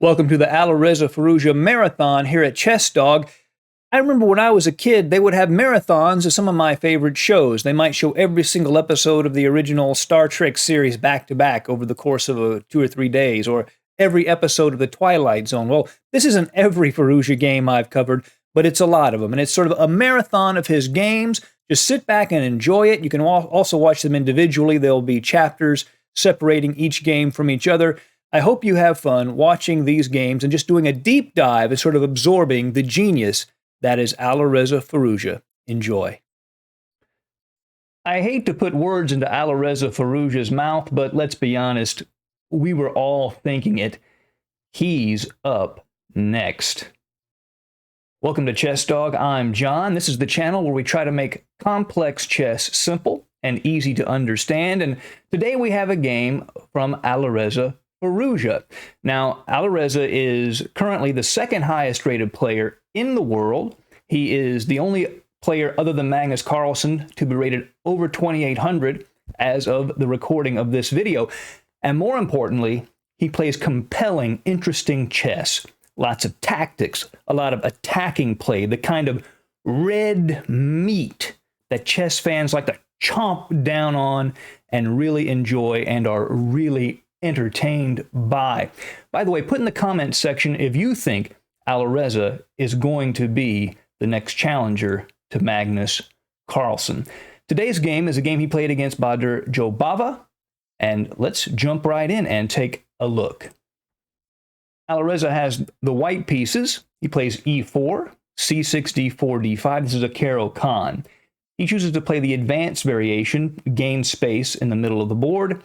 Welcome to the Alireza Firouzja Marathon here at Chess Dog. I remember when I was a kid, they would have marathons of some of my favorite shows. They might show every single episode of the original Star Trek series back to back over the course of 2 or 3 days, or every episode of The Twilight Zone. Well, this isn't every Firouzja game I've covered, but it's a lot of them. And it's sort of a marathon of his games. Just sit back and enjoy it. You can also watch them individually. There'll be chapters separating each game from each other. I hope you have fun watching these games and just doing a deep dive and sort of absorbing the genius that is Alireza Firouzja. Enjoy. I hate to put words into Alireza Firouzja's mouth, but let's be honest, we were all thinking it. He's up next. Welcome to Chess Dog. I'm John. This is the channel where we try to make complex chess simple and easy to understand. And today we have a game from Alireza Firouzja. Now, Alireza is currently the second highest rated player in the world. He is the only player other than Magnus Carlsen to be rated over 2,800 as of the recording of this video. And more importantly, he plays compelling, interesting chess. Lots of tactics, a lot of attacking play, the kind of red meat that chess fans like to chomp down on and really enjoy and are really entertained by. By the way, put in the comments section if you think Alireza is going to be the next challenger to Magnus Carlsen. Today's game is a game he played against Bahadur Jobava, and let's jump right in and take a look. Alireza has the white pieces. He plays e4, c6, d4, d5. This is a Caro-Kann. He chooses to play the advanced variation, gain space in the middle of the board.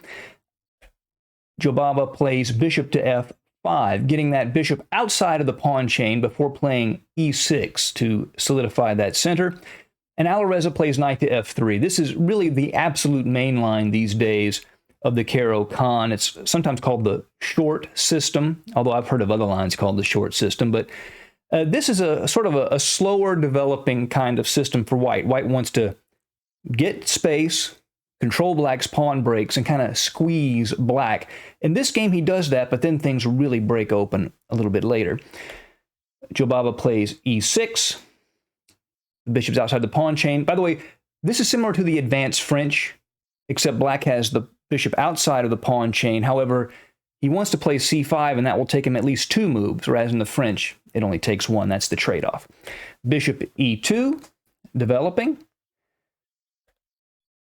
Jobava plays bishop to f5, getting that bishop outside of the pawn chain before playing e6 to solidify that center. And Alireza plays knight to f3. This is really the absolute main line these days of the Caro-Kann. It's sometimes called the short system, although I've heard of other lines called the short system. But this is a sort of a slower developing kind of system for white. White wants to get space, control black's pawn breaks, and kind of squeeze black. In this game, he does that, but then things really break open a little bit later. Jobava plays e6. The bishop's outside the pawn chain. By the way, this is similar to the advanced French, except black has the bishop outside of the pawn chain. However, he wants to play c5, and that will take him at least 2 moves, whereas in the French, it only takes 1. That's the trade-off. Bishop e2, developing.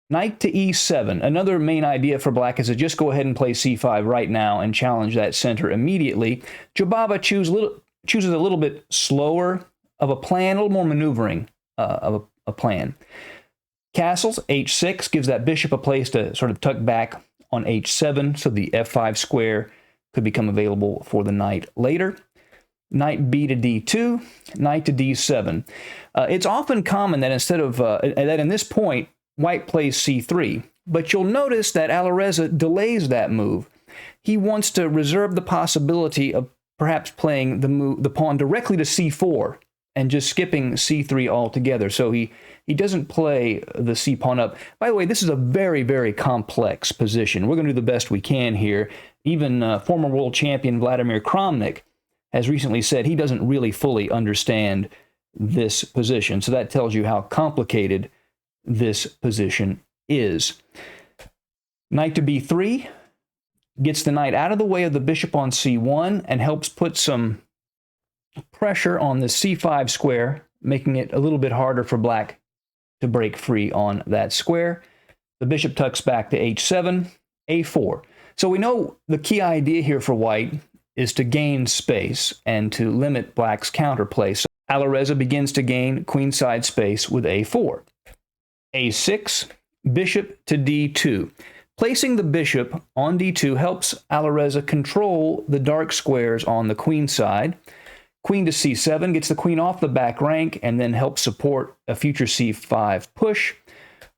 Knight to e7. Another main idea for black is to just go ahead and play c5 right now and challenge that center immediately. Jobava chooses a little bit slower of a plan, a little more maneuvering of a plan. Castles, h6, gives that bishop a place to sort of tuck back on h7, so the f5 square could become available for the knight later. Knight b to d2, knight to d7. It's often common that instead of, that in this point, white plays c3, but you'll notice that Alireza delays that move. He wants to reserve the possibility of perhaps playing the pawn directly to c4 and just skipping c3 altogether. So he doesn't play the c pawn up. By the way, this is a very, very complex position. We're going to do the best we can here. Even former world champion Vladimir Kramnik has recently said he doesn't really fully understand this position. So that tells you how complicated this position is. Knight to b3 gets the knight out of the way of the bishop on c1 and helps put some pressure on the c5 square, making it a little bit harder for black to break free on that square. The bishop tucks back to h7, a4. So we know the key idea here for white is to gain space and to limit black's counterplay. So Alireza begins to gain queenside space with a4. a6, bishop to d2. Placing the bishop on d2 helps Alireza control the dark squares on the queen side. Queen to c7 gets the queen off the back rank and then helps support a future c5 push.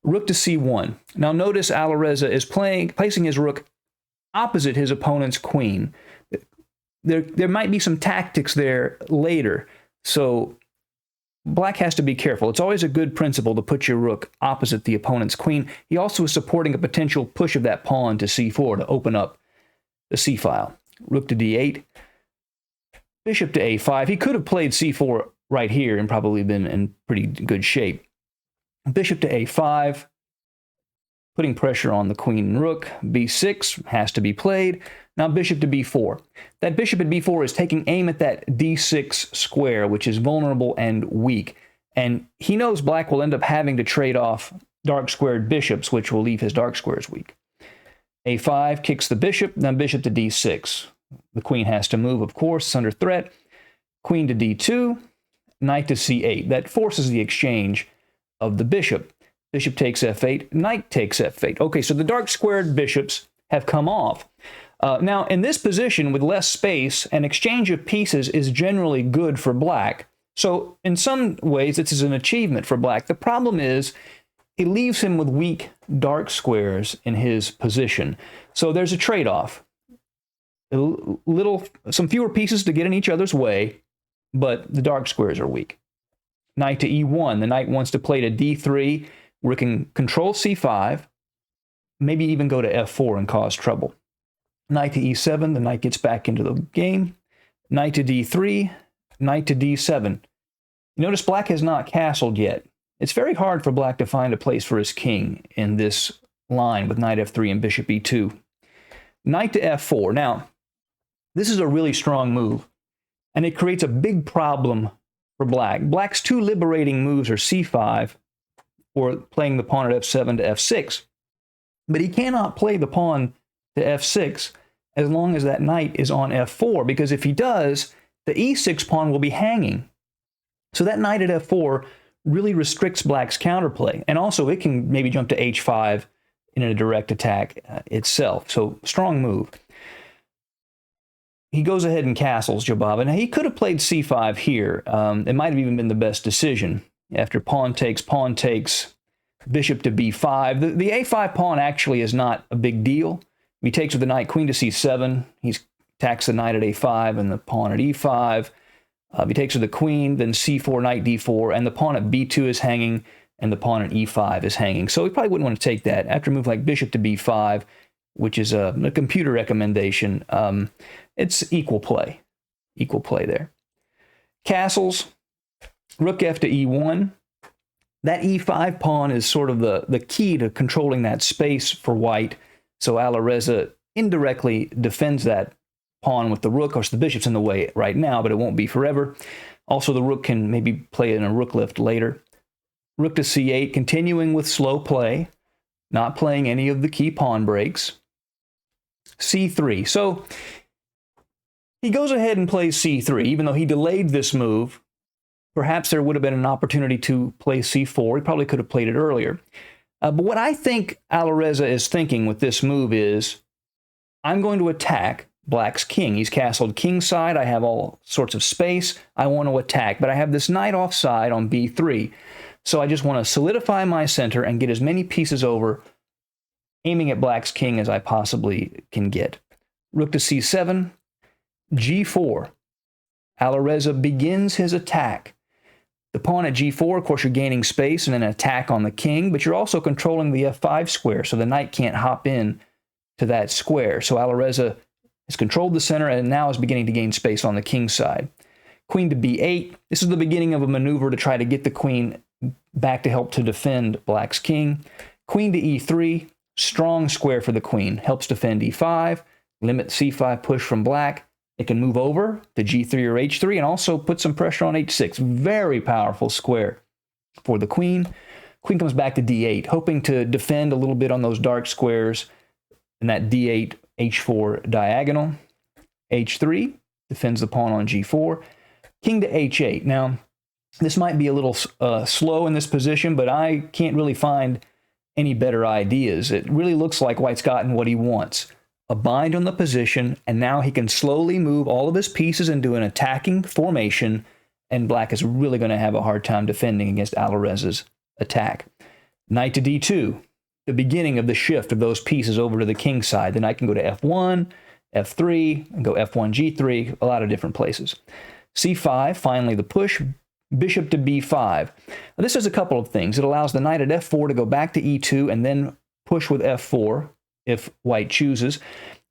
Rook to c1. Now notice Alireza is placing his rook opposite his opponent's queen. There might be some tactics there later, so black has to be careful. It's always a good principle to put your rook opposite the opponent's queen. He also is supporting a potential push of that pawn to c4 to open up the c-file. Rook to d8. Bishop to a5. He could have played c4 right here and probably been in pretty good shape. Bishop to a5, putting pressure on the queen and rook. b6 has to be played. Now bishop to b4. That bishop at b4 is taking aim at that d6 square, which is vulnerable and weak. And he knows black will end up having to trade off dark squared bishops, which will leave his dark squares weak. a5 kicks the bishop, then bishop to d6. The queen has to move, of course, it's under threat. Queen to d2, knight to c8. That forces the exchange of the bishop. Bishop takes f8, knight takes f8. Okay, so the dark squared bishops have come off. Now, in this position, with less space, an exchange of pieces is generally good for black. So, in some ways, this is an achievement for black. The problem is, it leaves him with weak dark squares in his position. So, there's a trade-off. Some fewer pieces to get in each other's way, but the dark squares are weak. Knight to e1. The knight wants to play to d3. We can control c5, maybe even go to f4 and cause trouble. Knight to e7. The knight gets back into the game. Knight to d3. Knight to d7. You notice black has not castled yet. It's very hard for black to find a place for his king in this line with knight f3 and bishop e2. Knight to f4. Now, this is a really strong move, and it creates a big problem for black. Black's two liberating moves are c5, or playing the pawn at f7 to f6, but he cannot play the pawn to f6 as long as that knight is on f4, because if he does, the e6 pawn will be hanging. So that knight at f4 really restricts black's counterplay, and also it can maybe jump to h5 in a direct attack itself. So strong move. He goes ahead and castles Jobava. Now, he could have played c5 here. It might have even been the best decision. After pawn takes, bishop to b5. The a5 pawn actually is not a big deal. If he takes with the knight, queen to c7, he attacks the knight at a5 and the pawn at e5. If he takes with the queen, then c4, knight d4, and the pawn at b2 is hanging, and the pawn at e5 is hanging. So he probably wouldn't want to take that. After a move like bishop to b5, which is a computer recommendation, it's equal play there. Castles, rook f to e1. That e5 pawn is sort of the key to controlling that space for white. So Alireza indirectly defends that pawn with the rook. Of course, the bishop's in the way right now, but it won't be forever. Also, the rook can maybe play in a rook lift later. Rook to c8, continuing with slow play, not playing any of the key pawn breaks. c3. So he goes ahead and plays c3, even though he delayed this move. Perhaps there would have been an opportunity to play c4. He probably could have played it earlier. But what I think Alireza is thinking with this move is, I'm going to attack black's king. He's castled kingside. I have all sorts of space. I want to attack, but I have this knight offside on b3. So I just want to solidify my center and get as many pieces over, aiming at black's king as I possibly can get. Rook to c7, g4. Alireza begins his attack. The pawn at g4, of course, you're gaining space and an attack on the king, but you're also controlling the f5 square, so the knight can't hop in to that square. So Alireza has controlled the center and now is beginning to gain space on the king side. Queen to b8. This is the beginning of a maneuver to try to get the queen back to help to defend black's king. Queen to e3. Strong square for the queen. Helps defend e5. Limit c5 push from black. It can move over to g3 or h3 and also put some pressure on h6. Very powerful square for the queen. Queen comes back to d8, hoping to defend a little bit on those dark squares in that d8, h4 diagonal. h3 defends the pawn on g4. King to h8. Now, this might be a little slow in this position, but I can't really find any better ideas. It really looks like white's gotten what he wants. A bind on the position, and now he can slowly move all of his pieces into an attacking formation, and black is really going to have a hard time defending against Alireza's attack. Knight to d2, the beginning of the shift of those pieces over to the king side. The knight can go to f1, f3, and go f1, g3, a lot of different places. c5, finally the push, bishop to b5. Now, this does a couple of things. It allows the knight at f4 to go back to e2 and then push with f4, if white chooses.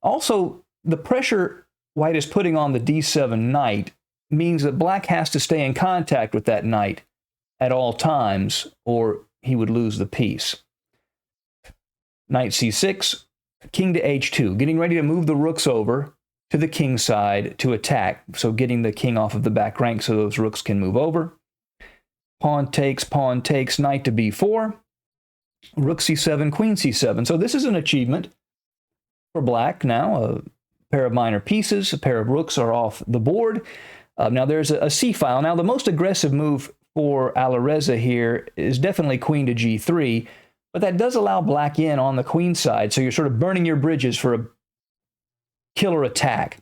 Also, the pressure white is putting on the d7 knight means that black has to stay in contact with that knight at all times, or he would lose the piece. Knight c6, king to h2, getting ready to move the rooks over to the king side to attack, so getting the king off of the back rank so those rooks can move over. Pawn takes, knight to b4, rook c7, queen c7. So this is an achievement for black now. A pair of minor pieces, a pair of rooks are off the board. Now there's a c-file. Now the most aggressive move for Alireza here is definitely queen to g3, but that does allow black in on the queen side, so you're sort of burning your bridges for a killer attack.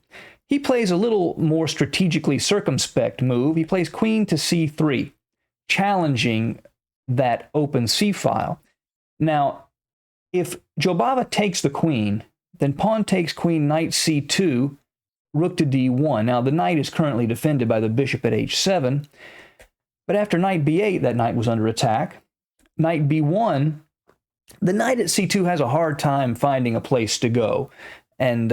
He plays a little more strategically circumspect move. He plays queen to c3, challenging that open c-file. Now, if Jobava takes the queen, then pawn takes queen, knight c2, rook to d1. Now, the knight is currently defended by the bishop at h7, but after knight b8, that knight was under attack. Knight b1, the knight at c2 has a hard time finding a place to go, and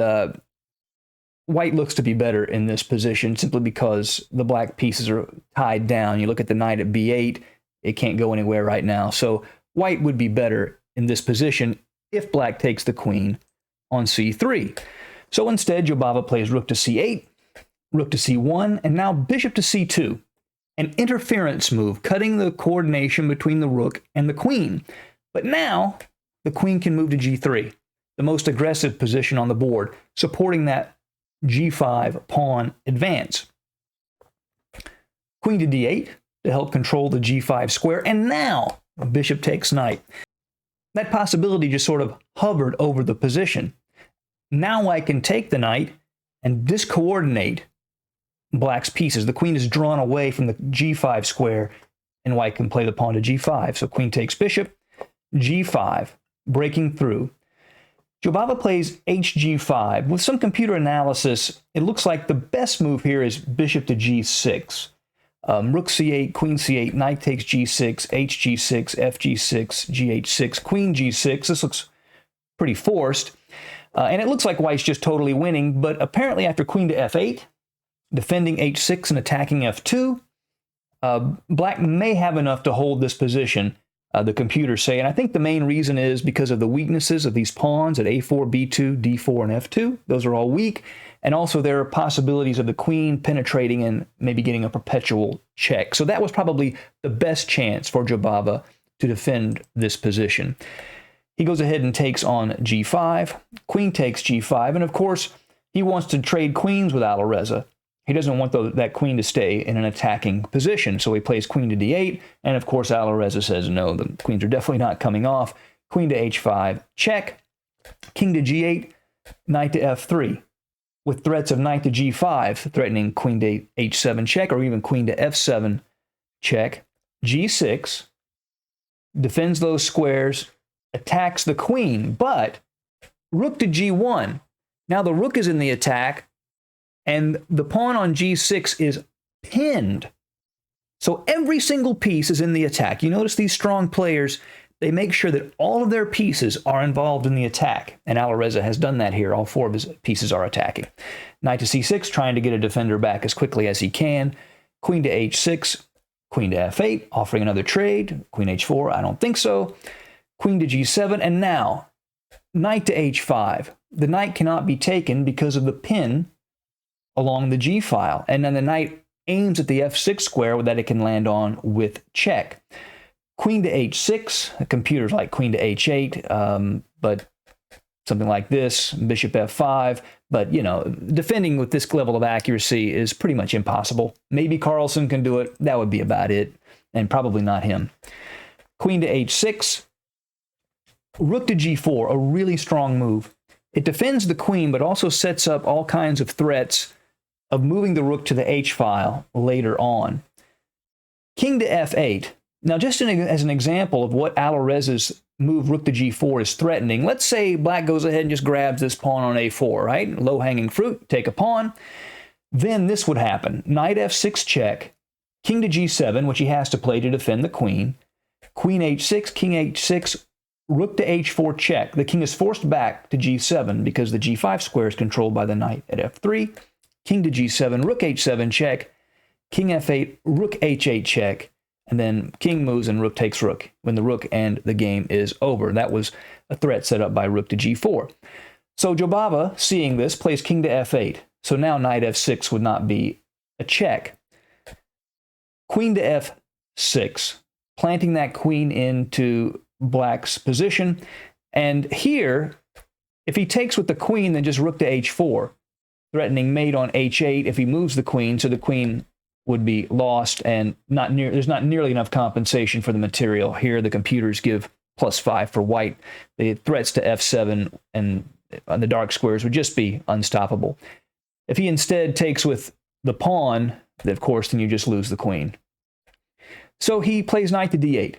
white looks to be better in this position simply because the black pieces are tied down. You look at the knight at b8, it can't go anywhere right now. So white would be better in this position if black takes the queen on c3. So instead, Jobava plays rook to c8, rook to c1, and now bishop to c2. An interference move, cutting the coordination between the rook and the queen. But now, the queen can move to g3, the most aggressive position on the board, supporting that g5 pawn advance. Queen to d8 to help control the g5 square, and now bishop takes knight. That possibility just sort of hovered over the position. Now I can take the knight and discoordinate black's pieces. The queen is drawn away from the g5 square, and white can play the pawn to g5. So queen takes bishop, g5, breaking through. Jobava plays hg5. With some computer analysis, it looks like the best move here is bishop to g6. Rook c8, queen c8, knight takes g6, hg6, fg6, gh6, queen g6. This looks pretty forced. And it looks like white's just totally winning, but apparently after queen to f8, defending h6 and attacking f2, black may have enough to hold this position, the computers say. And I think the main reason is because of the weaknesses of these pawns at a4, b2, d4, and f2. Those are all weak. And also there are possibilities of the queen penetrating and maybe getting a perpetual check. So that was probably the best chance for Jobava to defend this position. He goes ahead and takes on g5. Queen takes g5. And of course, he wants to trade queens with Alireza. He doesn't want that queen to stay in an attacking position. So he plays queen to d8. And of course, Alireza says, no, the queens are definitely not coming off. Queen to h5, check. King to g8, knight to f3. With threats of knight to g5, threatening queen to h7 check, or even queen to f7 check. g6, defends those squares, attacks the queen, but rook to g1. Now the rook is in the attack, and the pawn on g6 is pinned. So every single piece is in the attack. You notice these strong players, they make sure that all of their pieces are involved in the attack. And Alireza has done that here. All four of his pieces are attacking. Knight to c6, trying to get a defender back as quickly as he can. Queen to h6, queen to f8, offering another trade. Queen h4, I don't think so. Queen to g7, and now knight to h5. The knight cannot be taken because of the pin along the g file. And then the knight aims at the f6 square that it can land on with check. Queen to h6, the computers like queen to h8, but something like this, bishop f5. But, you know, defending with this level of accuracy is pretty much impossible. Maybe Carlsen can do it. That would be about it, and probably not him. Queen to h6, rook to g4, a really strong move. It defends the queen, but also sets up all kinds of threats of moving the rook to the h file later on. King to f8. Now, just as an example of what Alireza's move rook to g4 is threatening, let's say black goes ahead and just grabs this pawn on a4, right? Low-hanging fruit, take a pawn. Then this would happen. Knight f6 check, king to g7, which he has to play to defend the queen. Queen h6, king h6, rook to h4 check. The king is forced back to g7 because the g5 square is controlled by the knight at f3. King to g7, rook h7 check. king f8, rook h8 check, and then king moves and rook takes rook when the rook and the game is over. That was a threat set up by rook to g4. So Jobava, seeing this, plays king to f8. So now knight f6 would not be a check. Queen to f6, planting that queen into black's position. And here, if he takes with the queen, then just rook to h4, threatening mate on h8 if he moves the queen, so the queen would be lost, and there's not nearly enough compensation for the material. Here, the computers give +5 for white. The threats to f7 and on the dark squares would just be unstoppable. If he instead takes with the pawn, then of course, then you just lose the queen. So he plays knight to d8,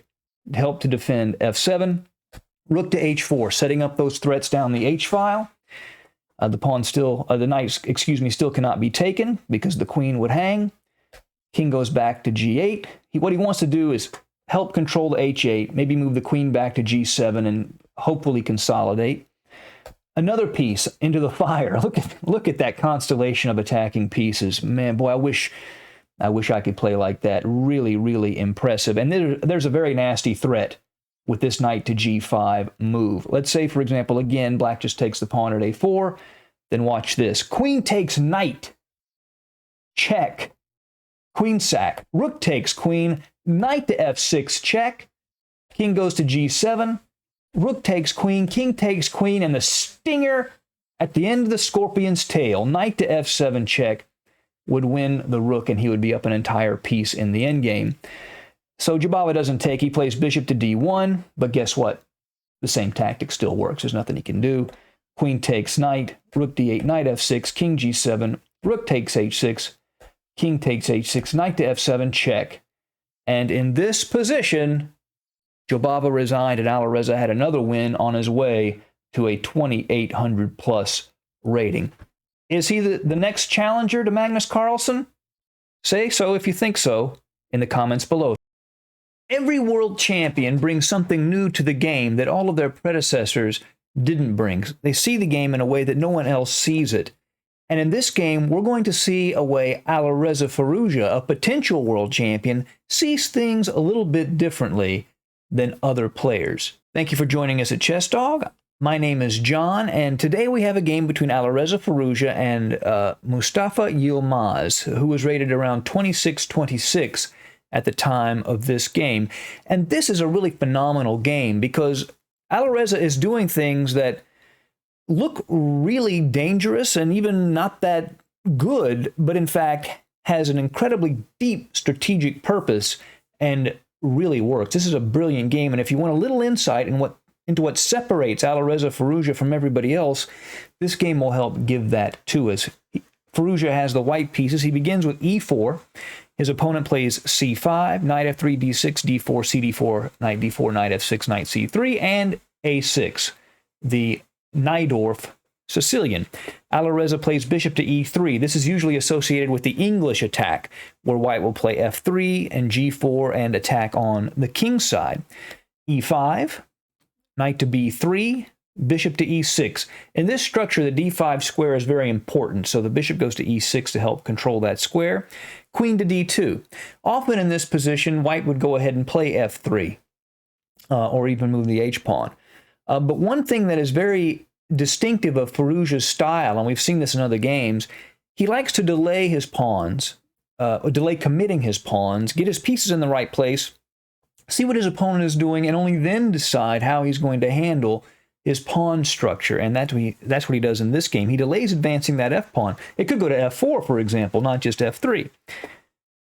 to help to defend f7, rook to h4, setting up those threats down the h-file. The knight, still cannot be taken because the queen would hang. King goes back to g8. What he wants to do is help control the h8, maybe move the queen back to g7 and hopefully consolidate. Another piece into the fire. Look at that constellation of attacking pieces. Man, boy, I wish I could play like that. Really, really impressive. And there's a very nasty threat with this knight to g5 move. Let's say, for example, again, black just takes the pawn at a4. Then watch this. Queen takes knight. Check. Queen sack. Rook takes queen. Knight to f6 check. King goes to g7. Rook takes queen. King takes queen. And the stinger at the end of the scorpion's tail, knight to f7 check, would win the rook, and he would be up an entire piece in the endgame. So Jobava doesn't take. He plays bishop to d1, but guess what? The same tactic still works. There's nothing he can do. Queen takes knight, rook d8, knight f6, king g7, rook takes h6, king takes h6, knight to f7, check. And in this position, Jobava resigned, and Alireza had another win on his way to a 2,800 plus rating. Is he the next challenger to Magnus Carlsen? Say so if you think so in the comments below. Every world champion brings something new to the game that all of their predecessors didn't bring. They see the game in a way that no one else sees it. And in this game, we're going to see a way Alireza Firouzja, a potential world champion, sees things a little bit differently than other players. Thank you for joining us at Chess Dog. My name is John, and today we have a game between Alireza Firouzja and Mustafa Yilmaz, who was rated around 26-26 at the time of this game. And this is a really phenomenal game because Alireza is doing things that look really dangerous and even not that good, but in fact has an incredibly deep strategic purpose and really works. This is a brilliant game, and if you want a little insight into what separates Alireza Firouzja from everybody else, this game will help give that to us. Firouzja has the white pieces. He begins with e4. His opponent plays c5, knight f3, d6, d4, cd4, knight d4, knight f6, knight c3, and a6, the Najdorf Sicilian. Alireza plays bishop to e3. This is usually associated with the English attack, where white will play f3 and g4 and attack on the king side. e5, knight to b3, bishop to e6. In this structure, the d5 square is very important, so the bishop goes to e6 to help control that square. Queen to d2. Often in this position, white would go ahead and play f3, or even move the h-pawn. But one thing that is very distinctive of Firouzja's style, and we've seen this in other games, he likes to delay his pawns, delay committing his pawns, get his pieces in the right place, see what his opponent is doing, and only then decide how he's going to handle his pawn structure. And that's what he does in this game. He delays advancing that f-pawn. It could go to f4, for example, not just f3.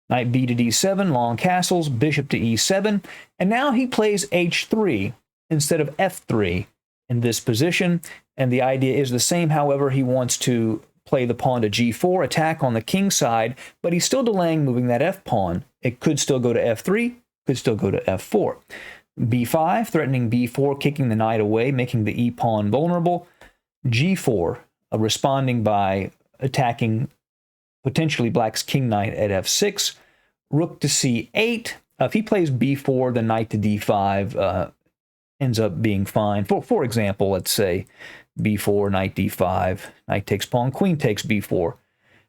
Knight b to d7, long castles, bishop to e7, and now he plays h3 instead of f3 in this position. And the idea is the same. However, he wants to play the pawn to g4, attack on the king side, but he's still delaying moving that f-pawn. It could still go to f3, could still go to f4. b5, threatening b4, kicking the knight away, making the e-pawn vulnerable. g4, responding by attacking potentially black's king knight at f6. Rook to c8. If he plays b4, the knight to d5 ends up being fine. For example, let's say b4, knight d5, knight takes pawn, queen takes b4.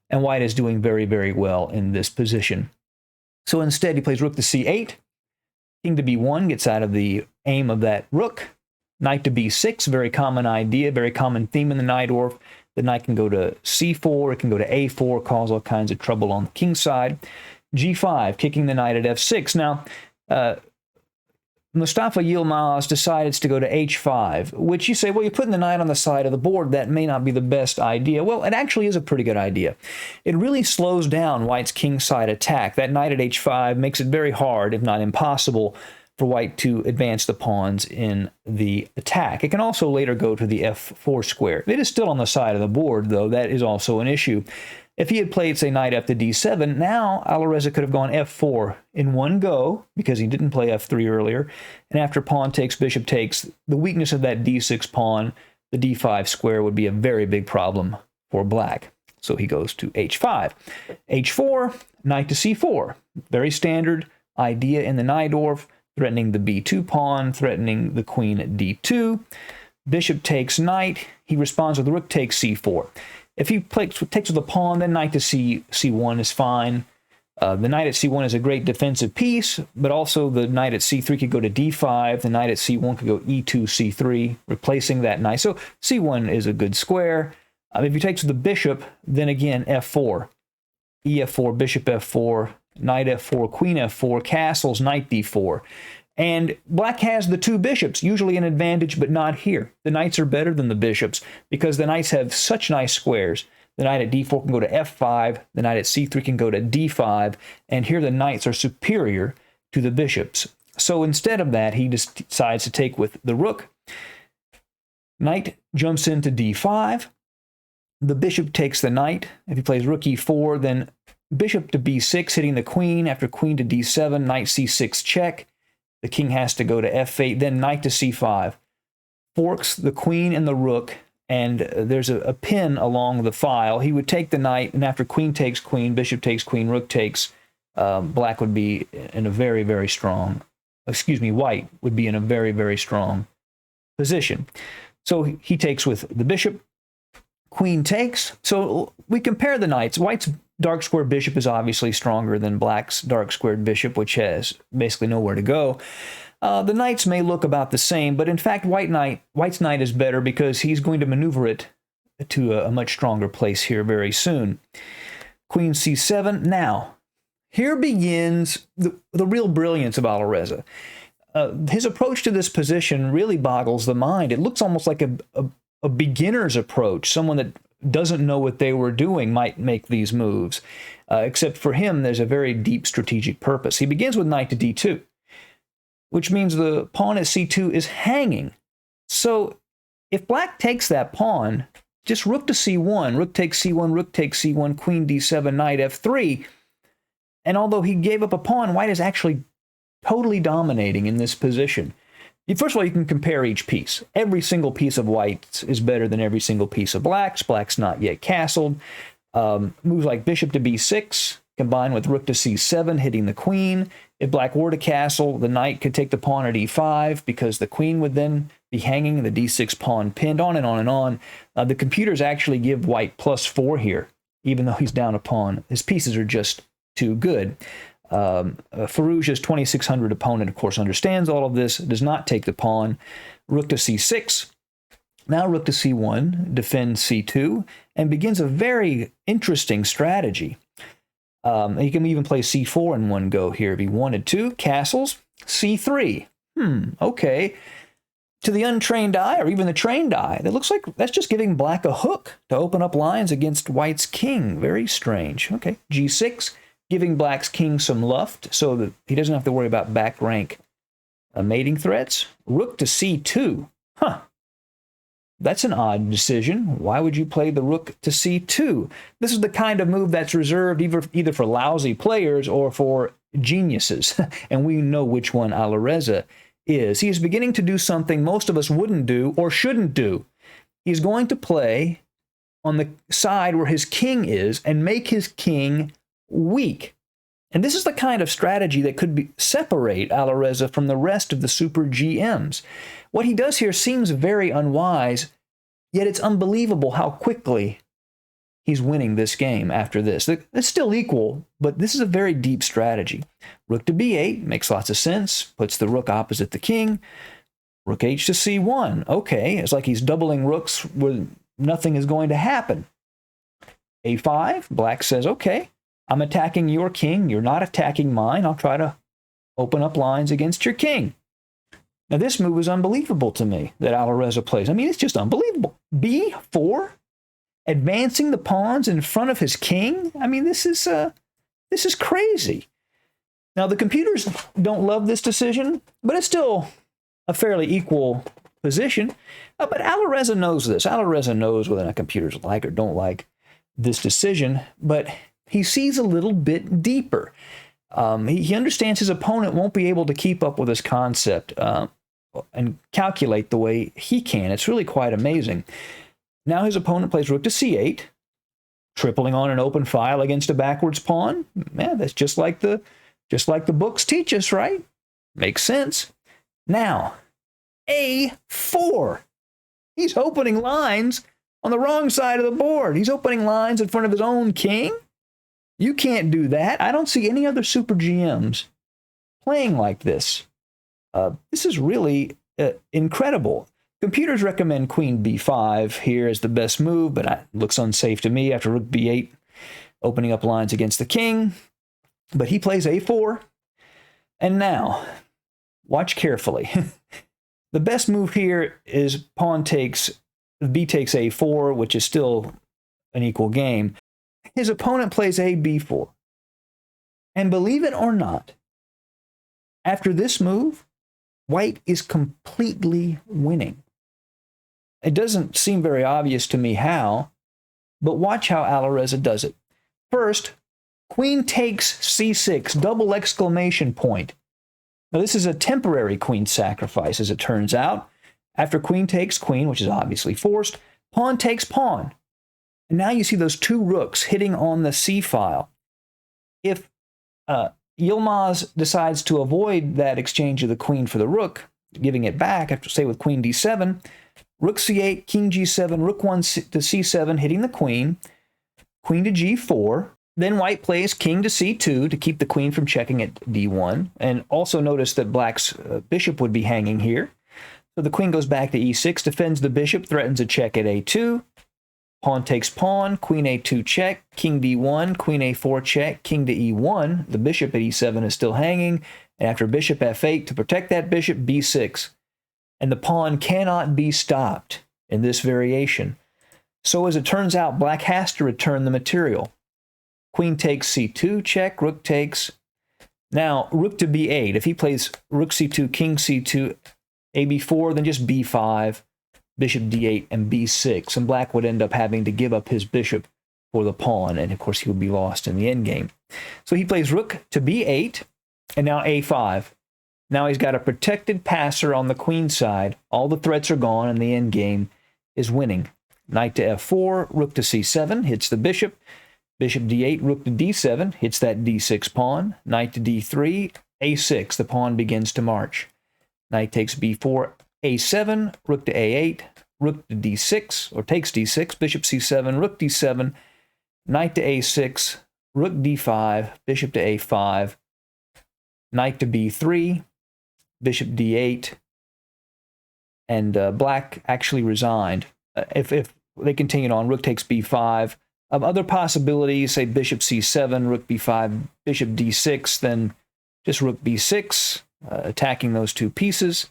and white is doing very, very well in this position. So instead, he plays rook to c8, king to b1, gets out of the aim of that rook, knight to b6, very common idea, very common theme in the Najdorf. The knight can go to c4, it can go to a4, cause all kinds of trouble on the king side. g5, kicking the knight at f6. Now, Mustafa Yilmaz decides to go to h5, which you say, well, you're putting the knight on the side of the board. That may not be the best idea. Well, it actually is a pretty good idea. It really slows down white's kingside attack. That knight at h5 makes it very hard, if not impossible, for white to advance the pawns in the attack. It can also later go to the f4 square. It is still on the side of the board, though. That is also an issue. If he had played, say, knight f to d7, now Alireza could have gone f4 in one go, because he didn't play f3 earlier. And after pawn takes, bishop takes, the weakness of that d6 pawn, the d5 square, would be a very big problem for black. So he goes to h5. h4, knight to c4. Very standard idea in the Najdorf, threatening the b2 pawn, threatening the queen at d2. Bishop takes knight. He responds with rook takes c4. If he takes with a pawn, then knight to c1 is fine. The knight at c1 is a great defensive piece, but also the knight at c3 could go to d5. The knight at c1 could go e2, c3, replacing that knight. So c1 is a good square. If he takes with the bishop, then again f4. ef4, bishop f4, knight f4, queen f4, castles, knight d4. And black has the two bishops, usually an advantage, but not here. The knights are better than the bishops because the knights have such nice squares. The knight at d4 can go to f5, the knight at c3 can go to d5, and here the knights are superior to the bishops. So instead of that, he just decides to take with the rook. Knight jumps into d5. The bishop takes the knight. If he plays rook e4, then bishop to b6, hitting the queen. After queen to d7, knight c6 check. The king has to go to f8, then knight to c5. Forks the queen and the rook, and there's a pin along the file. He would take the knight, and after queen takes queen, bishop takes queen, rook takes, black would be in a very, very strong, white would be in a very, very strong position. So he takes with the bishop, queen takes. So we compare the knights. White's dark squared bishop is obviously stronger than black's dark squared bishop, which has basically nowhere to go. The knights may look about the same, but in fact, White's knight is better because he's going to maneuver it to a much stronger place here very soon. Queen c7. Now, here begins the real brilliance of Alireza. His approach to this position really boggles the mind. It looks almost like a beginner's approach. Someone that doesn't know what they were doing might make these moves. Except for him, there's a very deep strategic purpose. He begins with knight to d2, which means the pawn at c2 is hanging. So if black takes that pawn, just rook to c1, rook takes c1, rook takes c1, queen d7, knight f3. And although he gave up a pawn, white is actually totally dominating in this position. First of all, you can compare each piece. Every single piece of white's is better than every single piece of black's. Black's not yet castled. Moves like bishop to b6, combined with rook to c7, hitting the queen. If black were to castle, the knight could take the pawn at e5 because the queen would then be hanging, the d6 pawn pinned, on and on and on. The computers actually give white +4 here, even though he's down a pawn. His pieces are just too good. Firouzja's 2600 opponent, of course, understands all of this, does not take the pawn. Rook to c6. Now rook to c1, defends c2, and begins a very interesting strategy. He can even play c4 in one go here if he wanted to. Castles, c3. Okay. To the untrained eye, or even the trained eye, that looks like that's just giving black a hook to open up lines against white's king. Very strange. Okay, g6. Giving black's king some luft so that he doesn't have to worry about back rank mating threats. Rook to c2. That's an odd decision. Why would you play the rook to c2? This is the kind of move that's reserved either for lousy players or for geniuses. And we know which one Alireza is. He is beginning to do something most of us wouldn't do or shouldn't do. He's going to play on the side where his king is and make his king weak. And this is the kind of strategy that could separate Alireza from the rest of the super GMs. What he does here seems very unwise, yet it's unbelievable how quickly he's winning this game after this. It's still equal, but this is a very deep strategy. Rook to b8 makes lots of sense, puts the rook opposite the king. Rook h to c1. Okay, it's like he's doubling rooks where nothing is going to happen. a5, black says, okay, I'm attacking your king. You're not attacking mine. I'll try to open up lines against your king. Now, this move is unbelievable to me that Alireza plays. I mean, it's just unbelievable. b4, advancing the pawns in front of his king. I mean, this is crazy. Now, the computers don't love this decision, but it's still a fairly equal position. But Alireza knows this. Alireza knows whether or not computers like or don't like this decision, but he sees a little bit deeper. He understands his opponent won't be able to keep up with his concept and calculate the way he can. It's really quite amazing. Now his opponent plays rook to c8, tripling on an open file against a backwards pawn. Man, that's just like the books teach us, right? Makes sense. Now, a4. He's opening lines on the wrong side of the board. He's opening lines in front of his own king. You can't do that. I don't see any other super GMs playing like this. This is really incredible. Computers recommend queen b5 here as the best move, but it looks unsafe to me after rook b8, opening up lines against the king. But he plays a4. And now, watch carefully. The best move here is b takes a4, which is still an equal game. His opponent plays a b4. And believe it or not, after this move, white is completely winning. It doesn't seem very obvious to me how, but watch how Alireza does it. First, queen takes c6, double exclamation point. Now, this is a temporary queen sacrifice, as it turns out. After queen takes queen, which is obviously forced, pawn takes pawn. And now you see those two rooks hitting on the c-file. If Yilmaz decides to avoid that exchange of the queen for the rook, giving it back, after say with queen d7, rook c8, king g7, rook 1 to c7, hitting the queen to g4. Then white plays king to c2 to keep the queen from checking at d1. And also notice that black's bishop would be hanging here. So the queen goes back to e6, defends the bishop, threatens a check at a2. Pawn takes pawn, queen a2 check, king d1, queen a4 check, king to e1. The bishop at e7 is still hanging. And after bishop f8, to protect that bishop, b6. And the pawn cannot be stopped in this variation. So as it turns out, black has to return the material. Queen takes c2, check, rook takes. Now, rook to b8. If he plays rook c2, king c2, ab4, then just b5, bishop d8, and b6. And black would end up having to give up his bishop for the pawn, and of course he would be lost in the endgame. So he plays rook to b8, and now a5. Now he's got a protected passer on the queen side. All the threats are gone, and the endgame is winning. Knight to f4, rook to c7, hits the bishop. Bishop d8, rook to d7, hits that d6 pawn. Knight to d3, a6, the pawn begins to march. Knight takes b4, a7, rook to a8, rook to d6, or takes d6, bishop c7, rook d7, knight to a6, rook d5, bishop to a5, knight to b3, bishop d8, and black actually resigned. If they continued on, rook takes b5, other possibilities, say bishop c7, rook b5, bishop d6, then just rook b6, attacking those two pieces.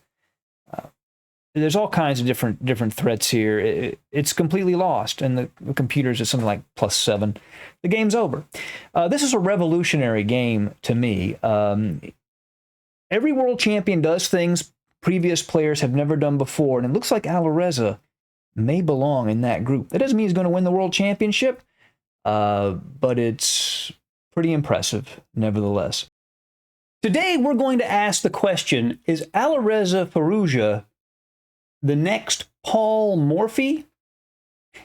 There's all kinds of different threats here. It's completely lost, and the computers is something like +7. The game's over. This is a revolutionary game to me. Every world champion does things previous players have never done before, and it looks like Alireza may belong in that group. That doesn't mean he's going to win the world championship, but it's pretty impressive nevertheless. Today we're going to ask the question, is Alireza Firouzja the next Paul Morphy?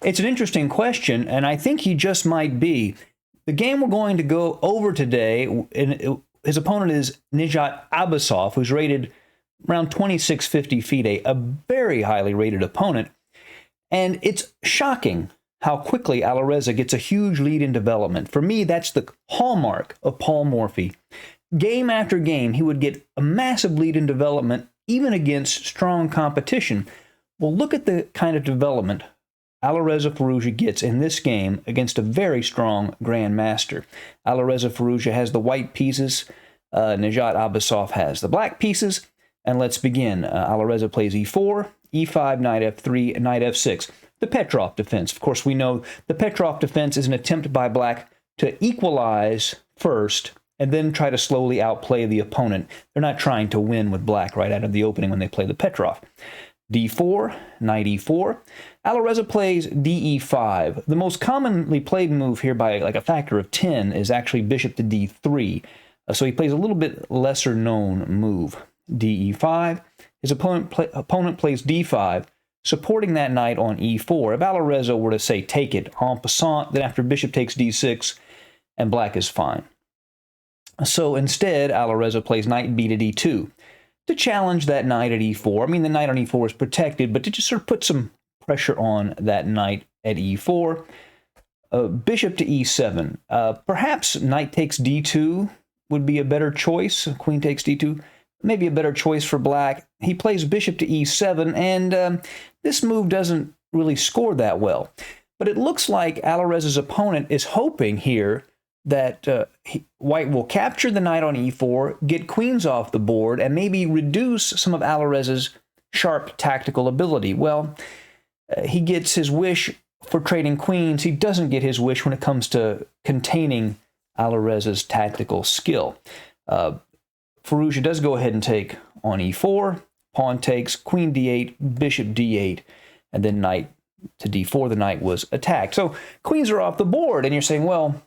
It's an interesting question, and I think he just might be. The game we're going to go over today, his opponent is Nijat Abasov, who's rated around 2650 FIDE, a very highly rated opponent. And it's shocking how quickly Alireza gets a huge lead in development. For me, that's the hallmark of Paul Morphy. Game after game, he would get a massive lead in development, even against strong competition. Well, look at the kind of development Alireza Firouzja gets in this game against a very strong grandmaster. Alireza Firouzja has the white pieces. Najat Abasov has the black pieces. And let's begin. Alireza plays e4, e5, knight f3, knight f6. The Petrov defense. Of course, we know the Petrov defense is an attempt by black to equalize first and then try to slowly outplay the opponent. They're not trying to win with black right out of the opening when they play the Petrov. d4, knight e4. Alireza plays de5. The most commonly played move here by like a factor of 10 is actually bishop to d3. So he plays a little bit lesser known move. de5. His opponent plays d5, supporting that knight on e4. If Alireza were to say take it en passant, then after bishop takes d6, and black is fine. So instead, Alireza plays knight b to d2 to challenge that knight at e4. I mean, the knight on e4 is protected, but to just sort of put some pressure on that knight at e4. Bishop to e7. Perhaps knight takes d2 would be a better choice. Queen takes d2. Maybe a better choice for black. He plays bishop to e7, and this move doesn't really score that well. But it looks like Alireza's opponent is hoping here that white will capture the knight on e4, get queens off the board, and maybe reduce some of Alireza's sharp tactical ability. Well, he gets his wish for trading queens. He doesn't get his wish when it comes to containing Alireza's tactical skill. Firouzja does go ahead and take on e4, pawn takes, queen d8, bishop d8, and then knight to d4. The knight was attacked. So queens are off the board, and you're saying, well,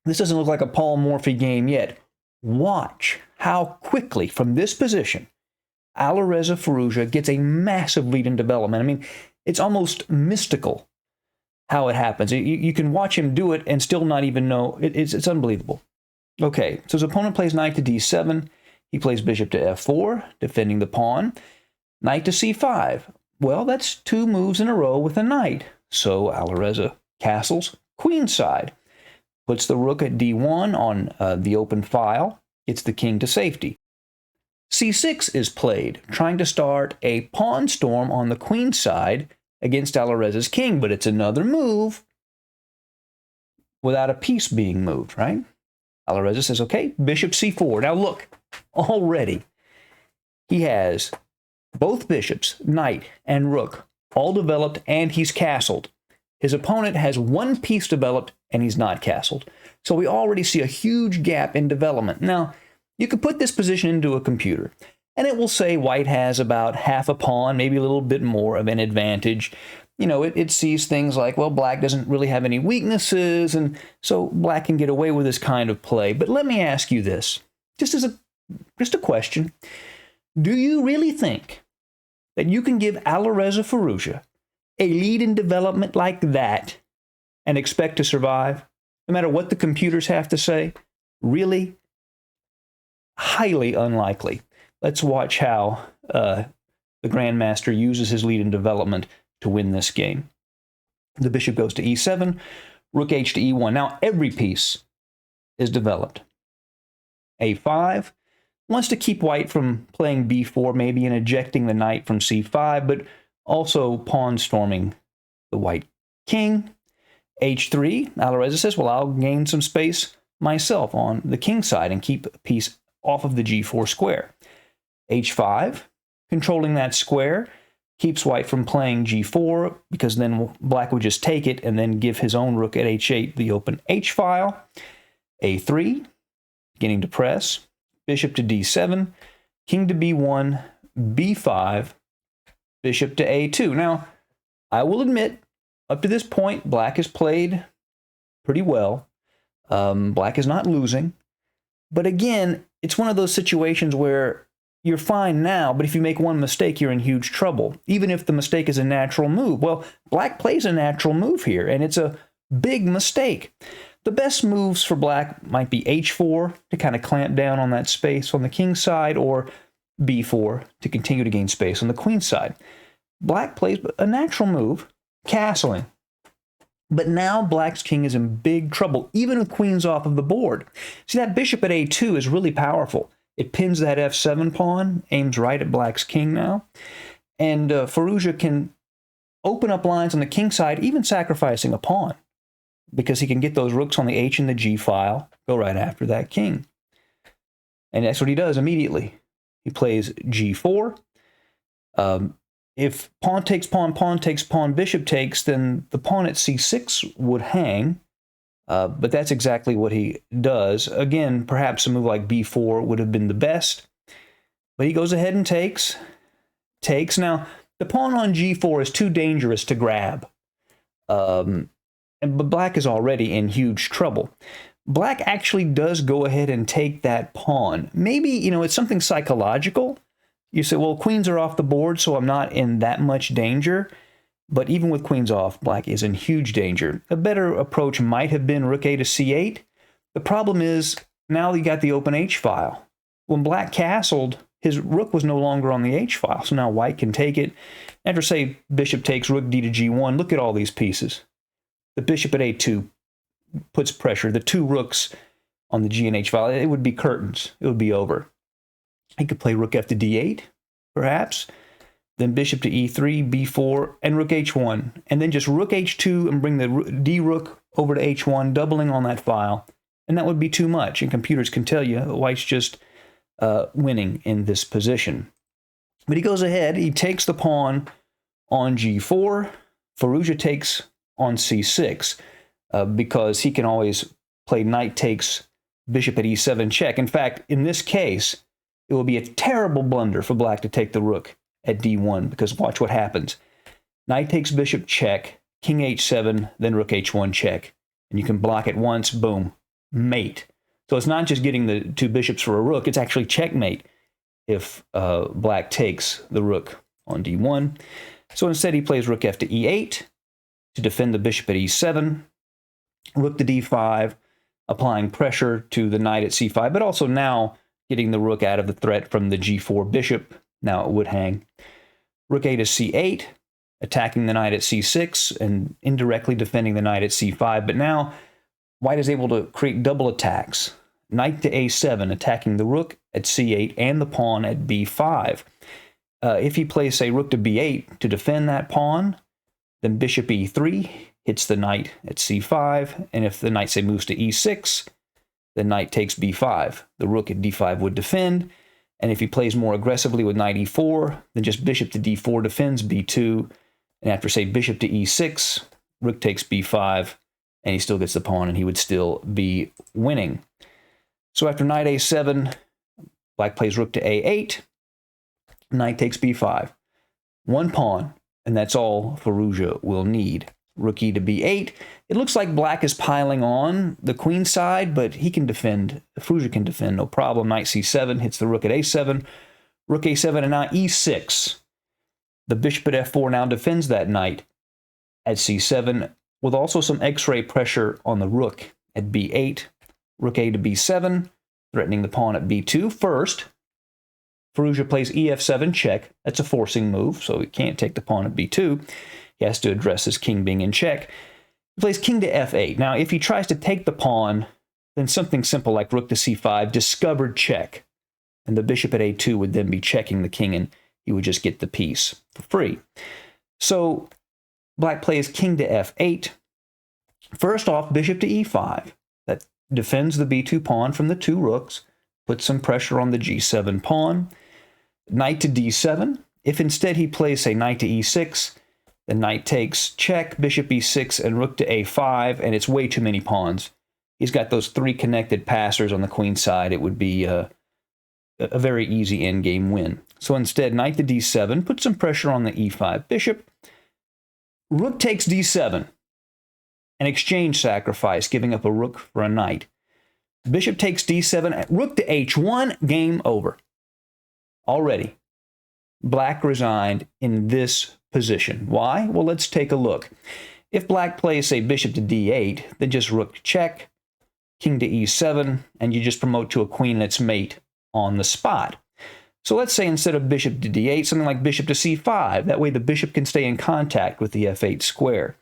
this doesn't look like a Paul Morphy game yet. Watch how quickly, from this position, Alireza Firouzja gets a massive lead in development. I mean, it's almost mystical how it happens. You can watch him do it and still not even know. It's unbelievable. Okay, so his opponent plays knight to d7. He plays bishop to f4, defending the pawn. Knight to c5. Well, that's two moves in a row with a knight. So Alireza castles queenside. Puts the rook at d1 on the open file. Gets the king to safety. c6 is played, trying to start a pawn storm on the queen side against Alireza's king, but it's another move without a piece being moved, right? Alireza says, okay, bishop c4. Now look, already he has both bishops, knight and rook, all developed, and he's castled. His opponent has one piece developed, and he's not castled. So we already see a huge gap in development. Now, you could put this position into a computer, and it will say white has about half a pawn, maybe a little bit more of an advantage. You know, it sees things like, well, black doesn't really have any weaknesses, and so black can get away with this kind of play. But let me ask you this, just a question. Do you really think that you can give Alireza Firouzja a lead in development like that and expect to survive, no matter what the computers have to say? Really? Highly unlikely. Let's watch how the Grandmaster uses his lead in development to win this game. The bishop goes to e7, rook h to e1. Now every piece is developed. a5 wants to keep white from playing b4, maybe, and ejecting the knight from c5, but also pawn storming the white king. h3, Alireza says, well, I'll gain some space myself on the king side and keep a piece off of the g4 square. h5, controlling that square, keeps white from playing g4, because then black would just take it and then give his own rook at h8 the open h-file. a3, beginning to press. Bishop to d7, king to b1, b5, bishop to a2. Now, I will admit, up to this point, black has played pretty well. Black is not losing. But again, it's one of those situations where you're fine now, but if you make one mistake, you're in huge trouble, even if the mistake is a natural move. Well, black plays a natural move here, and it's a big mistake. The best moves for black might be h4 to kind of clamp down on that space on the king side, or b4 to continue to gain space on the queen side. Black plays a natural move, castling. But now black's king is in big trouble, even with queens off of the board. See, that bishop at a2 is really powerful. It pins that f7 pawn, aims right at black's king now. And Firouzja can open up lines on the king side, even sacrificing a pawn, because he can get those rooks on the h and the g file, go right after that king. And that's what he does immediately. He plays g4. If pawn takes pawn, bishop takes, then the pawn at c6 would hang. But that's exactly what he does. Again, perhaps a move like b4 would have been the best. But he goes ahead and takes. Now, the pawn on g4 is too dangerous to grab. But black is already in huge trouble. Black actually does go ahead and take that pawn. Maybe, it's something psychological. You say, well, queens are off the board, so I'm not in that much danger. But even with queens off, black is in huge danger. A better approach might have been rook a to c8. The problem is, now you got the open h-file. When black castled, his rook was no longer on the h-file, so now white can take it. After, say, bishop takes rook d to g1, look at all these pieces. The bishop at a2 puts pressure. The two rooks on the g and h file, it would be curtains. It would be over. He could play rook f to d8, perhaps. Then bishop to e3, b4, and rook h1. And then just rook h2 and bring the d rook over to h1, doubling on that file. And that would be too much. And computers can tell you white's just winning in this position. But he goes ahead. He takes the pawn on g4. Firouzja takes on c6 because he can always play knight takes bishop at e7 check. In fact, in this case, it will be a terrible blunder for black to take the rook at d1 because watch what happens. Knight takes bishop check, king h7, then rook h1 check. And you can block it once, boom, mate. So it's not just getting the two bishops for a rook, it's actually checkmate if black takes the rook on d1. So instead he plays rook f to e8 to defend the bishop at e7, rook to d5, applying pressure to the knight at c5, but also now getting the rook out of the threat from the g4 bishop. Now it would hang. Rook a to c8, attacking the knight at c6 and indirectly defending the knight at c5. But now white is able to create double attacks. Knight to a7, attacking the rook at c8 and the pawn at b5. If he plays, say, rook to b8 to defend that pawn, then bishop e3 hits the knight at c5. And if the knight, say, moves to e6, then knight takes b5. The rook at d5 would defend. And if he plays more aggressively with knight e4, then just bishop to d4 defends b2. And after, say, bishop to e6, rook takes b5, and he still gets the pawn, and he would still be winning. So after knight a7, black plays rook to a8, knight takes b5. One pawn, and that's all Firouzja will need. Rook e to b8. It looks like black is piling on the queen side, but he can defend. Firouzja can defend, no problem. Knight c7 hits the rook at a7. Rook a7 and now e6. The bishop at f4 now defends that knight at c7 with also some x-ray pressure on the rook at b8. Rook a to b7, threatening the pawn at b2 first. Firouzja plays ef7 check. That's a forcing move, so he can't take the pawn at b2. He has to address his king being in check. He plays king to f8. Now, if he tries to take the pawn, then something simple like rook to c5, discovered check. And the bishop at a2 would then be checking the king, and he would just get the piece for free. So black plays king to f8. First off, bishop to e5. That defends the b2 pawn from the two rooks, puts some pressure on the g7 pawn. Knight to d7. If instead he plays, say, knight to e6, the knight takes check, bishop e6, and rook to a5, and it's way too many pawns. He's got those three connected passers on the queen side. It would be a very easy endgame win. So instead, knight to d7, put some pressure on the e5 bishop. Rook takes d7, an exchange sacrifice, giving up a rook for a knight. Bishop takes d7, rook to h1, game over. Already, black resigned in this position. Why? Well, let's take a look. If black plays, say, bishop to d8, then just rook check, king to e7, and you just promote to a queen and its mate on the spot. So let's say instead of bishop to d8, something like bishop to c5. That way the bishop can stay in contact with the f8 square.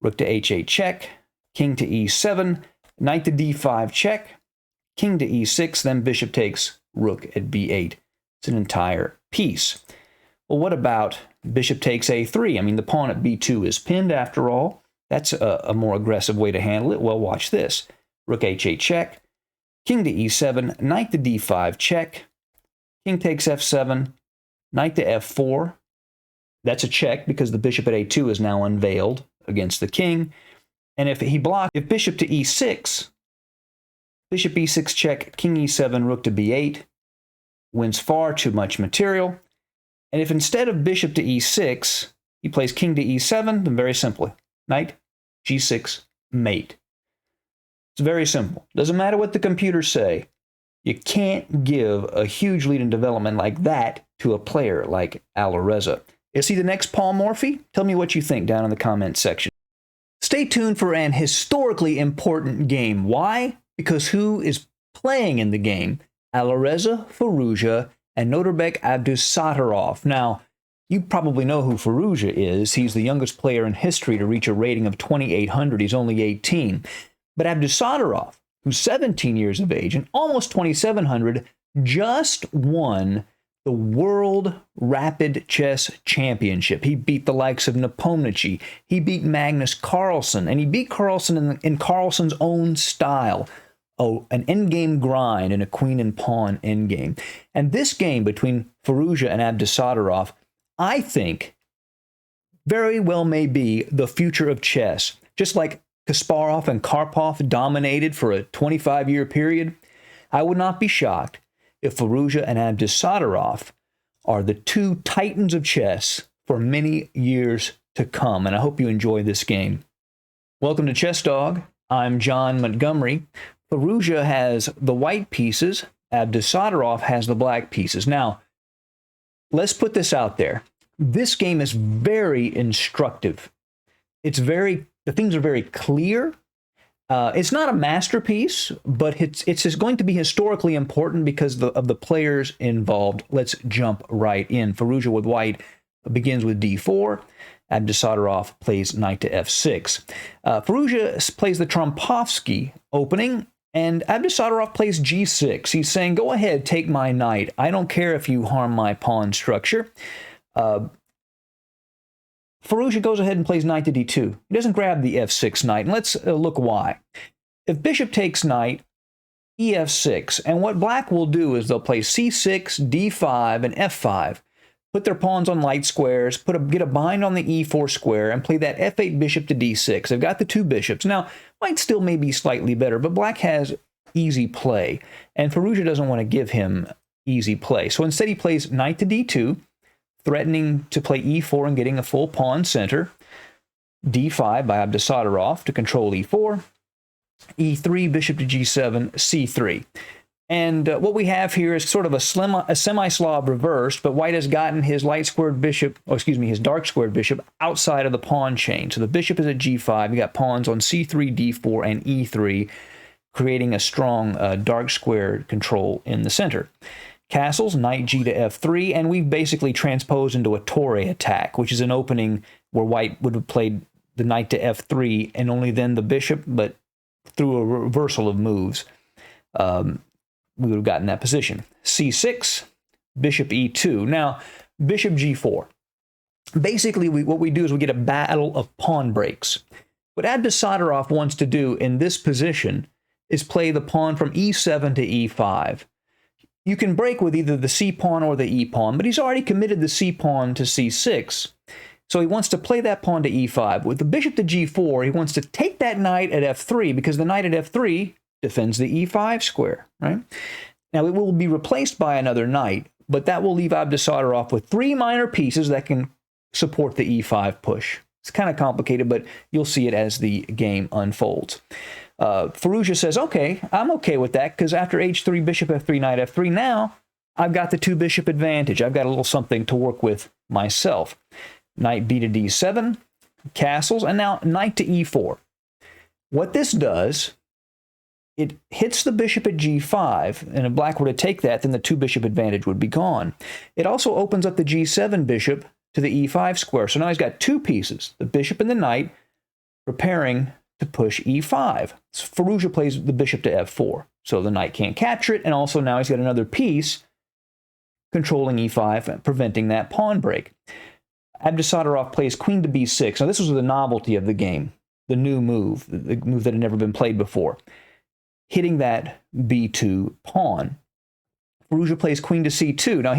rook to h8 check, king to e7, knight to d5 check, king to e6, then bishop takes rook at b8. It's an entire piece. Well, what about bishop takes a3? I mean, the pawn at b2 is pinned after all. That's a more aggressive way to handle it. Well, watch this. Rook h8 check, king to e7, knight to d5 check, king takes f7, knight to f4. That's a check because the bishop at a2 is now unveiled against the king. And if bishop to e6, bishop e6 check, king e7, rook to b8, wins far too much material. And if instead of bishop to e6, he plays king to e7, then very simply, knight g6 mate. It's very simple. Doesn't matter what the computers say. You can't give a huge lead in development like that to a player like Alireza. Is he the next Paul Morphy? Tell me what you think down in the comments section. Stay tuned for an historically important game. Why? Because who is playing in the game? Alireza Firouzja and Nodirbek Abdusattorov. Now, you probably know who Firouzja is. He's the youngest player in history to reach a rating of 2,800. He's only 18. But Abdusattorov, who's 17 years of age and almost 2,700, just won the World Rapid Chess Championship. He beat the likes of Nepomniachtchi. He beat Magnus Carlsen, and he beat Carlsen in Carlsen's own style. Oh, an endgame grind and a queen and pawn endgame. And this game between Firouzja and Abdusattorov, I think, very well may be the future of chess. Just like Kasparov and Karpov dominated for a 25-year period, I would not be shocked if Firouzja and Abdusattorov are the two titans of chess for many years to come. And I hope you enjoy this game. Welcome to Chess Dog. I'm John Montgomery. Firouzja has the white pieces. Abdusattorov has the black pieces. Now, let's put this out there. This game is very instructive. The things are very clear. It's not a masterpiece, but it's going to be historically important because of the players involved. Let's jump right in. Firouzja with white begins with d4. Abdusattorov plays knight to f6. Firouzja plays the Trompovsky opening, and Abdusattorov plays g6. He's saying, go ahead, take my knight. I don't care if you harm my pawn structure. Firouzja goes ahead and plays knight to d2. He doesn't grab the f6 knight, and let's look why. If bishop takes knight, ef6, and what black will do is they'll play c6, d5, and f5, put their pawns on light squares, get a bind on the e4 square, and play that f8 bishop to d6. They've got the two bishops. Now, white still may be slightly better, but black has easy play, and Firouzja doesn't want to give him easy play. So instead he plays knight to d2, threatening to play e4 and getting a full pawn center. d5 by Abdusattorov to control e4. e3, bishop to g7, c3. And what we have here is sort of a semi-Slav reverse, but white has gotten his his dark squared bishop outside of the pawn chain. So the bishop is at g5. You got pawns on c3, d4, and e3, creating a strong dark squared control in the center. Castles, knight g to f3, and we've basically transposed into a Torre attack, which is an opening where white would have played the knight to f3 and only then the bishop, but through a reversal of moves, we would have gotten that position. c6, bishop e2. Now, bishop g4. Basically, what we do is we get a battle of pawn breaks. What Abdusattorov wants to do in this position is play the pawn from e7 to e5. You can break with either the c-pawn or the e-pawn, but he's already committed the c-pawn to c6. So he wants to play that pawn to e5. With the bishop to g4, he wants to take that knight at f3 because the knight at f3 defends the e5 square, right? Now, it will be replaced by another knight, but that will leave Abdusattorov with three minor pieces that can support the e5 push. It's kind of complicated, but you'll see it as the game unfolds. Firouzja says, okay, I'm okay with that because after h3, bishop f3, knight f3, now I've got the two bishop advantage. I've got a little something to work with myself. Knight b to d7, castles, and now knight to e4. What this does, it hits the bishop at g5, and if black were to take that, then the two bishop advantage would be gone. It also opens up the g7 bishop to the e5 square. So now he's got two pieces, the bishop and the knight, preparing to push e5. So Firouzja plays the bishop to f4, so the knight can't capture it, and also now he's got another piece controlling e5 and preventing that pawn break. Abdusattorov plays queen to b6. Now this was the novelty of the game, the new move, the move that had never been played before, hitting that b2 pawn. Firouzja plays queen to c2. Now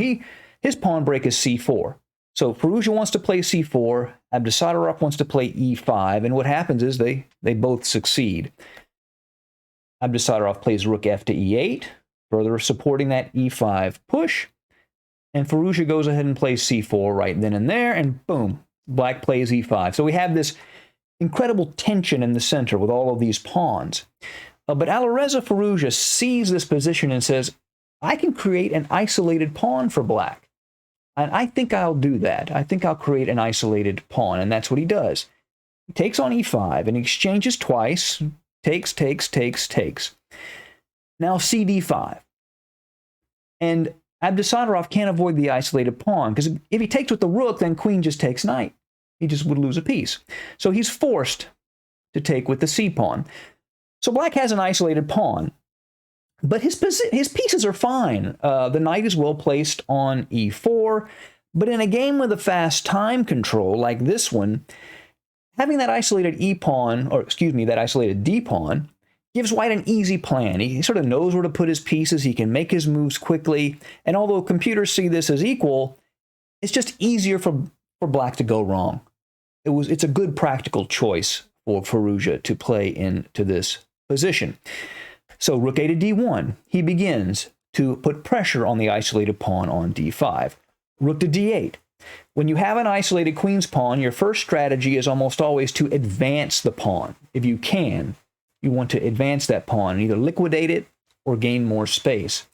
his pawn break is c4. So Firouzja wants to play c4, Abdusattorov wants to play e5, and what happens is they both succeed. Abdusattorov plays rook f to e8, further supporting that e5 push, and Firouzja goes ahead and plays c4 right then and there, and boom, black plays e5. So we have this incredible tension in the center with all of these pawns. But Alireza Firouzja sees this position and says, I can create an isolated pawn for black. And I think I'll do that. I think I'll create an isolated pawn, and that's what he does. He takes on e5 and he exchanges twice. Takes. Now cd5. And Abdusattorov can't avoid the isolated pawn, because if he takes with the rook, then queen just takes knight. He just would lose a piece. So he's forced to take with the c-pawn. So black has an isolated pawn, but his pieces are fine. The knight is well placed on e4, but in a game with a fast time control like this one, having that isolated that isolated d-pawn gives white an easy plan. He sort of knows where to put his pieces. He can make his moves quickly. And although computers see this as equal, it's just easier for black to go wrong. It's a good practical choice for Firouzja to play into this position. So rook a to d1. He begins to put pressure on the isolated pawn on d5. Rook to d8. When you have an isolated queen's pawn, your first strategy is almost always to advance the pawn. If you can, you want to advance that pawn and either liquidate it or gain more space.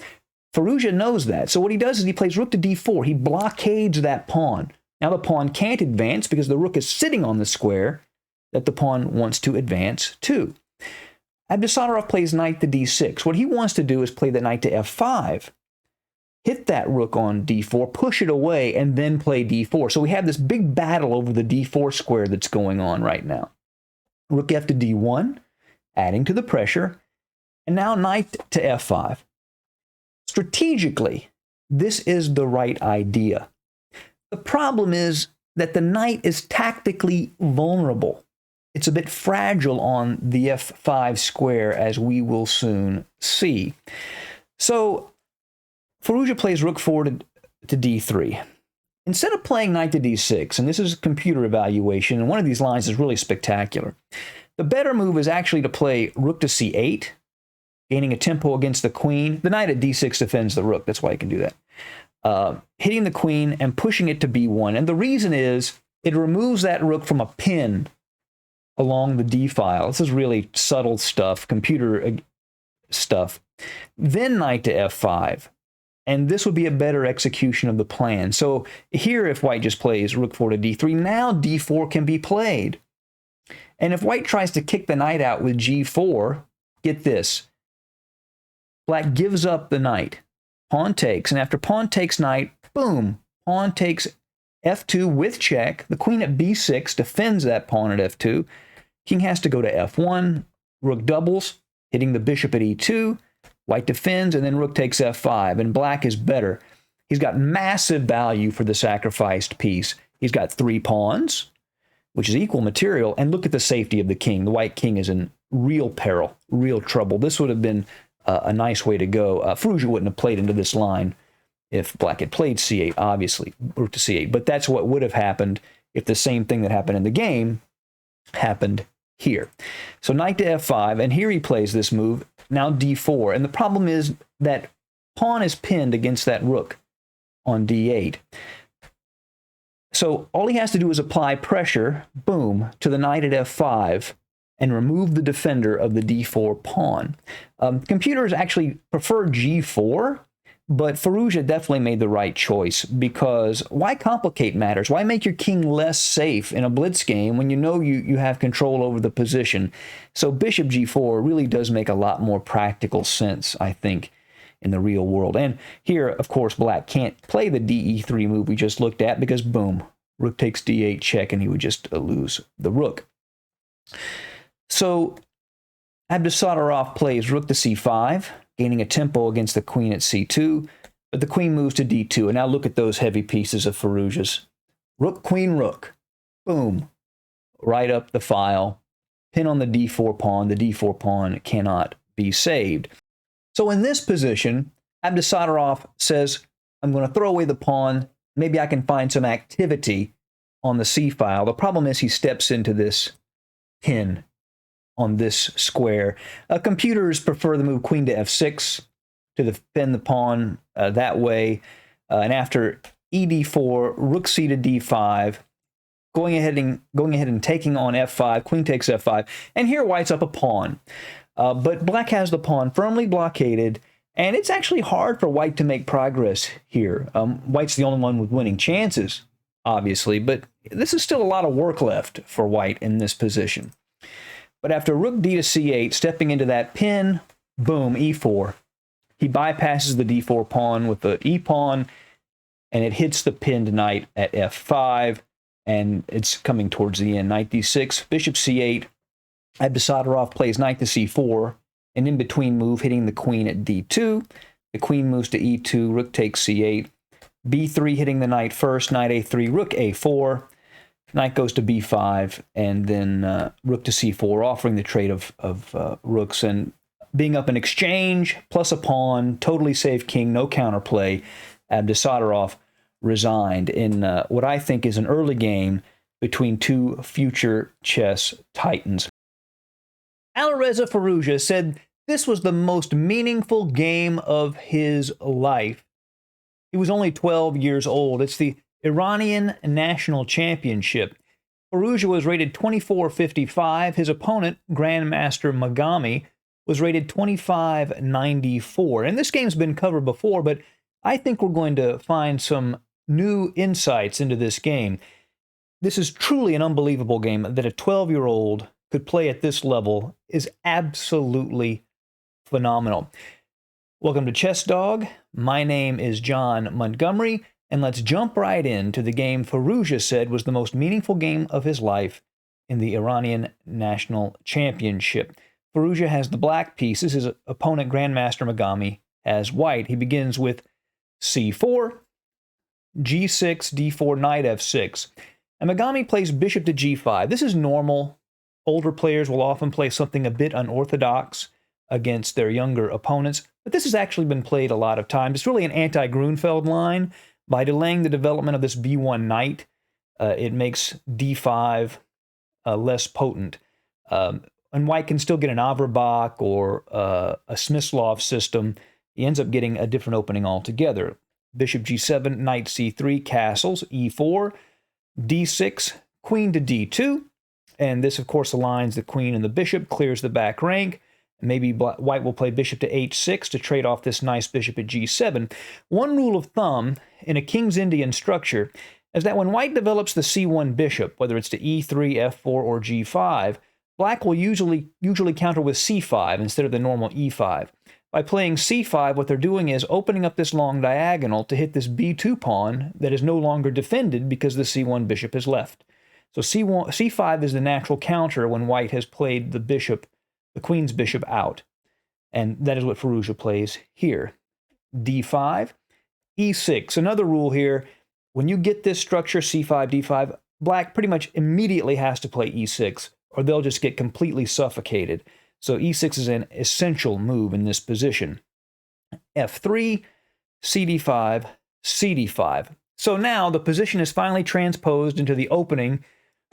Firouzja knows that. So what he does is he plays rook to d4. He blockades that pawn. Now the pawn can't advance because the rook is sitting on the square that the pawn wants to advance to. Abdusattorov plays knight to d6. What he wants to do is play the knight to f5, hit that rook on d4, push it away, and then play d4. So we have this big battle over the d4 square that's going on right now. Rook f to d1, adding to the pressure, and now knight to f5. Strategically, this is the right idea. The problem is that the knight is tactically vulnerable. It's a bit fragile on the f5 square, as we will soon see. So Firouzja plays rook 4 to d3. Instead of playing knight to d6, and this is computer evaluation, and one of these lines is really spectacular, the better move is actually to play rook to c8, gaining a tempo against the queen. The knight at d6 defends the rook. That's why you can do that. Hitting the queen and pushing it to b1. And the reason is it removes that rook from a pin along the d file. This is really subtle stuff, computer stuff. Then knight to f5. And this would be a better execution of the plan. So here, if white just plays rook 4 to d3, now d4 can be played. And if white tries to kick the knight out with g4, get this. Black gives up the knight. Pawn takes, and after pawn takes knight, boom, pawn takes f2 with check. The queen at b6 defends that pawn at f2. King has to go to f1. Rook doubles, hitting the bishop at e2. White defends, and then rook takes f5, and black is better. He's got massive value for the sacrificed piece. He's got 3 pawns, which is equal material, and look at the safety of the king. The white king is in real peril, real trouble. This would have been a nice way to go. Firouzja wouldn't have played into this line if black had played c8, obviously, rook to c8. But that's what would have happened if the same thing that happened in the game happened here. So knight to f5, and here he plays this move, now d4. And the problem is that pawn is pinned against that rook on d8. So all he has to do is apply pressure, boom, to the knight at f5, and remove the defender of the d4 pawn. Computers actually prefer g4, but Firouzja definitely made the right choice, because why complicate matters? Why make your king less safe in a blitz game when you know you have control over the position? So bishop g4 really does make a lot more practical sense, I think, in the real world. And here, of course, black can't play the de3 move we just looked at, because boom, rook takes d8 check, and he would just lose the rook. So Abdusattorov plays rook to c5, gaining a tempo against the queen at c2, but the queen moves to d2. And now look at those heavy pieces of Firouzja's. Rook, queen, rook. Boom. Right up the file. Pin on the d4 pawn. The d4 pawn cannot be saved. So in this position, Abdusattorov says, I'm going to throw away the pawn. Maybe I can find some activity on the c file. The problem is he steps into this pin on this square. Computers prefer the move queen to f6 to defend the pawn that way. And after ed4, rook c to d5, going ahead and taking on f5, queen takes f5, and here white's up a pawn. But black has the pawn firmly blockaded, and it's actually hard for white to make progress here. White's the only one with winning chances, obviously, but this is still a lot of work left for white in this position. But after rook d to c8, stepping into that pin, boom, e4. He bypasses the d4 pawn with the e pawn, and it hits the pinned knight at f5, and it's coming towards the end. Knight d6, bishop c8. Abdusattorov plays knight to c4, an in-between move hitting the queen at d2. The queen moves to e2, rook takes c8. b3 hitting the knight first, knight a3, rook a4. Knight goes to b5, and then rook to c4, offering the trade of rooks. And being up an exchange, plus a pawn, totally safe king, no counterplay, Abdusattorov resigned in what I think is an early game between two future chess titans. Alireza Firouzja said this was the most meaningful game of his life. He was only 12 years old. It's the Iranian National Championship. Firouzja was rated 24.55. His opponent, Grandmaster Mashami, was rated 25.94. And this game's been covered before, but I think we're going to find some new insights into this game. This is truly an unbelievable game. That a 12-year-old could play at this level is absolutely phenomenal. Welcome to Chess Dog. My name is John Montgomery, and let's jump right into the game Firouzja said was the most meaningful game of his life in the Iranian National Championship. Firouzja has the black pieces. His opponent, Grandmaster Mashami, has white. He begins with c4, g6, d4, knight f6. And Mashami plays bishop to g5. This is normal. Older players will often play something a bit unorthodox against their younger opponents, but this has actually been played a lot of times. It's really an anti-Grunfeld line. By delaying the development of this b1 knight, it makes d5 less potent. And white can still get an Averbach or a Smyslov system. He ends up getting a different opening altogether. Bishop g7, knight c3, castles, e4, d6, queen to d2. And this, of course, aligns the queen and the bishop, clears the back rank. Maybe white will play bishop to h6 to trade off this nice bishop at g7. One rule of thumb in a King's Indian structure is that when white develops the c1 bishop, whether it's to e3, f4, or g5, black will usually counter with c5 instead of the normal e5. By playing c5, what they're doing is opening up this long diagonal to hit this b2 pawn that is no longer defended because the c1 bishop is left. So c5 is the natural counter when white has played the queen's bishop out. And that is what Firouzja plays here. d5, e6. Another rule here, when you get this structure, c5, d5, black pretty much immediately has to play e6, or they'll just get completely suffocated. So e6 is an essential move in this position. f3, cd5, cd5. So now the position is finally transposed into the opening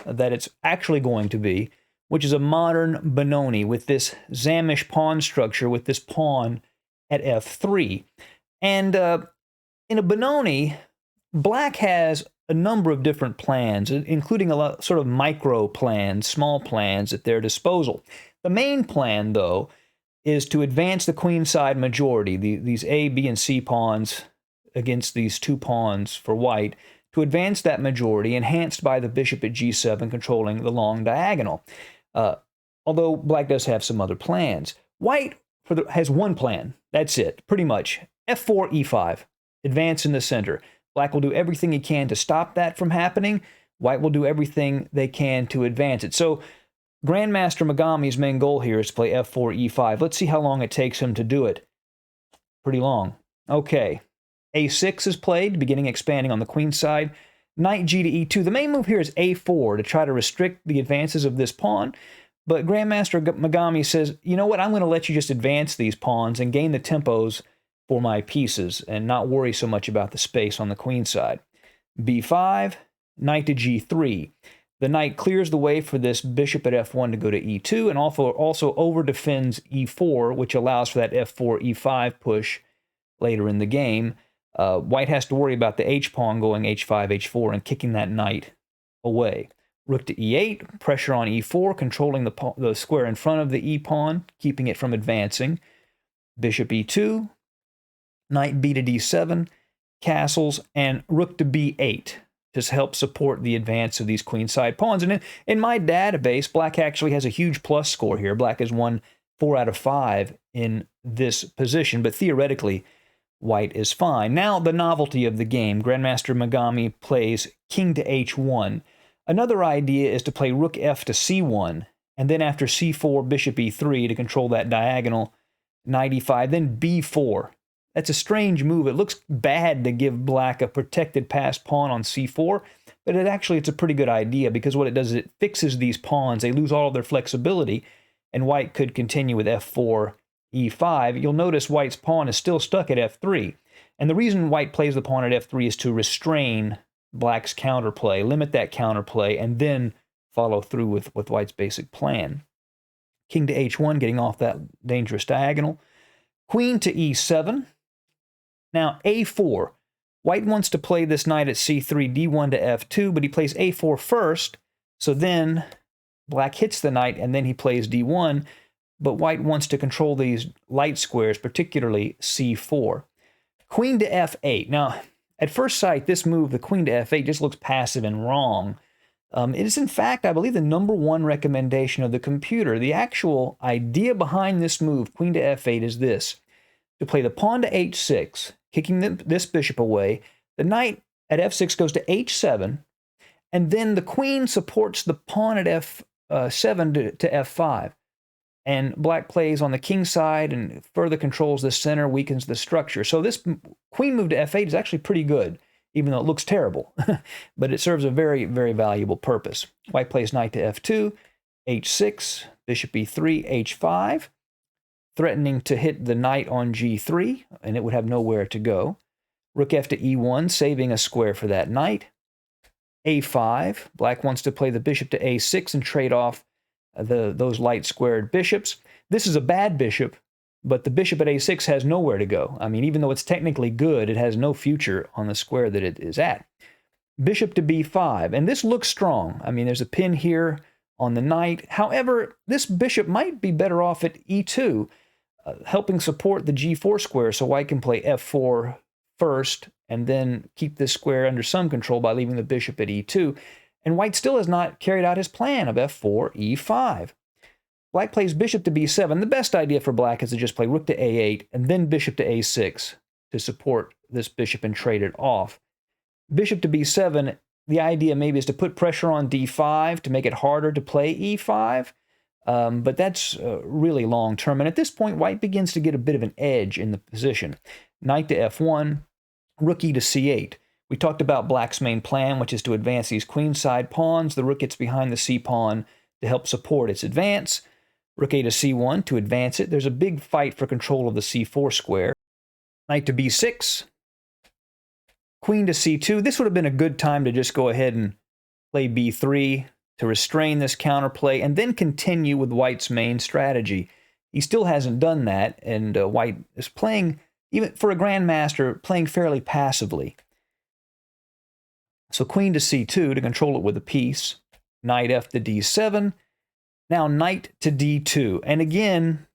that it's actually going to be, which is a modern Benoni with this Zamish pawn structure with this pawn at f3. And in a Benoni, black has a number of different plans, including a lot sort of micro plans, small plans at their disposal. The main plan, though, is to advance the queenside majority, these A, B, and C pawns against these two pawns for white, to advance that majority, enhanced by the bishop at g7 controlling the long diagonal. Although black does have some other plans. White has one plan. That's it, pretty much. f4, e5, advance in the center. Black will do everything he can to stop that from happening. White will do everything they can to advance it. So Grandmaster Megami's main goal here is to play f4, e5. Let's see how long it takes him to do it. Pretty long. Okay. a6 is played, beginning expanding on the queen side. Knight g to e2. The main move here is a4 to try to restrict the advances of this pawn. But Grandmaster Megami says, you know what, I'm going to let you just advance these pawns and gain the tempos for my pieces and not worry so much about the space on the queen side. b5, knight to g3. The knight clears the way for this bishop at f1 to go to e2 and also over-defends e4, which allows for that f4, e5 push later in the game. White has to worry about the h-pawn going h5, h4 and kicking that knight away. Rook to e8, pressure on e4, controlling the square in front of the e-pawn, keeping it from advancing. Bishop e2, knight b to d7, castles, and rook to b8 to help support the advance of these queenside pawns. And in my database, black actually has a huge plus score here. Black has won 4 out of 5 in this position, but theoretically, white is fine. Now, the novelty of the game. Grandmaster Megami plays king to h1. Another idea is to play rook f to c1, and then after c4, bishop e3 to control that diagonal, knight e5, then b4. That's a strange move. It looks bad to give black a protected passed pawn on c4, but it's a pretty good idea because what it does is it fixes these pawns. They lose all of their flexibility, and white could continue with f4, e5. You'll notice white's pawn is still stuck at f3, and the reason white plays the pawn at f3 is to restrain black's counterplay, limit that counterplay, and then follow through with white's basic plan. King to h1, getting off that dangerous diagonal. Queen to e7. Now, a4. White wants to play this knight at c3, d1 to f2, but he plays a4 first, so then black hits the knight, and then he plays d1, but white wants to control these light squares, particularly c4. Queen to f8. Now, at first sight, this move, the queen to f8, just looks passive and wrong. It is, in fact, I believe, the #1 recommendation of the computer. The actual idea behind this move, queen to f8, is this. To play the pawn to h6, kicking this bishop away. The knight at f6 goes to h7, and then the queen supports the pawn at f7 to f5. And black plays on the king side and further controls the center, weakens the structure. So this queen move to f8 is actually pretty good, even though it looks terrible. But it serves a very, very valuable purpose. White plays knight to f2, h6, bishop e3, h5, threatening to hit the knight on g3, and it would have nowhere to go. Rook f to e1, saving a square for that knight. a5, black wants to play the bishop to a6 and trade off those light squared bishops. This is a bad bishop, but the bishop at a6 has nowhere to go. I mean, even though it's technically good, it has no future on the square that it is at. Bishop to b5, and this looks strong. I mean, there's a pin here on the knight. However, this bishop might be better off at e2, helping support the g4 square so white can play f4 first and then keep this square under some control by leaving the bishop at e2. And white still has not carried out his plan of f4, e5. Black plays bishop to b7. The best idea for black is to just play rook to a8 and then bishop to a6 to support this bishop and trade it off. Bishop to b7, the idea maybe is to put pressure on d5 to make it harder to play e5, but that's really long term. And at this point, white begins to get a bit of an edge in the position. Knight to f1, rook e to c8. We talked about black's main plan, which is to advance these queenside pawns. The rook gets behind the c-pawn to help support its advance. Rook a to c1 to advance it. There's a big fight for control of the c4 square. Knight to b6. Queen to c2. This would have been a good time to just go ahead and play b3 to restrain this counterplay and then continue with white's main strategy. He still hasn't done that, and white is playing, even for a grandmaster, playing fairly passively. So queen to c2 to control it with a piece. Knight f to d7. Now knight to d2. And again,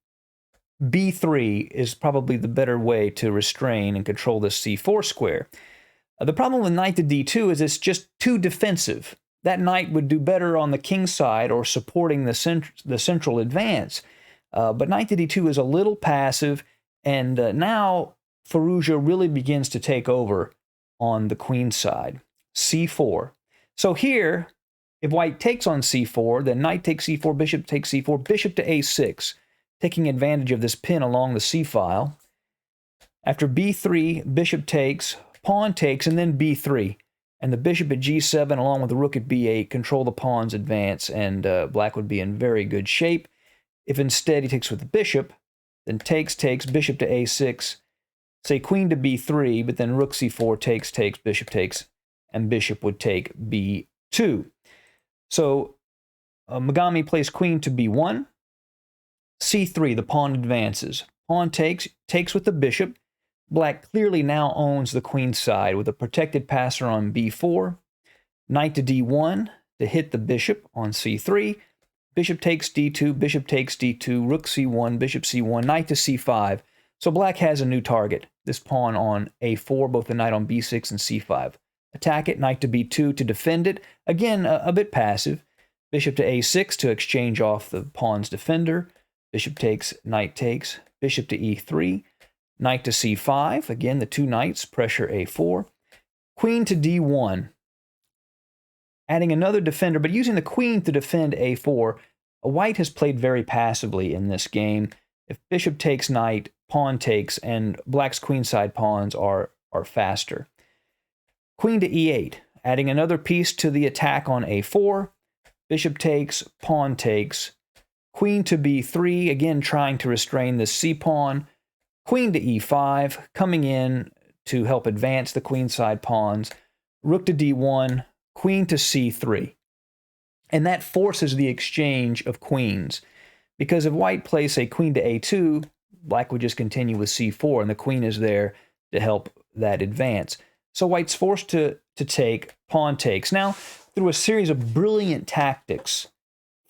b3 is probably the better way to restrain and control this c4 square. The problem with knight to d2 is it's just too defensive. That knight would do better on the king side or supporting the central advance. But knight to d2 is a little passive, and now Firouzja really begins to take over on the queen side. c4. So here, If white takes on c4, then knight takes c4, bishop takes c4, bishop to a6, taking advantage of this pin along the c-file. After b3, bishop takes, pawn takes, and then b3. And the bishop at g7 along with the rook at b8 control the pawn's advance, and black would be in very good shape. If instead he takes with the bishop, then takes, bishop to a6, say queen to b3, but then rook c4, takes, bishop takes, and bishop would take b2. So Mashami plays queen to b1, c3, the pawn advances. Pawn takes with the bishop. Black clearly now owns the queen side with a protected passer on b4. Knight to d1 to hit the bishop on c3. Bishop takes d2, bishop takes d2, rook c1, bishop c1, knight to c5. So black has a new target, this pawn on a4, both the knight on b6 and c5. Attack it, knight to b2 to defend it. Again, a bit passive. Bishop to a6 to exchange off the pawn's defender. Bishop takes, bishop to e3. Knight to c5. Again, the two knights pressure a4. Queen to d1. Adding another defender, but using the queen to defend a4. White has played very passively in this game. If bishop takes knight, pawn takes, and black's queenside pawns are faster. Queen to e8, adding another piece to the attack on a4. Bishop takes, pawn takes. Queen to b3, again trying to restrain the c-pawn. Queen to e5, coming in to help advance the queenside pawns. Rook to d1, queen to c3. And that forces the exchange of queens. Because if white plays, say, queen to a2, black would just continue with c4, and the queen is there to help that advance. So white's forced to take, pawn takes. Now, through a series of brilliant tactics,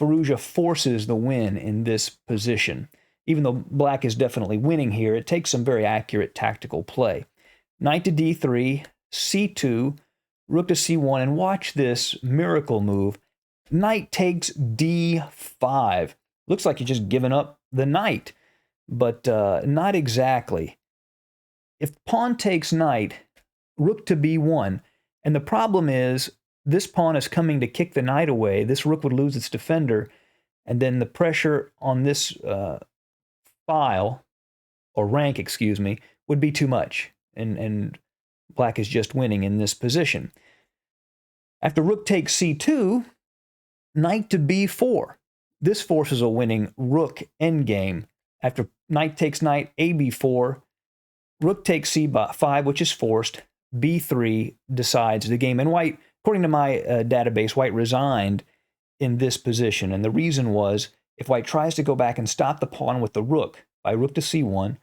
Firouzja forces the win in this position. Even though black is definitely winning here, it takes some very accurate tactical play. Knight to d3, c2, rook to c1, and watch this miracle move. Knight takes d5. Looks like you're just giving up the knight, but not exactly. If pawn takes knight, rook to b1, and the problem is this pawn is coming to kick the knight away. This rook would lose its defender, and then the pressure on this file, or rank, excuse me, would be too much, and black is just winning in this position. After rook takes c2, knight to b4. This forces a winning rook endgame. After knight takes knight, a b4, rook takes c5, which is forced, b3 decides the game. And white, according to my database, white resigned in this position. And the reason was, if white tries to go back and stop the pawn with the rook by rook to c1,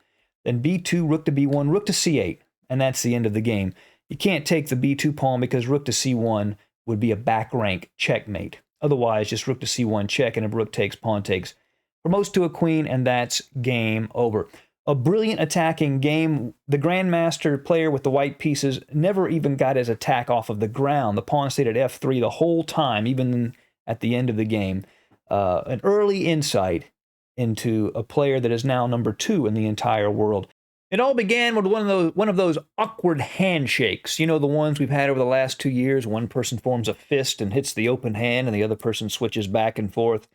then b2, rook to b1, rook to c8, and that's the end of the game. You can't take the b2 pawn because rook to c1 would be a back rank checkmate. Otherwise, just rook to c1 check, and if rook takes, pawn takes, promotes to a queen, and that's game over. A brilliant attacking game. The grandmaster player with the white pieces never even got his attack off of the ground. The pawn stayed at f3 the whole time, even at the end of the game. An early insight into a player that is now number 2 in the entire world. It all began with one of those awkward handshakes. You know, the ones we've had over the last 2 years. One person forms a fist and hits the open hand, and the other person switches back and forth.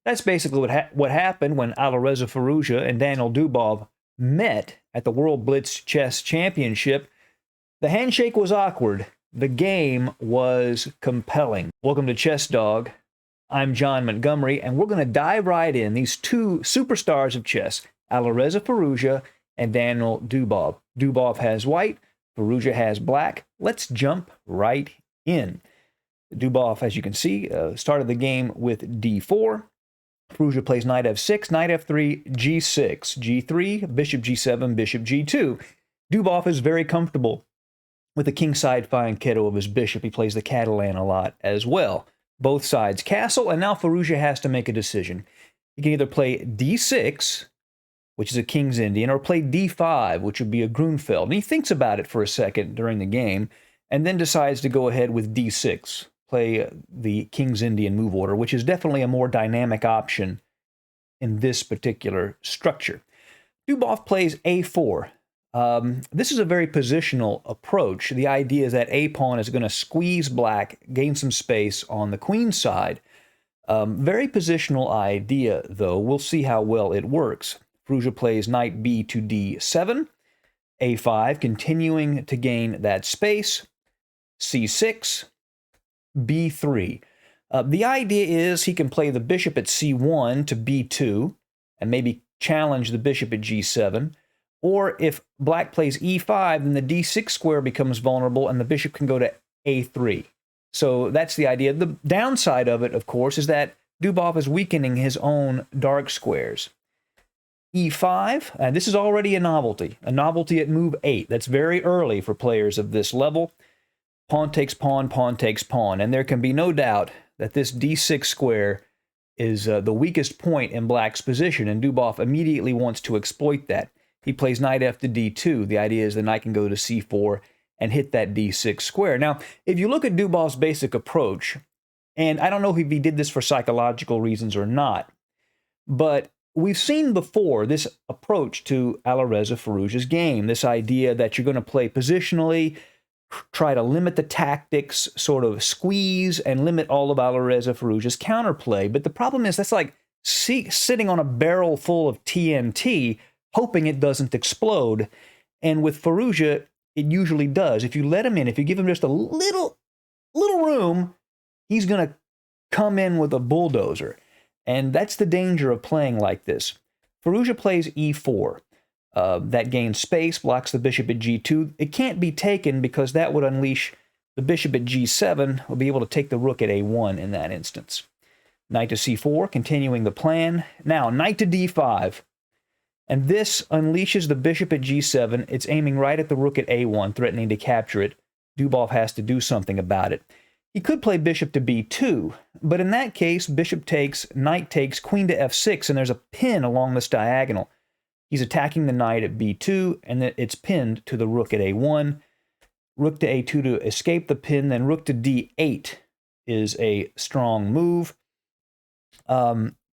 That's basically what happened when Alireza Firouzja and Daniel Dubov met at the World Blitz Chess Championship. The handshake was awkward. The game was compelling. Welcome to Chess Dog. I'm John Montgomery, and we're going to dive right in. These two superstars of chess, Alireza Firouzja and Daniel Dubov. Dubov has white, Firouzja has black. Let's jump right in. Dubov, as you can see, started the game with d4. Firouzja plays knight f6, knight f3, g6, g3, bishop g7, bishop g2. Dubov is very comfortable with the kingside fianchetto of his bishop. He plays the Catalan a lot as well. Both sides castle, and now Firouzja has to make a decision. He can either play d6, which is a King's Indian, or play d5, which would be a Grunfeld. And he thinks about it for a second during the game, and then decides to go ahead with d6, play the King's Indian move order, which is definitely a more dynamic option in this particular structure. Dubov plays a4. This is a very positional approach. The idea is that a pawn is going to squeeze black, gain some space on the queen side. Very positional idea, though. We'll see how well it works. Firouzja plays knight b to d7, a5, continuing to gain that space, c6, b3. The idea is he can play the bishop at c1 to b2 and maybe challenge the bishop at g7. Or if black plays e5, then the d6 square becomes vulnerable and the bishop can go to a3. So that's the idea. The downside of it, of course, is that Dubov is weakening his own dark squares. e5, and this is already a novelty at move 8. That's very early for players of this level. Pawn takes pawn, pawn takes pawn, and there can be no doubt that this d6 square is the weakest point in black's position, and Dubov immediately wants to exploit that. He plays knight f to d2. The idea is the knight can go to c4 and hit that d6 square. Now, if you look at Dubov's basic approach, and I don't know if he did this for psychological reasons or not, but we've seen before this approach to Alireza Firouzja's game, this idea that you're going to play positionally, try to limit the tactics, sort of squeeze and limit all of Alireza Firouzja's counterplay. But the problem is that's like sitting on a barrel full of TNT, hoping it doesn't explode. And with Firouzja, it usually does. If you let him in, if you give him just a little room, he's going to come in with a bulldozer. And that's the danger of playing like this. Firouzja plays e4. That gains space, blocks the bishop at g2. It can't be taken because that would unleash the bishop at g7. Will be able to take the rook at a1 in that instance. Knight to c4, continuing the plan. Now, knight to d5. And this unleashes the bishop at g7. It's aiming right at the rook at a1, threatening to capture it. Dubov has to do something about it. He could play bishop to b2, but in that case, bishop takes, knight takes, queen to f6, and there's a pin along this diagonal. He's attacking the knight at b2, and then it's pinned to the rook at a1. Rook to a2 to escape the pin, then rook to d8 is a strong move.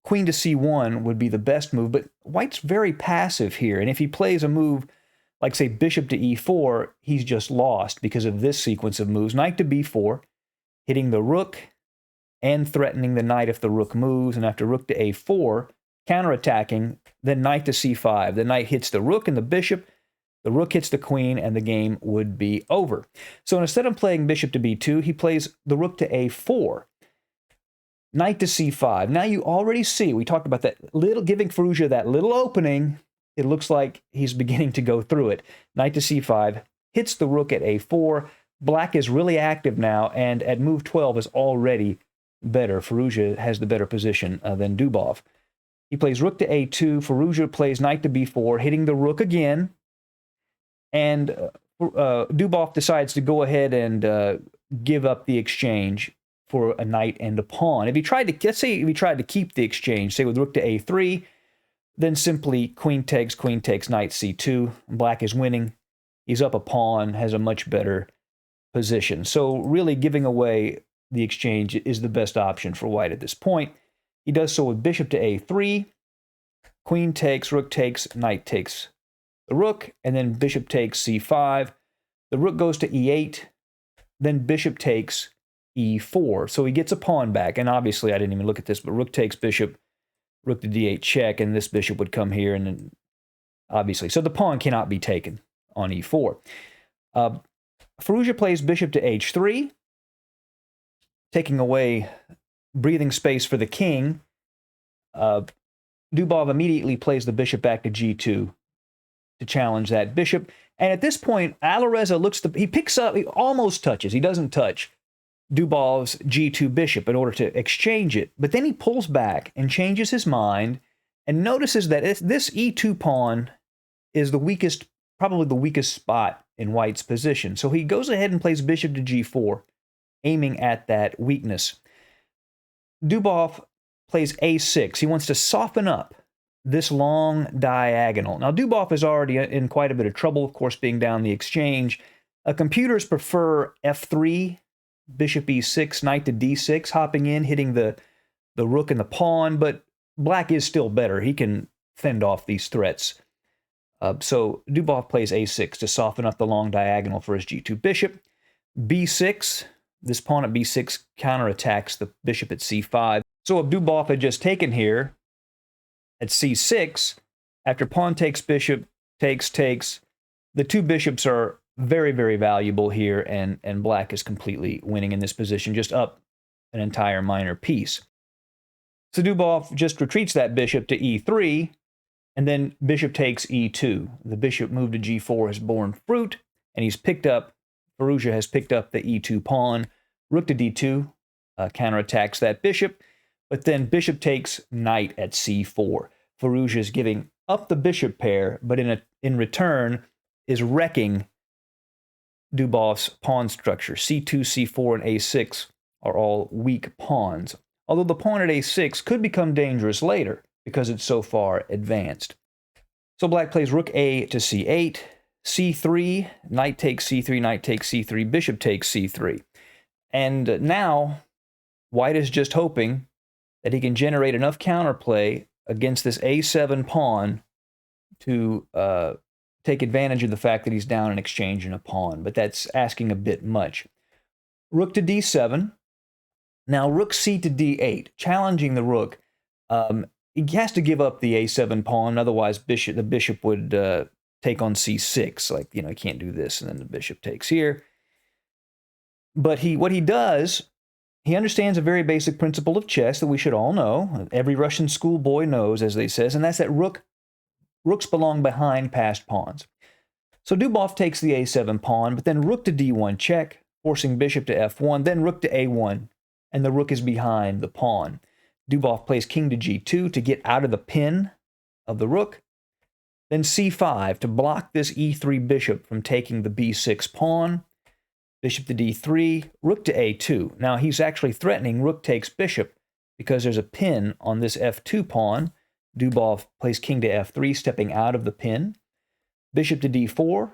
Queen to c1 would be the best move, but white's very passive here, and if he plays a move like, say, bishop to e4, he's just lost because of this sequence of moves. Knight to b4, hitting the rook and threatening the knight if the rook moves, and after rook to a4, counterattacking, then knight to c5. The knight hits the rook and the bishop, the rook hits the queen, and the game would be over. So instead of playing bishop to b2, he plays the rook to a4. Knight to c5. Now you already see, we talked about that little, giving Firouzja that little opening. It looks like he's beginning to go through it. Knight to c5, hits the rook at a4. Black is really active now, and at move 12 is already better. Firouzja has the better position than Dubov. He plays rook to a2. Firouzja plays knight to b4, hitting the rook again. And Dubov decides to go ahead and give up the exchange for a knight and a pawn. If he tried to, let's say if he tried to keep the exchange, say with rook to a3, then simply queen takes, knight c2. Black is winning. He's up a pawn, has a much better position. So really giving away the exchange is the best option for white at this point. He does so with bishop to a3, queen takes, rook takes, knight takes the rook, and then bishop takes c5. The rook goes to e8, then bishop takes e4. So he gets a pawn back, and obviously I didn't even look at this, but rook takes bishop, rook to d8 check, and this bishop would come here, and then obviously. So the pawn cannot be taken on e4. Firouzja plays bishop to h3, taking away breathing space for the king. Dubov immediately plays the bishop back to g2 to challenge that bishop. And at this point, Alireza he picks up, he almost touches, he doesn't touch Dubov's g2 bishop in order to exchange it. But then he pulls back and changes his mind and notices that this e2 pawn is the weakest, probably the weakest spot in white's position. So he goes ahead and plays bishop to g4, aiming at that weakness. Dubov plays a6. He wants to soften up this long diagonal. Now, Dubov is already in quite a bit of trouble, of course, being down the exchange. Computers prefer f3, bishop e6, knight to d6, hopping in, hitting the rook and the pawn, but black is still better. He can fend off these threats. So Dubov plays a6 to soften up the long diagonal for his g2 bishop. b6, this pawn at b6 counterattacks the bishop at c5. So if Dubov had just taken here at c6, after pawn takes bishop, takes, the two bishops are very, very valuable here, and black is completely winning in this position, just up an entire minor piece. So Dubov just retreats that bishop to e3, and then bishop takes e2. The bishop moved to g4 has borne fruit, and Firouzja has picked up the e2 pawn. Rook to d2 counterattacks that bishop, but then bishop takes knight at c4. Firouzja is giving up the bishop pair, but in return is wrecking Dubov's pawn structure. c2, c4, and a6 are all weak pawns, although the pawn at a6 could become dangerous later because it's so far advanced. So black plays rook a to c8, c3, knight takes c3, knight takes c3, bishop takes c3. And now white is just hoping that he can generate enough counterplay against this a7 pawn to take advantage of the fact that he's down an exchange and a pawn, but that's asking a bit much. Rook to d7. Now rook c to d8, challenging the rook. He has to give up the a7 pawn, otherwise the bishop would take on c6. Like, he can't do this, and then the bishop takes here. But what he does, he understands a very basic principle of chess that we should all know. Every Russian schoolboy knows, as they says, and that's that rooks belong behind passed pawns. So Dubov takes the a7 pawn, but then rook to d1 check, forcing bishop to f1, then rook to a1, and the rook is behind the pawn. Dubov plays king to g2 to get out of the pin of the rook, then c5 to block this e3 bishop from taking the b6 pawn, bishop to d3, rook to a2. Now he's actually threatening rook takes bishop because there's a pin on this f2 pawn. Dubov plays king to f3, stepping out of the pin. Bishop to d4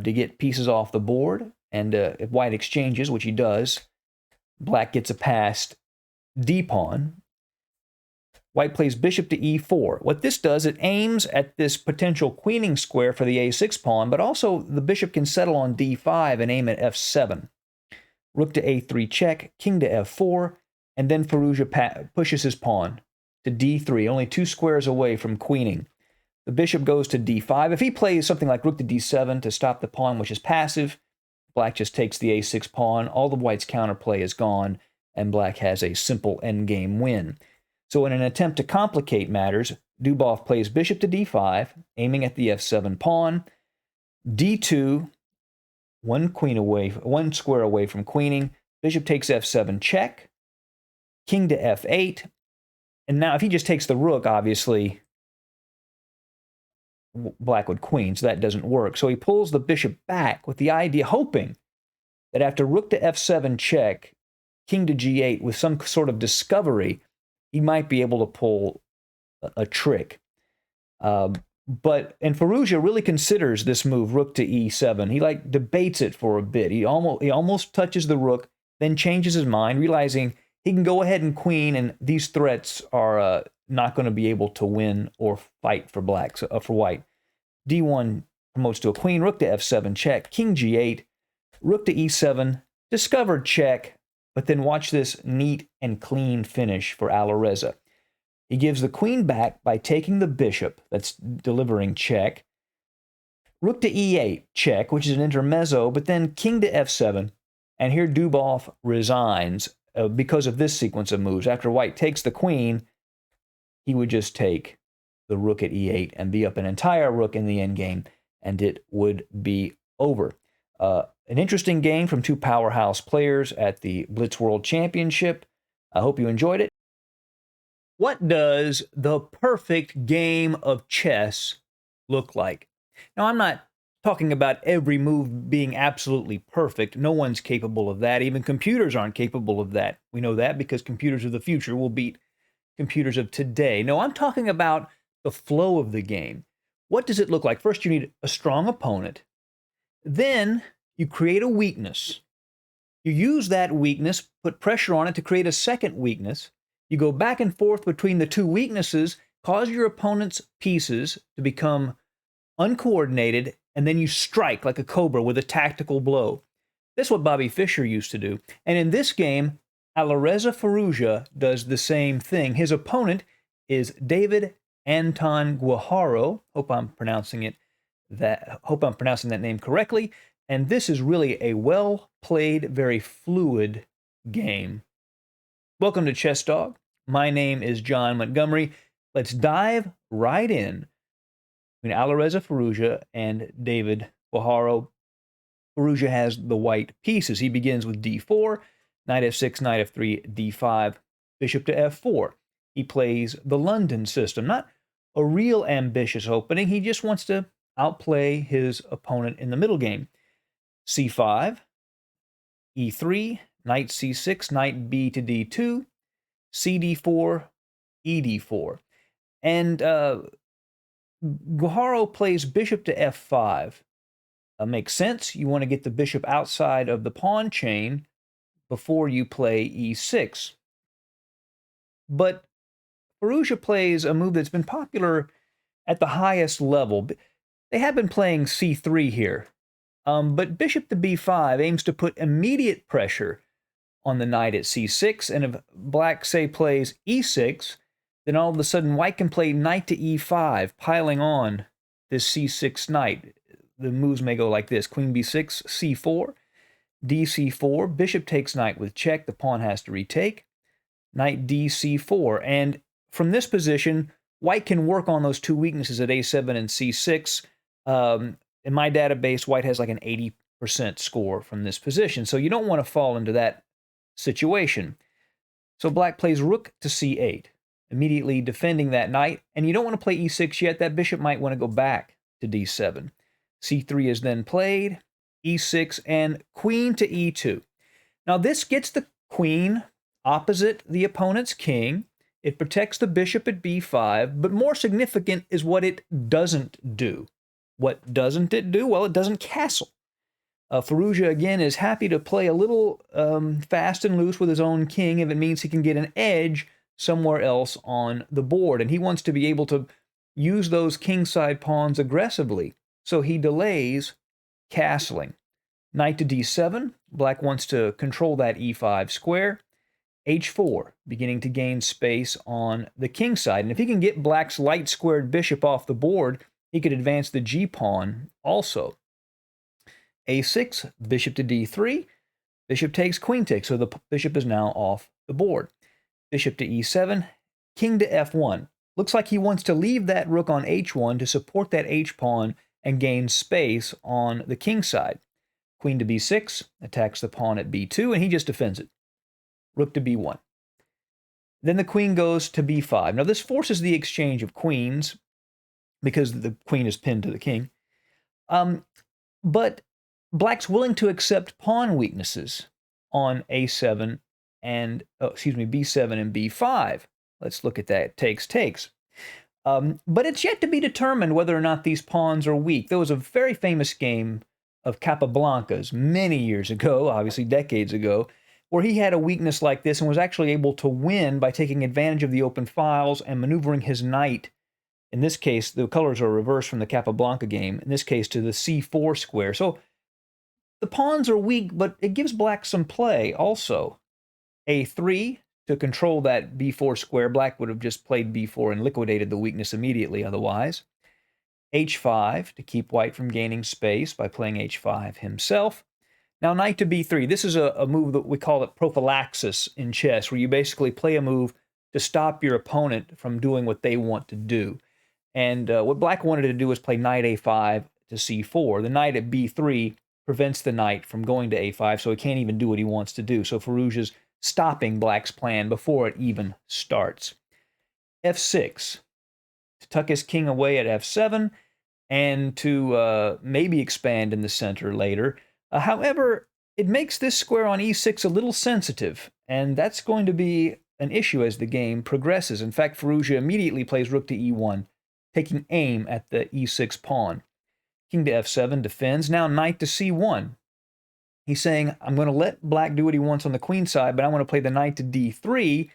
to get pieces off the board, and if white exchanges, which he does, black gets a passed d-pawn. White plays bishop to e4. What this does, it aims at this potential queening square for the a6 pawn, but also the bishop can settle on d5 and aim at f7. Rook to a3 check, king to f4, and then Firouzja pushes his pawn to d3, only 2 squares away from queening. The bishop goes to d5. If he plays something like rook to d7 to stop the pawn, which is passive, black just takes the a6 pawn. All the white's counterplay is gone, and black has a simple endgame win. So in an attempt to complicate matters, Dubov plays bishop to d5, aiming at the f7 pawn, d2, one square away from queening, bishop takes f7 check, king to f8, and now if he just takes the rook, obviously black would queen, so that doesn't work. So he pulls the bishop back with the idea, hoping that after rook to f7 check, king to g8, with some sort of discovery, he might be able to pull a trick. And Firouzja really considers this move, rook to e7. He debates it for a bit. He almost touches the rook, then changes his mind, realizing he can go ahead and queen, and these threats are not going to be able to win or fight for for white. d1 promotes to a queen, rook to f7 check, king g8, rook to e7, discovered check, but then watch this neat and clean finish for Alireza. He gives the queen back by taking the bishop, that's delivering check, rook to e8 check, which is an intermezzo, but then king to f7, and here Dubov resigns because of this sequence of moves. After white takes the queen, he would just take the rook at e8 and be up an entire rook in the endgame, and it would be over. An interesting game from two powerhouse players at the Blitz World Championship. I hope you enjoyed it. What does the perfect game of chess look like? Now, I'm not talking about every move being absolutely perfect. No one's capable of that. Even computers aren't capable of that. We know that because computers of the future will beat computers of today. No, I'm talking about the flow of the game. What does it look like? First, you need a strong opponent. Then you create a weakness. You use that weakness, put pressure on it to create a second weakness. You go back and forth between the two weaknesses, cause your opponent's pieces to become uncoordinated, and then you strike like a cobra with a tactical blow. That's what Bobby Fischer used to do. And in this game, Alireza Firouzja does the same thing. His opponent is David Anton Guajaro. Hope I'm pronouncing that name correctly. And this is really a well-played, very fluid game. Welcome to Chess Dog. My name is John Montgomery. Let's dive right in between Alireza Firouzja and David Guajaro. Firouzja has the white pieces. He begins with d4, knight f6, knight f3, d5, bishop to f4. He plays the London system. Not a real ambitious opening. He just wants to outplay his opponent in the middle game. c5, e3, knight c6, knight b to d2, cd4, ed4. And Guajaro plays bishop to f5. Makes sense. You want to get the bishop outside of the pawn chain before you play e6. But Firouzja plays a move that's been popular at the highest level. They have been playing c3 here. But bishop to b5 aims to put immediate pressure on the knight at c6. And if black, say, plays e6, then all of a sudden white can play knight to e5, piling on this c6 knight. The moves may go like this: queen b6, c4, dc4, bishop takes knight with check, the pawn has to retake, knight dc4. And from this position, white can work on those two weaknesses at a7 and c6. In my database, white has like an 80% score from this position, so you don't want to fall into that situation. So black plays rook to c8, immediately defending that knight, and you don't want to play e6 yet. That bishop might want to go back to d7. c3 is then played, e6, and queen to e2. Now this gets the queen opposite the opponent's king. It protects the bishop at b5, but more significant is what it doesn't do. What doesn't it do? Well, it doesn't castle. Firouzja, again, is happy to play a little fast and loose with his own king if it means he can get an edge somewhere else on the board. And he wants to be able to use those kingside pawns aggressively. So he delays castling. Knight to d7. Black wants to control that e5 square. h4, beginning to gain space on the king side. And if he can get black's light squared bishop off the board, he could advance the g-pawn also. a6, bishop to d3. Bishop takes, queen takes. So the bishop is now off the board. Bishop to e7, king to f1. Looks like he wants to leave that rook on h1 to support that h-pawn and gain space on the king side. Queen to b6, attacks the pawn at b2, and he just defends it. Rook to b1. Then the queen goes to b5. Now this forces the exchange of queens because the queen is pinned to the king. But black's willing to accept pawn weaknesses on a7 and, b7 and b5. Let's look at that. Takes. But it's yet to be determined whether or not these pawns are weak. There was a very famous game of Capablanca's many years ago, obviously decades ago, where he had a weakness like this and was actually able to win by taking advantage of the open files and maneuvering his knight. In this case, the colors are reversed from the Capablanca game, in this case to the c4 square. So the pawns are weak, but it gives black some play also. a3 to control that b4 square. Black would have just played b4 and liquidated the weakness immediately otherwise. h5 to keep white from gaining space by playing h5 himself. Now knight to b3. This is a move that we call it prophylaxis in chess, where you basically play a move to stop your opponent from doing what they want to do. And what black wanted to do was play knight a5 to c4. The knight at b3 prevents the knight from going to a5, so he can't even do what he wants to do. So Firouzja's stopping black's plan before it even starts. f6, to tuck his king away at f7, and to maybe expand in the center later. However, it makes this square on e6 a little sensitive, and that's going to be an issue as the game progresses. In fact, Firouzja immediately plays rook to e1, taking aim at the e6 pawn. King to f7 defends. Now knight to c1. He's saying, I'm going to let black do what he wants on the queen side, but I want to play the knight to d3,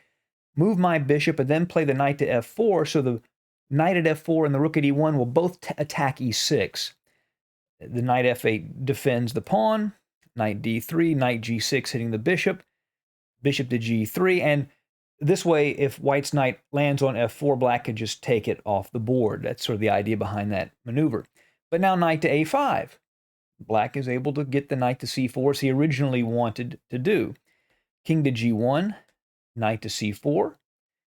move my bishop, and then play the knight to f4, so the Knight at f4 and the rook at e1 will both attack e6. The knight f8 defends the pawn. Knight d3, knight g6 hitting the bishop. Bishop to g3, and this way, if white's knight lands on f4, black could just take it off the board. That's sort of the idea behind that maneuver. But now knight to a5. Black is able to get the knight to c4 as he originally wanted to do. King to g1, knight to c4,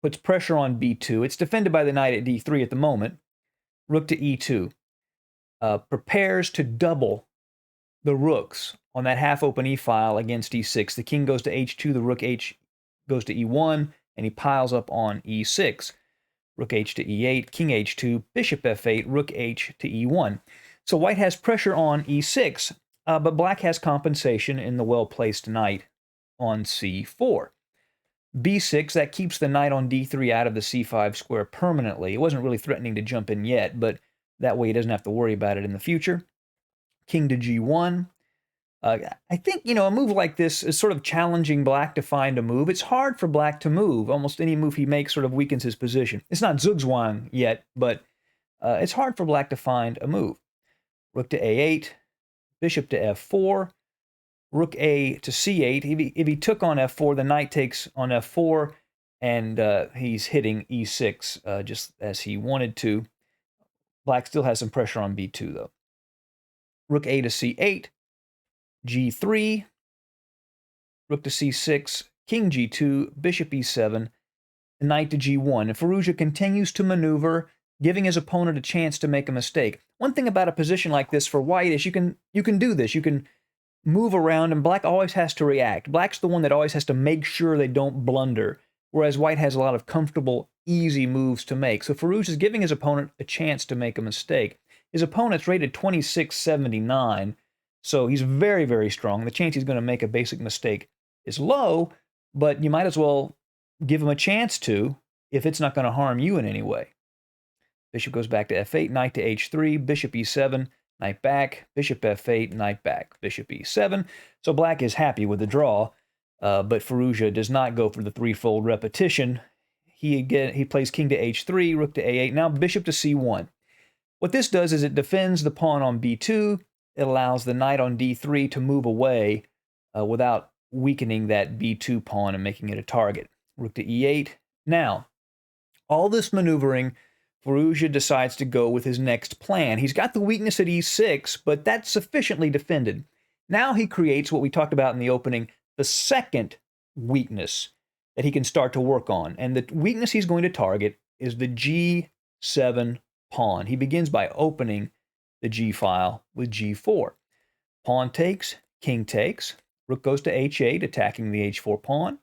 puts pressure on b2. It's defended by the knight at d3 at the moment. Rook to e2. Prepares to double the rooks on that half-open e-file against e6. The king goes to h2, the rook goes to e1, and he piles up on e6. Rook h to e8, king h2, bishop f8, rook h to e1. So white has pressure on e6, but black has compensation in the well-placed knight on c4. b6, that keeps the knight on d3 out of the c5 square permanently. It wasn't really threatening to jump in yet, but that way he doesn't have to worry about it in the future. King to g1. I think, a move like this is sort of challenging black to find a move. It's hard for black to move. Almost any move he makes sort of weakens his position. It's not zugzwang yet, but it's hard for black to find a move. Rook to a8, bishop to f4, rook a to c8. If he took on f4, the knight takes on f4, and he's hitting e6 just as he wanted to. Black still has some pressure on b2, though. Rook a to c8, g3, rook to c6, king g2, bishop e7, knight to g1. And Firouzja continues to maneuver, giving his opponent a chance to make a mistake. One thing about a position like this for white is you can do this. You can move around, and black always has to react. Black's the one that always has to make sure they don't blunder, whereas white has a lot of comfortable, easy moves to make. So Firouzja is giving his opponent a chance to make a mistake. His opponent's rated 2679, so he's very, very strong. The chance he's going to make a basic mistake is low, but you might as well give him a chance to if it's not going to harm you in any way. Bishop goes back to f8, knight to h3, bishop e7, knight back, bishop f8, knight back, bishop e7. So black is happy with the draw, but Firouzja does not go for the threefold repetition. He plays king to h3, rook to a8, now bishop to c1. What this does is it defends the pawn on b2. It allows the knight on d3 to move away without weakening that b2 pawn and making it a target. Rook to e8. Now, all this maneuvering, Firouzja decides to go with his next plan. He's got the weakness at e6, but that's sufficiently defended. Now he creates what we talked about in the opening, the second weakness that he can start to work on. And the weakness he's going to target is the g7 pawn. He begins by opening the g file with g4. Pawn takes, king takes, rook goes to h8, attacking the h4 pawn.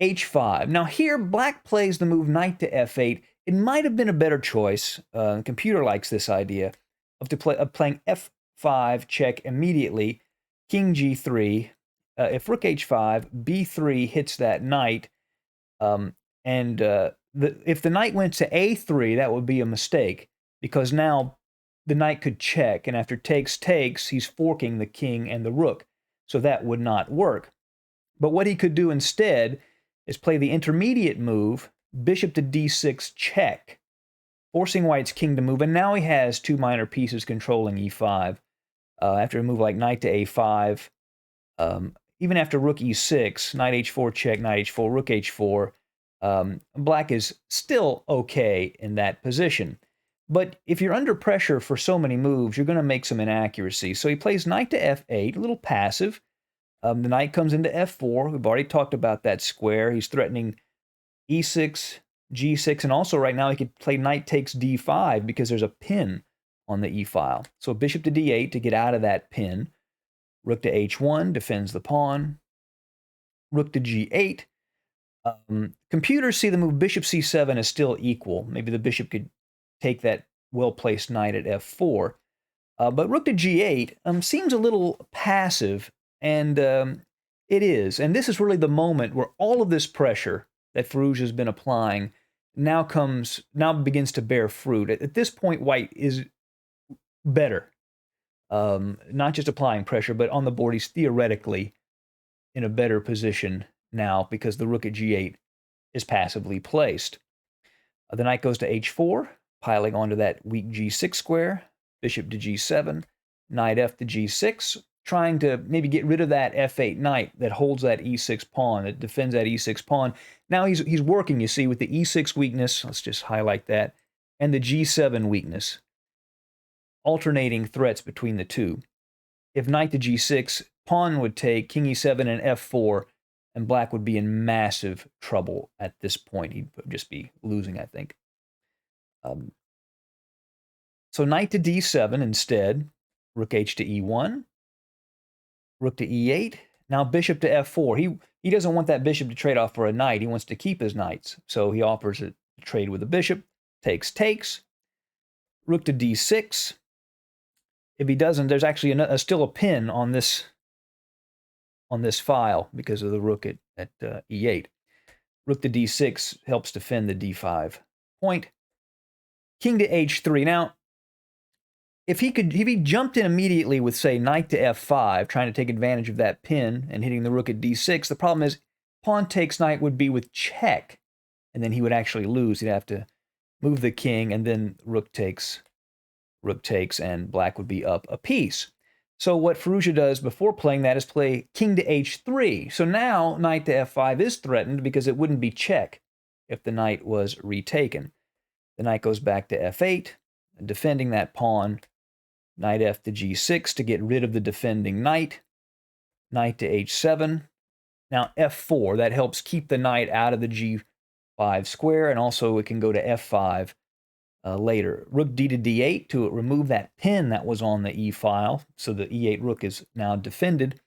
h5. Now here, black plays the move knight to f8. It might have been a better choice, the computer likes this idea, of playing f5 check immediately, king g3. If rook h5, b3 hits that knight, if the knight went to a3, that would be a mistake, because now the knight could check, and after takes, he's forking the king and the rook, so that would not work. But what he could do instead is play the intermediate move, bishop to d6 check, forcing white's king to move, and now he has two minor pieces controlling e5. After a move like knight to a5, even after rook e6, knight h4 check, knight h4, rook h4, black is still okay in that position. But if you're under pressure for so many moves, you're going to make some inaccuracies. So he plays knight to f8, a little passive. The knight comes into f4. We've already talked about that square. He's threatening e6, g6, and also right now he could play knight takes d5 because there's a pin on the e-file. So bishop to d8 to get out of that pin. Rook to h1 defends the pawn. Rook to g8. Computers see the move bishop c7 as still equal. Maybe the bishop could take that well-placed knight at f4. But rook to g8 seems a little passive, and it is. And this is really the moment where all of this pressure that Firouzja has been applying now begins to bear fruit. At this point, white is better. Not just applying pressure, but on the board, he's theoretically in a better position now because the rook at g8 is passively placed. The knight goes to h4, piling onto that weak g6 square, bishop to g7, knight f to g6, trying to maybe get rid of that f8 knight that holds that e6 pawn, that defends that e6 pawn. Now he's working, you see, with the e6 weakness, let's just highlight that, and the g7 weakness, alternating threats between the two. If knight to g6, pawn would take, king e7 and f4, and black would be in massive trouble at this point. He'd just be losing, I think. So knight to d7 instead, rook h to e1, rook to e8, now bishop to f4. He doesn't want that bishop to trade off for a knight. He wants to keep his knights. So he offers a trade with a bishop, takes, rook to d6. If he doesn't, there's actually still a pin on this file because of the rook at e8. Rook to d6 helps defend the d5 point. King to h3. Now, if he jumped in immediately with, say, knight to f5, trying to take advantage of that pin and hitting the rook at d6, the problem is pawn takes knight would be with check, and then he would actually lose. He'd have to move the king, and then rook takes, and black would be up a piece. So what Firouzja does before playing that is play king to h3. So now knight to f5 is threatened because it wouldn't be check if the knight was retaken. The knight goes back to f8, defending that pawn. Knight f to g6 to get rid of the defending knight. Knight to h7. Now f4, that helps keep the knight out of the g5 square, and also it can go to f5 later. Rook d to d8 to remove that pin that was on the e file, so the e8 rook is now defended.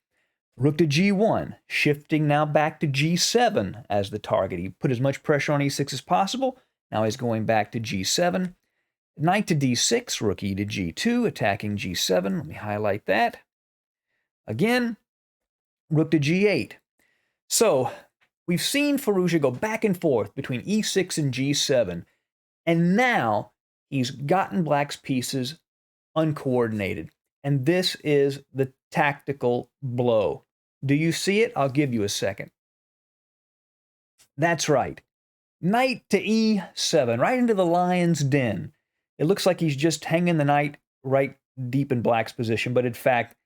Rook to g1, shifting now back to g7 as the target. He put as much pressure on e6 as possible. Now he's going back to g7. Knight to d6, rook e to g2, attacking g7. Let me highlight that. Again, rook to g8. So we've seen Firouzja go back and forth between e6 and g7, and now he's gotten black's pieces uncoordinated. And this is the tactical blow. Do you see it? I'll give you a second. That's right. Knight to e7, right into the lion's den. It looks like he's just hanging the knight right deep in black's position, but in fact,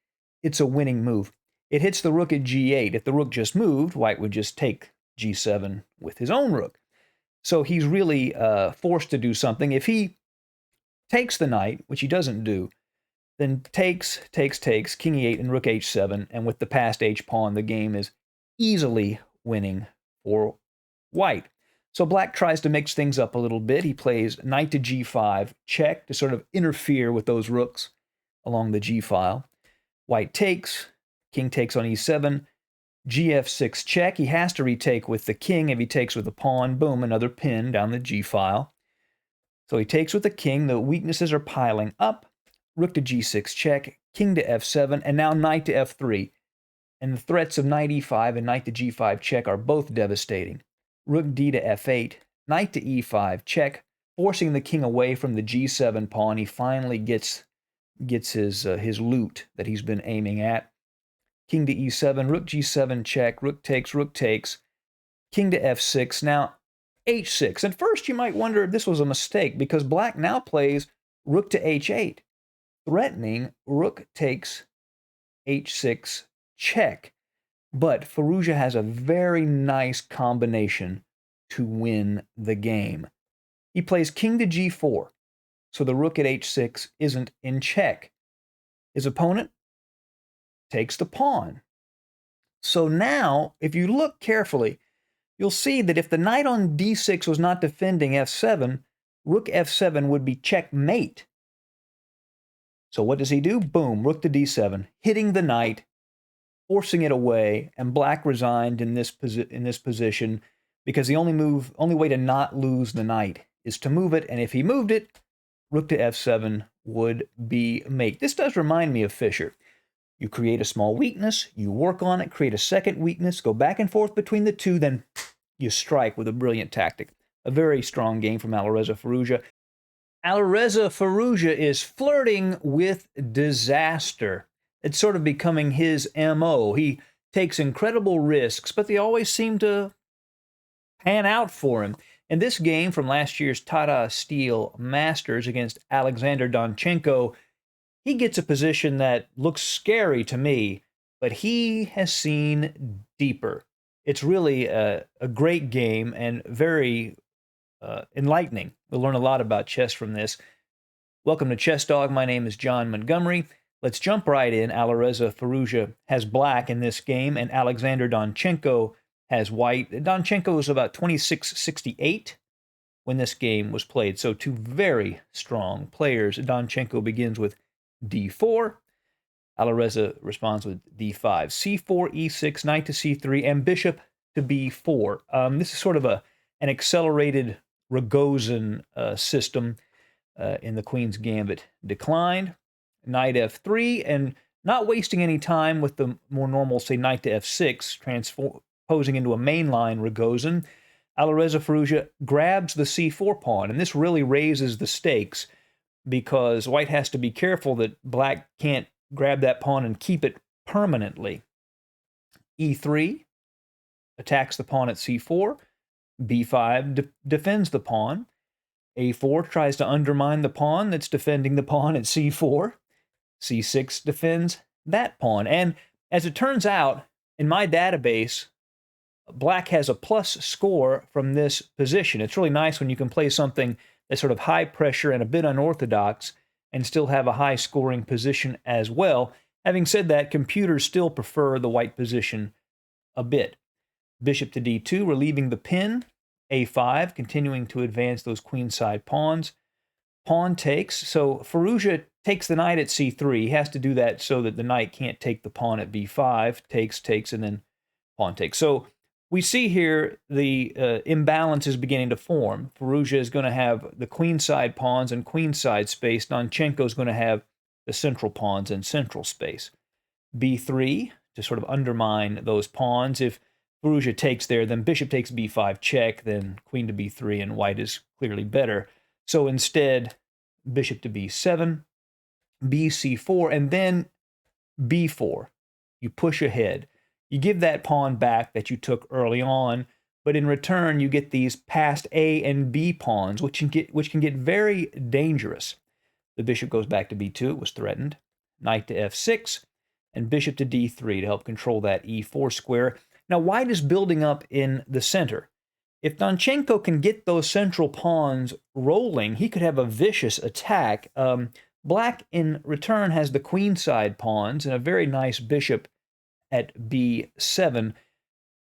it's a winning move. It hits the rook at g8. If the rook just moved, white would just take g7 with his own rook. So he's really forced to do something. If he takes the knight, which he doesn't do, then takes, king e8 and rook h7, and with the passed h-pawn, the game is easily winning for white. So black tries to mix things up a little bit. He plays knight to g5, check, to sort of interfere with those rooks along the g file. White takes, king takes on e7, gf6 check. He has to retake with the king. If he takes with the pawn, boom, another pin down the g file. So he takes with the king. The weaknesses are piling up. Rook to g6 check, king to f7, and now knight to f3. And the threats of knight e5 and knight to g5 check are both devastating. Rook d to f8, knight to e5 check, forcing the king away from the g7 pawn. He finally gets his loot that he's been aiming at. King to e7, rook g7 check, rook takes, king to f6, now h6. And first you might wonder if this was a mistake, because black now plays rook to h8, threatening rook takes h6 check. But Firouzja has a very nice combination to win the game. He plays king to g4, so the rook at h6 isn't in check. His opponent takes the pawn. So now, if you look carefully, you'll see that if the knight on d6 was not defending f7, rook f7 would be checkmate. So what does he do? Boom, rook to d7, hitting the knight, forcing it away, and black resigned in this position because the only way to not lose the knight is to move it, and if he moved it, rook to f7 would be mate. This does remind me of Fischer. You create a small weakness, you work on it, create a second weakness, go back and forth between the two, then you strike with a brilliant tactic. A very strong game from Alireza Firouzja. Alireza Firouzja is flirting with disaster. It's sort of becoming his MO. He takes incredible risks, but they always seem to pan out for him. In this game from last year's Tata Steel Masters against Alexander Donchenko, he gets a position that looks scary to me, but he has seen deeper. It's really a great game and very enlightening. We'll learn a lot about chess from this. Welcome to Chess Dog. My name is John Montgomery. Let's jump right in. Alireza Firouzja has black in this game, and Alexander Donchenko has white. Donchenko was about 26-68 when this game was played, so two very strong players. Donchenko begins with d4. Alireza responds with d5. c4, e6, knight to c3, and bishop to b4. This is sort of an accelerated Rogozin system in the Queen's Gambit. Declined. Knight f3, and not wasting any time with the more normal, say, knight to f6, transposing into a mainline Rogozin. Alireza Firouzja grabs the c4 pawn, and this really raises the stakes because white has to be careful that black can't grab that pawn and keep it permanently. e3 attacks the pawn at c4. b5 defends the pawn. a4 tries to undermine the pawn that's defending the pawn at c4. c6 defends that pawn. And as it turns out, in my database, black has a plus score from this position. It's really nice when you can play something that's sort of high pressure and a bit unorthodox and still have a high scoring position as well. Having said that, computers still prefer the white position a bit. Bishop to d2, relieving the pin. a5, continuing to advance those queenside pawns. Pawn takes, so Firouzja takes the knight at c3. He has to do that so that the knight can't take the pawn at b5. Takes, and then pawn takes. So we see here the imbalance is beginning to form. Firouzja is going to have the queenside pawns and queenside space. Donchenko is going to have the central pawns and central space. b3 to sort of undermine those pawns. If Firouzja takes there, then bishop takes b5 check, then queen to b3, and white is clearly better. So instead, bishop to b7, bc4, and then b4. You push ahead. You give that pawn back that you took early on, but in return, you get these passed A and B pawns, which can get very dangerous. The bishop goes back to b2. It was threatened. Knight to f6, and bishop to d3 to help control that e4 square. Now, white is building up in the center. If Donchenko can get those central pawns rolling, he could have a vicious attack. Black, in return, has the queenside pawns and a very nice bishop at b7.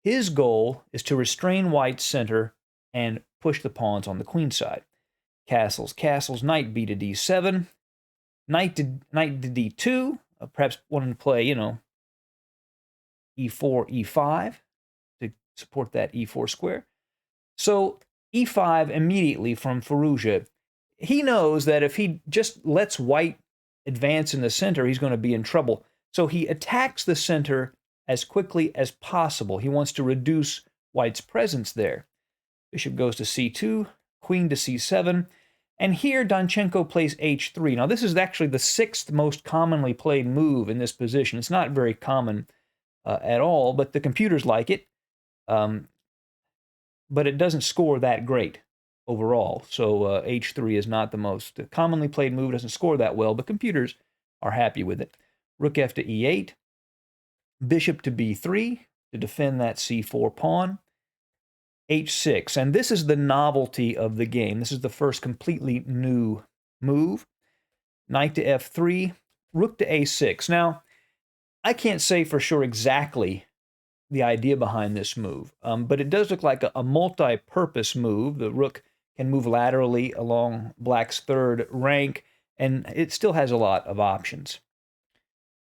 His goal is to restrain white's center and push the pawns on the queenside. Castles, knight b to d7, knight to d2, perhaps wanting to play, e4, e5 to support that e4 square. So e5 immediately from Firouzja. He knows that if he just lets white advance in the center, he's going to be in trouble. So he attacks the center as quickly as possible. He wants to reduce white's presence there. Bishop goes to c2, queen to c7, and here Donchenko plays h3. Now this is actually the 6th most commonly played move in this position. It's not very common at all, but the computers like it. But it doesn't score that great overall. So h3 is not the most commonly played move, doesn't score that well, but computers are happy with it. Rook f to e8, bishop to b3 to defend that c4 pawn, h6. And this is the novelty of the game. This is the first completely new move. Knight to f3, rook to a6. Now, I can't say for sure exactly the idea behind this move, but it does look like a multi-purpose move. The rook can move laterally along black's third rank, and it still has a lot of options.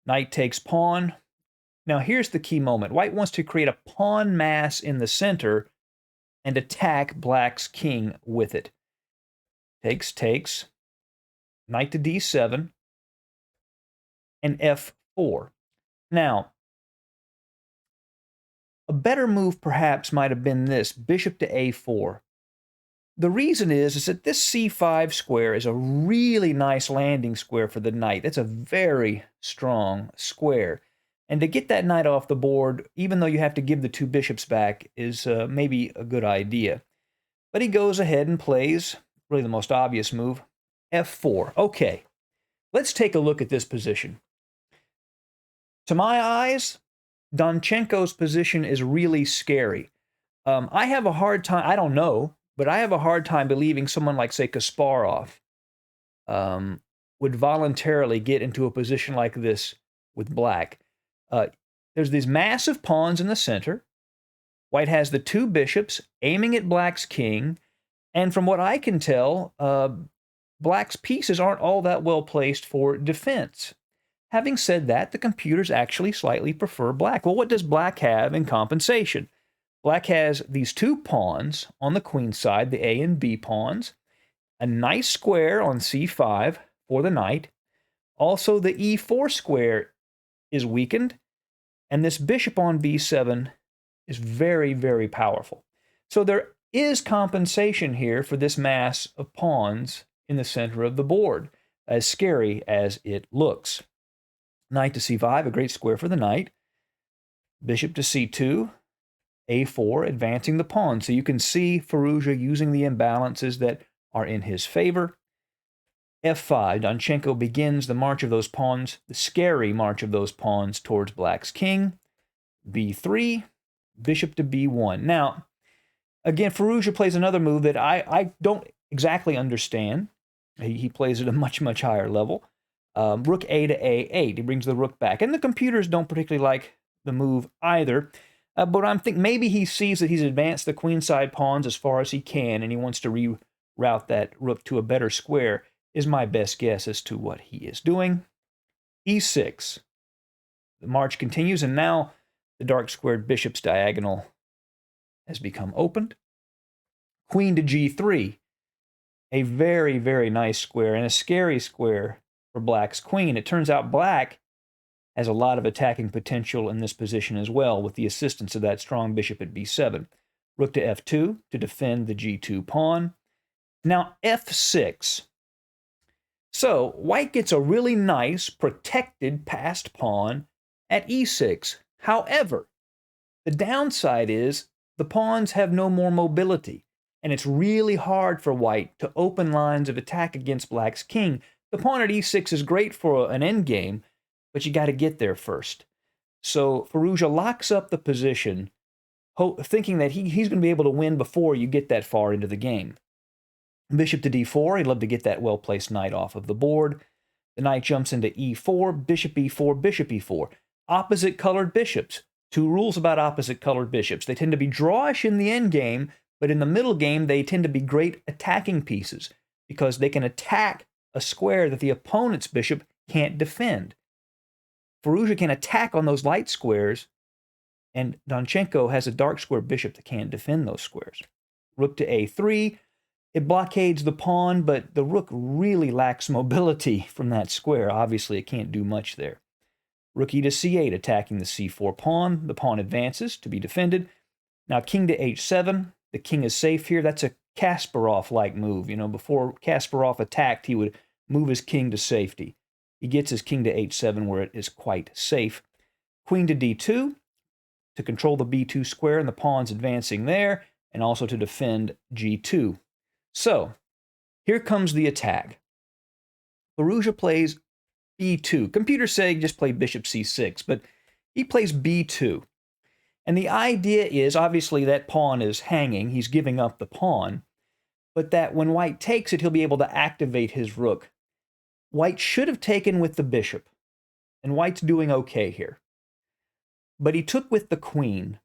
Knight takes pawn. Now here's the key moment. White wants to create a pawn mass in the center and attack black's king with it. Takes. Knight to d7 and f4. Now, a better move perhaps might have been this, bishop to a4. The reason is that this c5 square is a really nice landing square for the knight. That's a very strong square. And to get that knight off the board, even though you have to give the two bishops back, is maybe a good idea. But he goes ahead and plays, really the most obvious move, f4. Okay, let's take a look at this position. To my eyes, Donchenko's position is really scary. I have a hard time, I don't know, but I have a hard time believing someone like, say, Kasparov would voluntarily get into a position like this with black. There's these massive pawns in the center. White has the two bishops aiming at black's king, and from what I can tell, black's pieces aren't all that well placed for defense. Having said that, the computers actually slightly prefer black. Well, what does black have in compensation? Black has these two pawns on the queen side, the A and B pawns, a nice square on C5 for the knight. Also, the E4 square is weakened, and this bishop on B7 is very, very powerful. So there is compensation here for this mass of pawns in the center of the board, as scary as it looks. Knight to C5, a great square for the knight. Bishop to C2, A4, advancing the pawn. So you can see Firouzja using the imbalances that are in his favor. F5, Donchenko begins the march of those pawns, the scary march of those pawns towards black's king. B3, bishop to B1. Now, again, Firouzja plays another move that I don't exactly understand. He plays at a much, much higher level. Rook A to A8. He brings the rook back. And the computers don't particularly like the move either. But I'm thinking maybe he sees that he's advanced the queenside pawns as far as he can, and he wants to reroute that rook to a better square, is my best guess as to what he is doing. E6. The march continues, and now the dark squared bishop's diagonal has become opened. Queen to G3. A very, very nice square, and a scary square for black's queen. It turns out black has a lot of attacking potential in this position as well, with the assistance of that strong bishop at B7. Rook to F2 to defend the G2 pawn. Now F6. So white gets a really nice protected passed pawn at E6. However, the downside is the pawns have no more mobility, and it's really hard for white to open lines of attack against black's king. The pawn at E6 is great for an endgame, but you got to get there first. So Firouzja locks up the position, thinking that he's going to be able to win before you get that far into the game. Bishop to D4, he'd love to get that well-placed knight off of the board. The knight jumps into E4, bishop E4, bishop E4. Opposite colored bishops. Two rules about opposite colored bishops. They tend to be drawish in the endgame, but in the middle game, they tend to be great attacking pieces because they can attack a square that the opponent's bishop can't defend. Firouzja can attack on those light squares, and Donchenko has a dark square bishop that can't defend those squares. Rook to A3. It blockades the pawn, but the rook really lacks mobility from that square. Obviously, it can't do much there. Rook E to C8, attacking the C4 pawn. The pawn advances to be defended. Now, king to H7. The king is safe here. That's a Kasparov-like move. You know, before Kasparov attacked, he would move his king to safety. He gets his king to H7 where it is quite safe. Queen to D2 to control the B2 square and the pawns advancing there, and also to defend G2. So, here comes the attack. Firouzja plays B2. Computers say just play bishop C6, but he plays B2. And the idea is, obviously, that pawn is hanging. He's giving up the pawn. But that when white takes it, he'll be able to activate his rook. White should have taken with the bishop. And white's doing okay here. But he took with the queen.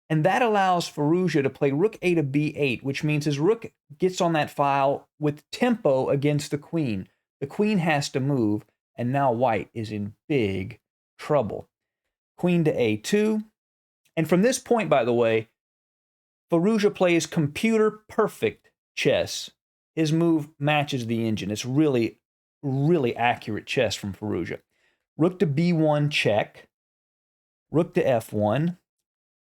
And that allows Firouzja to play rook A to B8, which means his rook gets on that file with tempo against the queen. The queen has to move, and now white is in big trouble. Queen to A2. And from this point, by the way, Firouzja plays computer perfect chess. His move matches the engine. It's really, really accurate chess from Firouzja. Rook to B1 check. Rook to F1.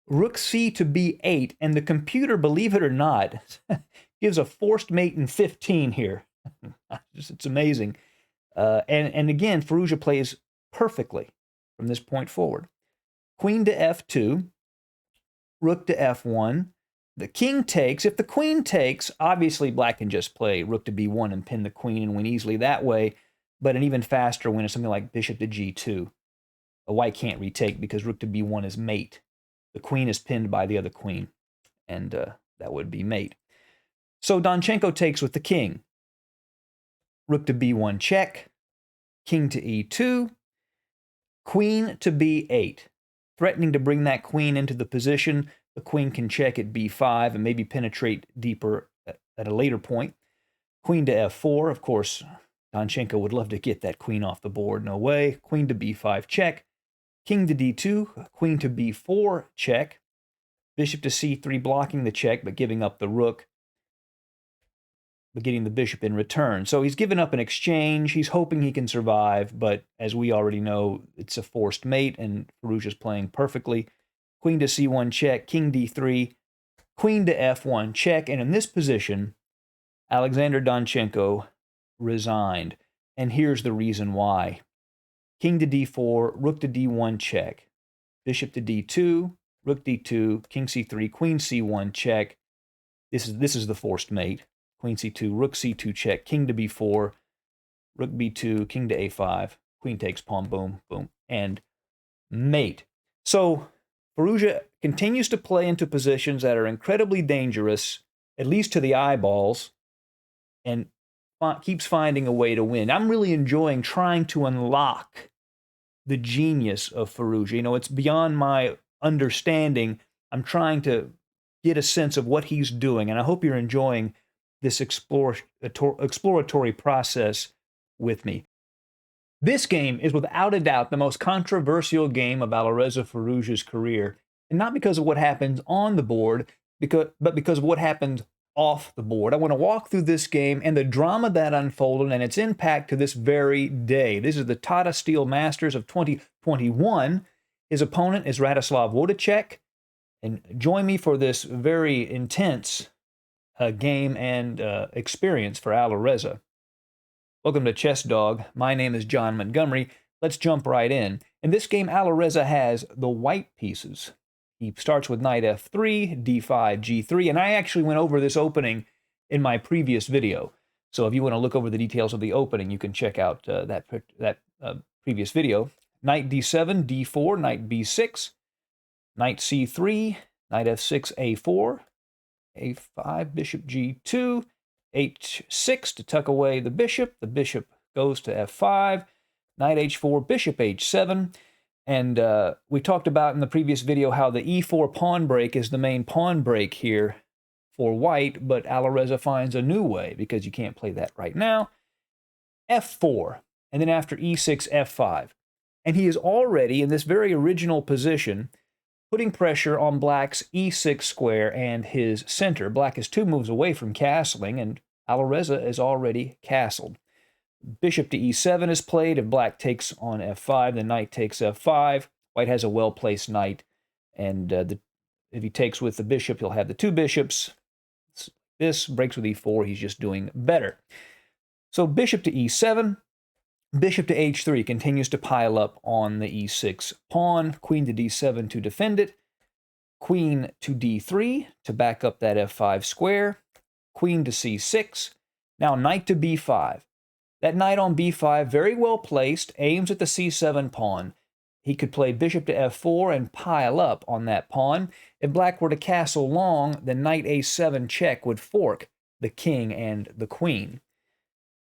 Rook C to B8, and the computer, believe it or not, gives a forced mate in 15 here. It's amazing. And again, Firouzja plays perfectly from this point forward. Queen to F2, rook to F1, The king takes. If the queen takes, obviously black can just play rook to b1 and pin the queen and win easily that way. But an even faster win is something like bishop to g2. A white can't retake because rook to b1 is mate. The queen is pinned by the other queen, and that would be mate. So Donchenko takes with the king. Rook to b1 check, king to e2, queen to b8, threatening to bring that queen into the position. The queen can check at b5 and maybe penetrate deeper at a later point. Queen to f4, of course, Donchenko would love to get that queen off the board. No way. Queen to b5 check, king to d2, queen to b4 check, bishop to c3 blocking the check but giving up the rook, but getting the bishop in return. So he's given up an exchange. He's hoping he can survive, but as we already know, it's a forced mate, and Firouzja's playing perfectly. Queen to c1 check, king d3, queen to f1 check, and in this position, Alexander Donchenko resigned. And here's the reason why. King to d4, rook to d1 check, bishop to d2, rook d2, king c3, queen c1 check. This is the forced mate. Queen c2, rook c2 check, king to b4, rook b2, king to a5, queen takes pawn, boom, boom, and mate. So Firouzja continues to play into positions that are incredibly dangerous, at least to the eyeballs, and keeps finding a way to win. I'm really enjoying trying to unlock the genius of Firouzja. You know, it's beyond my understanding. I'm trying to get a sense of what he's doing, and I hope you're enjoying this exploratory process with me. This game is without a doubt the most controversial game of Alireza Firouzja's career, and not because of what happens on the board, but because of what happened off the board. I want to walk through this game and the drama that unfolded and its impact to this very day. This is the Tata Steel Masters of 2021. His opponent is Radoslav Wodacek, and join me for this very intense game and experience for Alireza. Welcome to Chess Dog. My name is John Montgomery. Let's jump right in. In this game, Alireza has the white pieces. He starts with knight f3, d5, g3, and I actually went over this opening in my previous video. So if you want to look over the details of the opening, you can check out that previous video. Knight d7, d4, knight b6, knight c3, knight f6, a4, a5, bishop g2, h6 to tuck away the bishop. The bishop goes to f5, knight h4, bishop h7. And we talked about in the previous video how the e4 pawn break is the main pawn break here for white, but Alireza finds a new way because you can't play that right now. f4, and then after e6, f5. And he is already in this very original position putting pressure on black's e6 square and his center. Black is 2 moves away from castling, and Alireza is already castled. Bishop to e7 is played. If black takes on f5, the knight takes f5. White has a well-placed knight, and if he takes with the bishop, he'll have the 2 bishops. This breaks with e4. He's just doing better. So bishop to e7. Bishop to h3 continues to pile up on the e6 pawn. Queen to d7 to defend it. Queen to d3 to back up that f5 square. Queen to c6. Now knight to b5. That knight on b5, very well placed, aims at the c7 pawn. He could play bishop to f4 and pile up on that pawn. If black were to castle long, the knight a7 check would fork the king and the queen.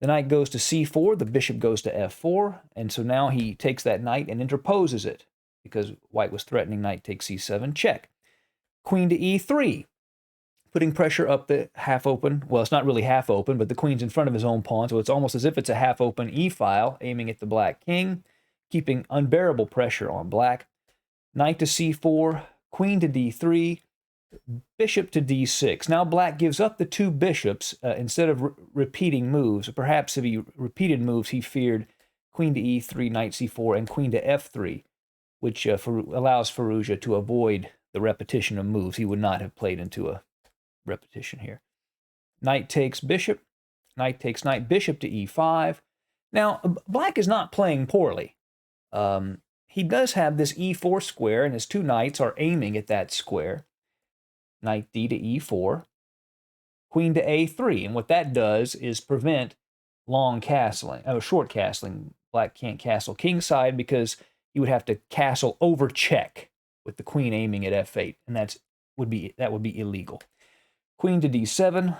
The knight goes to c4, the bishop goes to f4, and so now he takes that knight and interposes it, because white was threatening knight takes c7, check. Queen to e3, putting pressure up the half-open, well, it's not really half-open, but the queen's in front of his own pawn, so it's almost as if it's a half-open e-file, aiming at the black king, keeping unbearable pressure on black. Knight to c4, queen to d3, bishop to d6. Now black gives up the 2 bishops instead of repeating moves. Perhaps if he repeated moves, he feared queen to e3, knight c4, and queen to f3, which allows Firouzja to avoid the repetition of moves. He would not have played into a repetition here. Knight takes bishop, knight takes knight, bishop to e5. Now, black is not playing poorly. He does have this e4 square, and his 2 knights are aiming at that square. knight d to e4, queen to a3. And what that does is prevent long castling, short castling. Black can't castle kingside because you would have to castle over check with the queen aiming at f8, and that would be illegal. Queen to d7,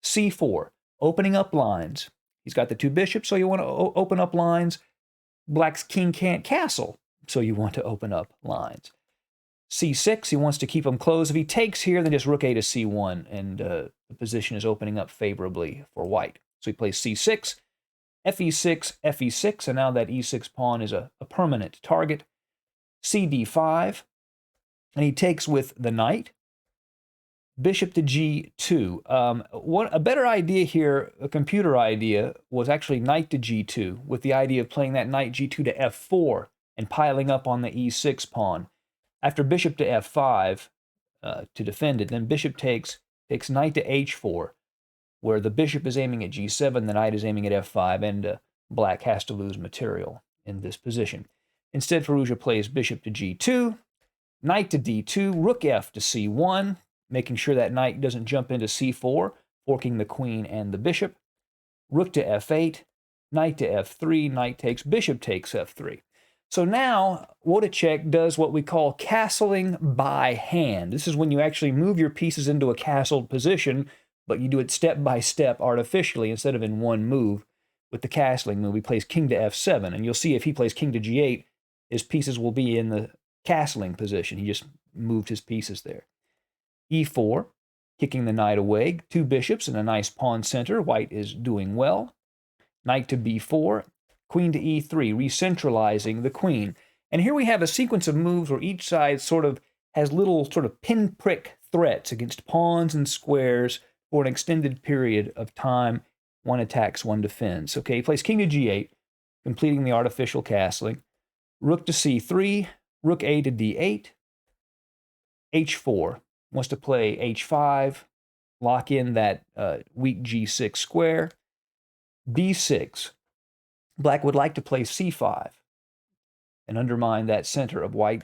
c4, opening up lines. He's got the two bishops, so you want to open up lines. Black's king can't castle, so you want to open up lines. c6, he wants to keep them closed. If he takes here, then just rook a to c1, and the position is opening up favorably for white. So he plays c6, fe6, fe6, and now that e6 pawn is a permanent target. cd5, and he takes with the knight. Bishop to g2. A better idea here, a computer idea, was actually knight to g2, with the idea of playing that knight g2 to f4 and piling up on the e6 pawn. After bishop to f5 to defend it, then bishop takes knight to h4, where the bishop is aiming at g7, the knight is aiming at f5, and black has to lose material in this position. Instead, Firouzja plays bishop to g2, knight to d2, rook f to c1, making sure that knight doesn't jump into c4, forking the queen and the bishop. Rook to f8, knight to f3, knight takes, bishop takes f3. So now, Wojciech does what we call castling by hand. This is when you actually move your pieces into a castled position, but you do it step by step artificially instead of in one move. With the castling move, he plays king to f7, and you'll see if he plays king to g8, his pieces will be in the castling position. He just moved his pieces there. e4, kicking the knight away, two bishops and a nice pawn center. White is doing well. Knight to b4, queen to e3, re-centralizing the queen. And here we have a sequence of moves where each side sort of has little sort of pinprick threats against pawns and squares for an extended period of time. One attacks, one defends. Okay, he plays king to g8, completing the artificial castling. Rook to c3, rook a to d8, h4. Wants to play h5, lock in that weak g6 square. b6. Black would like to play c5 and undermine that center of white.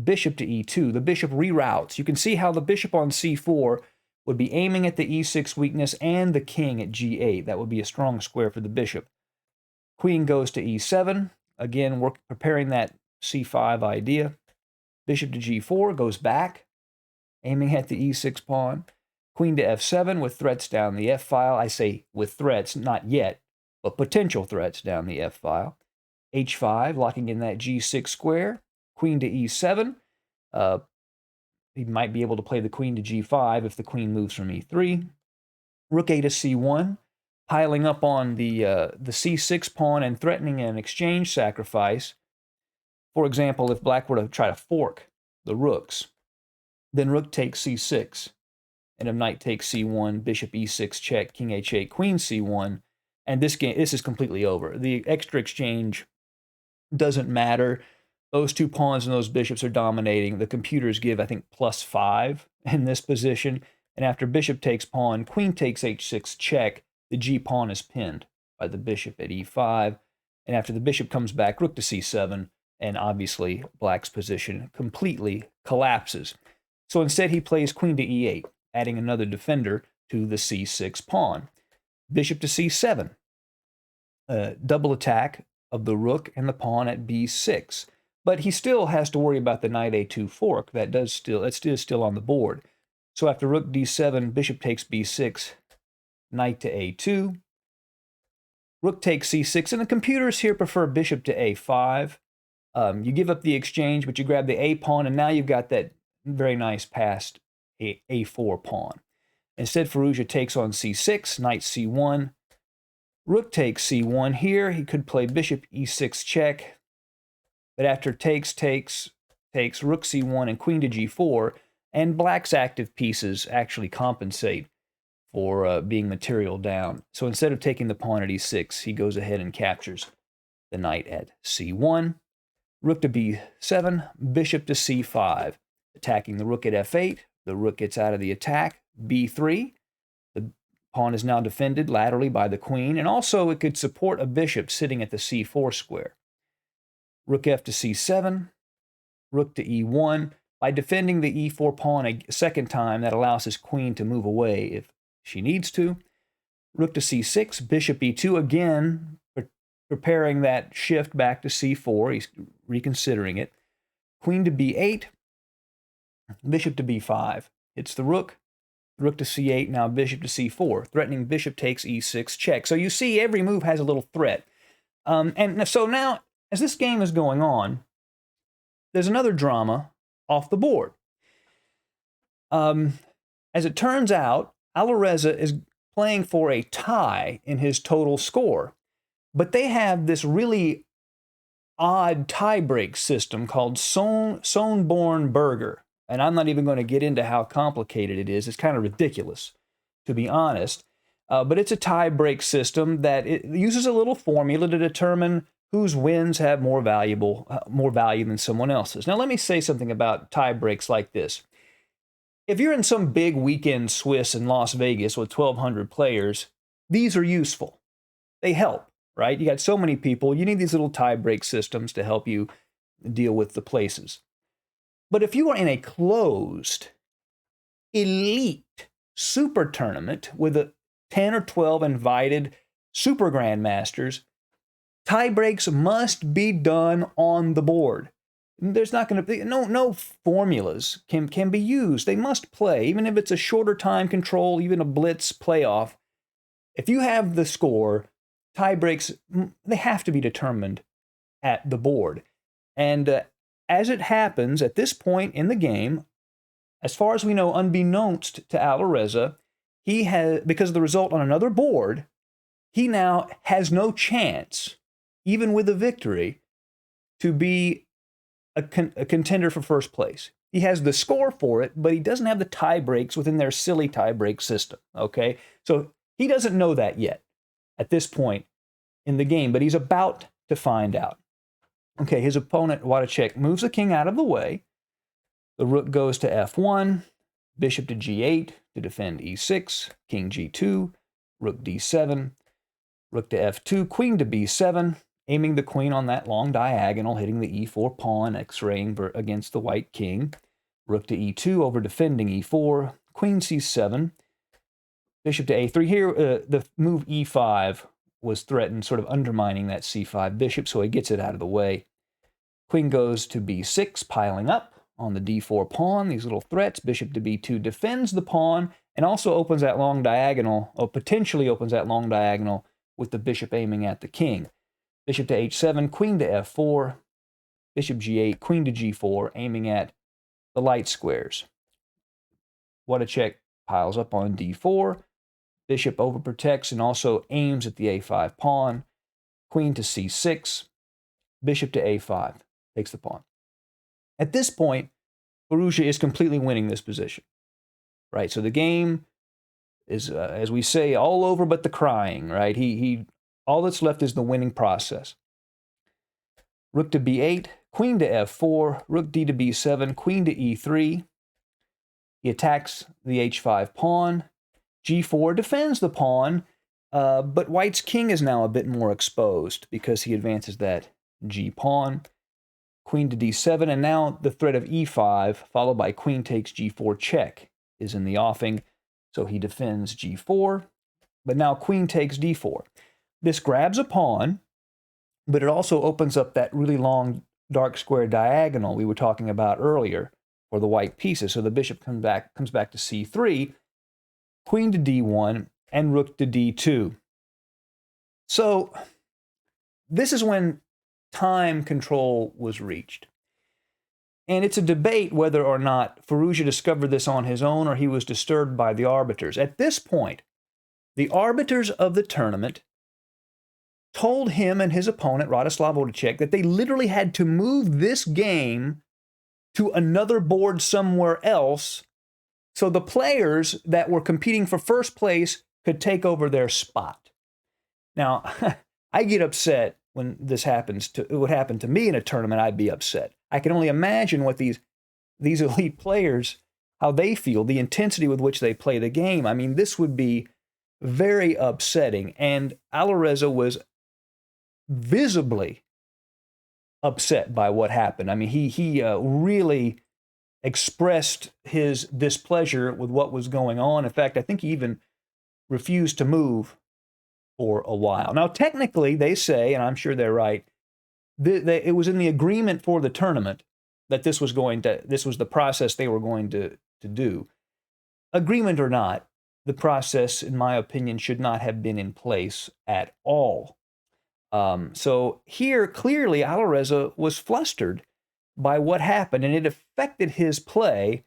Bishop to e2. The bishop reroutes. You can see how the bishop on c4 would be aiming at the e6 weakness and the king at g8. That would be a strong square for the bishop. Queen goes to e7. Again, we're preparing that c5 idea. Bishop to g4 goes back, aiming at the e6 pawn. Queen to f7 with threats down the f file. I say with threats, not yet, but potential threats down the f file. h5, locking in that g6 square. Queen to e7. He might be able to play the queen to g5 if the queen moves from e3. Rook a to c1, piling up on the c6 pawn and threatening an exchange sacrifice. For example, if black were to try to fork the rooks, then rook takes c6. And if knight takes c1, bishop e6 check, king h8, queen c1, and this is completely over. The extra exchange doesn't matter. Those two pawns and those bishops are dominating. The computers give, I think, +5 in this position. And after bishop takes pawn, queen takes h6 check, the g pawn is pinned by the bishop at e5. And after the bishop comes back, rook to c7, and obviously black's position completely collapses. So instead he plays queen to e8, adding another defender to the c6 pawn. Bishop to c7, double attack of the rook and the pawn at b6. But he still has to worry about the knight a2 fork. That's still on the board. So after rook d7, bishop takes b6, knight to a2. Rook takes c6, and the computers here prefer bishop to a5. You give up the exchange, but you grab the a pawn, and now you've got that very nice passed a4 pawn. Instead, Firouzja takes on c6, knight c1. Rook takes c1 here. He could play bishop e6 check. But after takes, rook c1 and queen to g4, and black's active pieces actually compensate for being material down. So instead of taking the pawn at e6, he goes ahead and captures the knight at c1. Rook to b7, bishop to c5, attacking the rook at f8. The rook gets out of the attack. b3, the pawn is now defended laterally by the queen, and also it could support a bishop sitting at the c4 square. Rook f to c7, rook to e1. By defending the e4 pawn a second time, that allows his queen to move away if she needs to. Rook to c6, bishop e2, again, preparing that shift back to c4. He's reconsidering it. Queen to b8, bishop to b5. Hits the rook to c8, now bishop to c4. Threatening bishop takes e6, check. So you see every move has a little threat. And so now, as this game is going on, there's another drama off the board. As it turns out, Alireza is playing for a tie in his total score. But they have this really odd tie-break system called Sonneborn-Berger. And I'm not even going to get into how complicated it is. It's kind of ridiculous, to be honest. But it's a tie-break system that it uses a little formula to determine whose wins have more value than someone else's. Now, let me say something about tie breaks like this. If you're in some big weekend Swiss in Las Vegas with 1,200 players, these are useful. They help, right? You got so many people. You need these little tie break systems to help you deal with the places. But if you are in a closed, elite super tournament with 10 or 12 invited super grandmasters, tie breaks must be done on the board. There's not going to be no formulas can be used. They must play, even if it's a shorter time control, even a blitz playoff. If you have the score, tie breaks, they have to be determined at the board. And as it happens at this point in the game, as far as we know, unbeknownst to Alireza, he has, because of the result on another board, he now has no chance, even with a victory, to be a contender for first place. He has the score for it, but he doesn't have the tie breaks within their silly tie break system, okay? So he doesn't know that yet at this point in the game, but he's about to find out. Okay, his opponent, Władysław, moves the king out of the way. The rook goes to f1, bishop to g8 to defend e6, king g2, rook d7, rook to f2, queen to b7, aiming the queen on that long diagonal, hitting the e4 pawn, x-raying against the white king. Rook to e2 over defending e4, queen c7, bishop to a3. Here, the move e5 was threatened, sort of undermining that c5 bishop, so he gets it out of the way. Queen goes to b6, piling up on the d4 pawn, these little threats. Bishop to b2 defends the pawn and also opens that long diagonal, or potentially opens that long diagonal with the bishop aiming at the king. Bishop to h7, queen to f4, bishop g8, queen to g4, aiming at the light squares. Władysław piles up on d4, bishop overprotects and also aims at the a5 pawn, queen to c6, bishop to a5, takes the pawn. At this point, Firouzja is completely winning this position, right? So the game is, as we say, all over but the crying, right? All that's left is the winning process. Rook to b8, queen to f4, rook d to b7, queen to e3. He attacks the h5 pawn. g4 defends the pawn, but white's king is now a bit more exposed because he advances that g pawn. Queen to d7, and now the threat of e5, followed by queen takes g4 check, is in the offing. So he defends g4, but now queen takes d4. This grabs a pawn, but it also opens up that really long dark square diagonal we were talking about earlier for the white pieces. So the bishop comes back to c3, queen to d1, and rook to d2. So this is when time control was reached. And it's a debate whether or not Firouzja discovered this on his own or he was disturbed by the arbiters. At this point, the arbiters of the tournament told him and his opponent, Władysław Władysław, that they literally had to move this game to another board somewhere else so the players that were competing for first place could take over their spot. Now, I get upset when this happens. It would happen to me in a tournament, I'd be upset. I can only imagine what these elite players, how they feel, the intensity with which they play the game. I mean, this would be very upsetting. And Alireza was visibly upset by what happened. I mean, he really expressed his displeasure with what was going on. In fact, I think he even refused to move for a while. Now, technically, they say, and I'm sure they're right, it was in the agreement for the tournament that this was the process they were going to do. Agreement or not, the process, in my opinion, should not have been in place at all. So here, clearly, Alireza was flustered by what happened, and it affected his play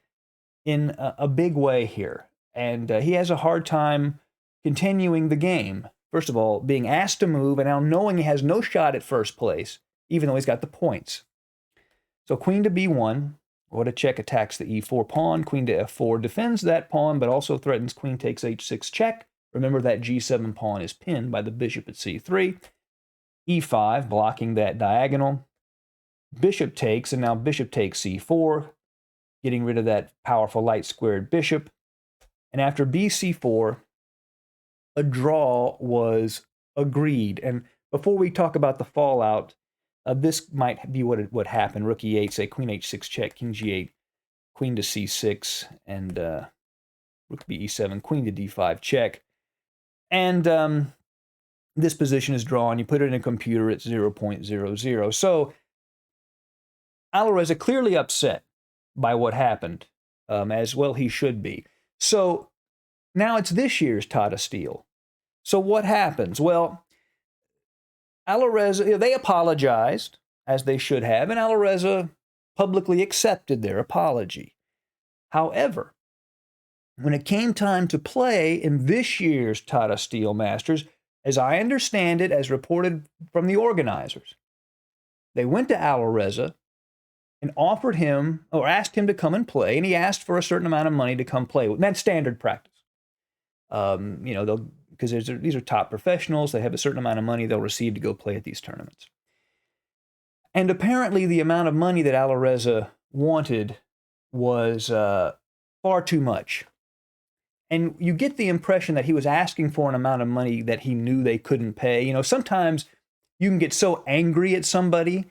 in a big way here. And he has a hard time continuing the game. First of all, being asked to move, and now knowing he has no shot at first place, even though he's got the points. So queen to b1, what a check attacks the e4 pawn. Queen to f4 defends that pawn, but also threatens queen takes h6 check. Remember that g7 pawn is pinned by the bishop at c3. e5, blocking that diagonal. Bishop takes, and now bishop takes c4, getting rid of that powerful light-squared bishop. And after bc4, a draw was agreed. And before we talk about the fallout, this might be what happened. Rook e8, say queen h6 check, king g8, queen to c6, and rook b e7, queen to d5 check. And this position is drawn. You put it in a computer, it's 0.00. So Alireza clearly upset by what happened, as well he should be. So now it's this year's Tata Steel. So what happens? Well, Alireza, they apologized, as they should have, and Alireza publicly accepted their apology. However, when it came time to play in this year's Tata Steel Masters, as I understand it, as reported from the organizers, they went to Alireza and offered him, or asked him to come and play, and he asked for a certain amount of money to come play with. And that's standard practice. Because these are top professionals, they have a certain amount of money they'll receive to go play at these tournaments. And apparently the amount of money that Alireza wanted was far too much. And you get the impression that he was asking for an amount of money that he knew they couldn't pay. You know, sometimes you can get so angry at somebody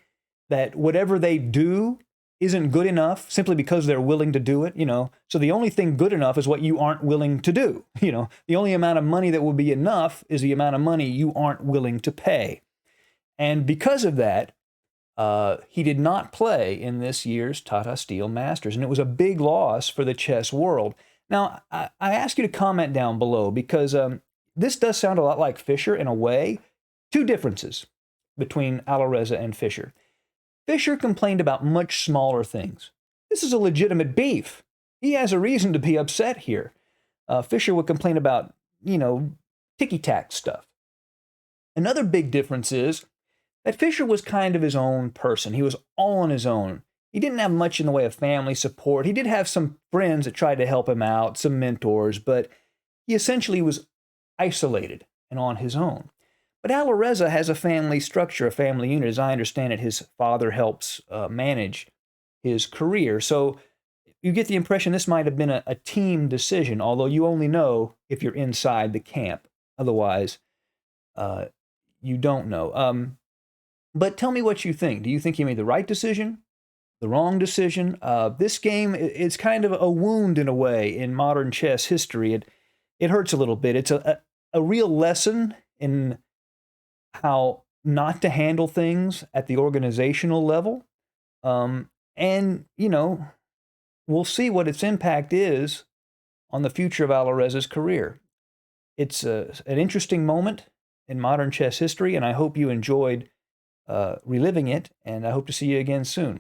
that whatever they do isn't good enough simply because they're willing to do it, you know. So the only thing good enough is what you aren't willing to do. You know, the only amount of money that will be enough is the amount of money you aren't willing to pay. And because of that, he did not play in this year's Tata Steel Masters, and it was a big loss for the chess world. Now, I ask you to comment down below, because this does sound a lot like Fischer in a way. Two differences between Alireza and Fischer. Fischer complained about much smaller things. This is a legitimate beef. He has a reason to be upset here. Fischer would complain about, ticky-tack stuff. Another big difference is that Fischer was kind of his own person. He was all on his own. He didn't have much in the way of family support. He did have some friends that tried to help him out, some mentors, but he essentially was isolated and on his own. But Alireza has a family structure, a family unit. As I understand it, his father helps manage his career. So you get the impression this might have been a team decision, although you only know if you're inside the camp. Otherwise, you don't know. But tell me what you think. Do you think he made the right decision, the wrong decision? This game is kind of a wound in a way in modern chess history. It hurts a little bit. It's a real lesson in how not to handle things at the organizational level. And, we'll see what its impact is on the future of Alireza's career. It's an interesting moment in modern chess history, and I hope you enjoyed reliving it, and I hope to see you again soon.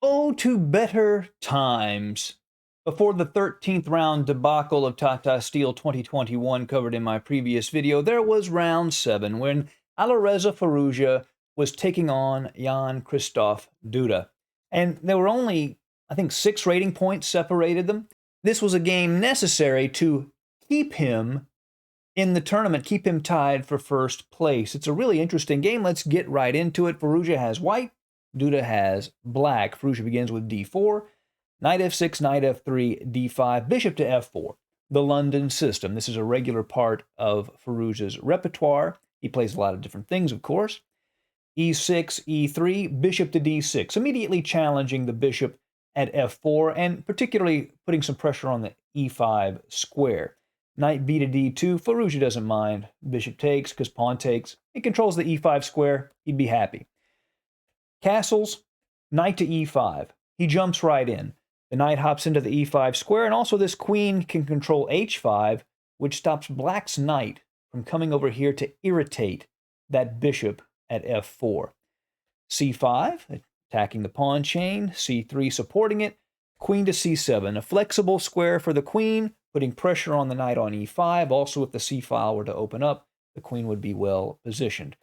Oh, to better times. Before the 13th round debacle of Tata Steel 2021 covered in my previous video, there was round 7 when Alireza Firouzja was taking on Jan-Krzysztof Duda. And there were only, I think, 6 rating points separated them. This was a game necessary to keep him in the tournament, keep him tied for first place. It's a really interesting game. Let's get right into it. Firouzja has white, Duda has black. Firouzja begins with d4. Knight f6, knight f3, d5, bishop to f4, the London system. This is a regular part of Firouzja's repertoire. He plays a lot of different things, of course. e6, e3, bishop to d6, immediately challenging the bishop at f4, and particularly putting some pressure on the e5 square. Knight b to d2, Firouzja doesn't mind. Bishop takes, because pawn takes. It controls the e5 square. He'd be happy. Castles, knight to e5. He jumps right in. The knight hops into the e5 square, and also this queen can control h5, which stops black's knight from coming over here to irritate that bishop at f4. c5, attacking the pawn chain. c3, supporting it. Queen to c7, a flexible square for the queen, putting pressure on the knight on e5. Also, if the c file were to open up, the queen would be well positioned.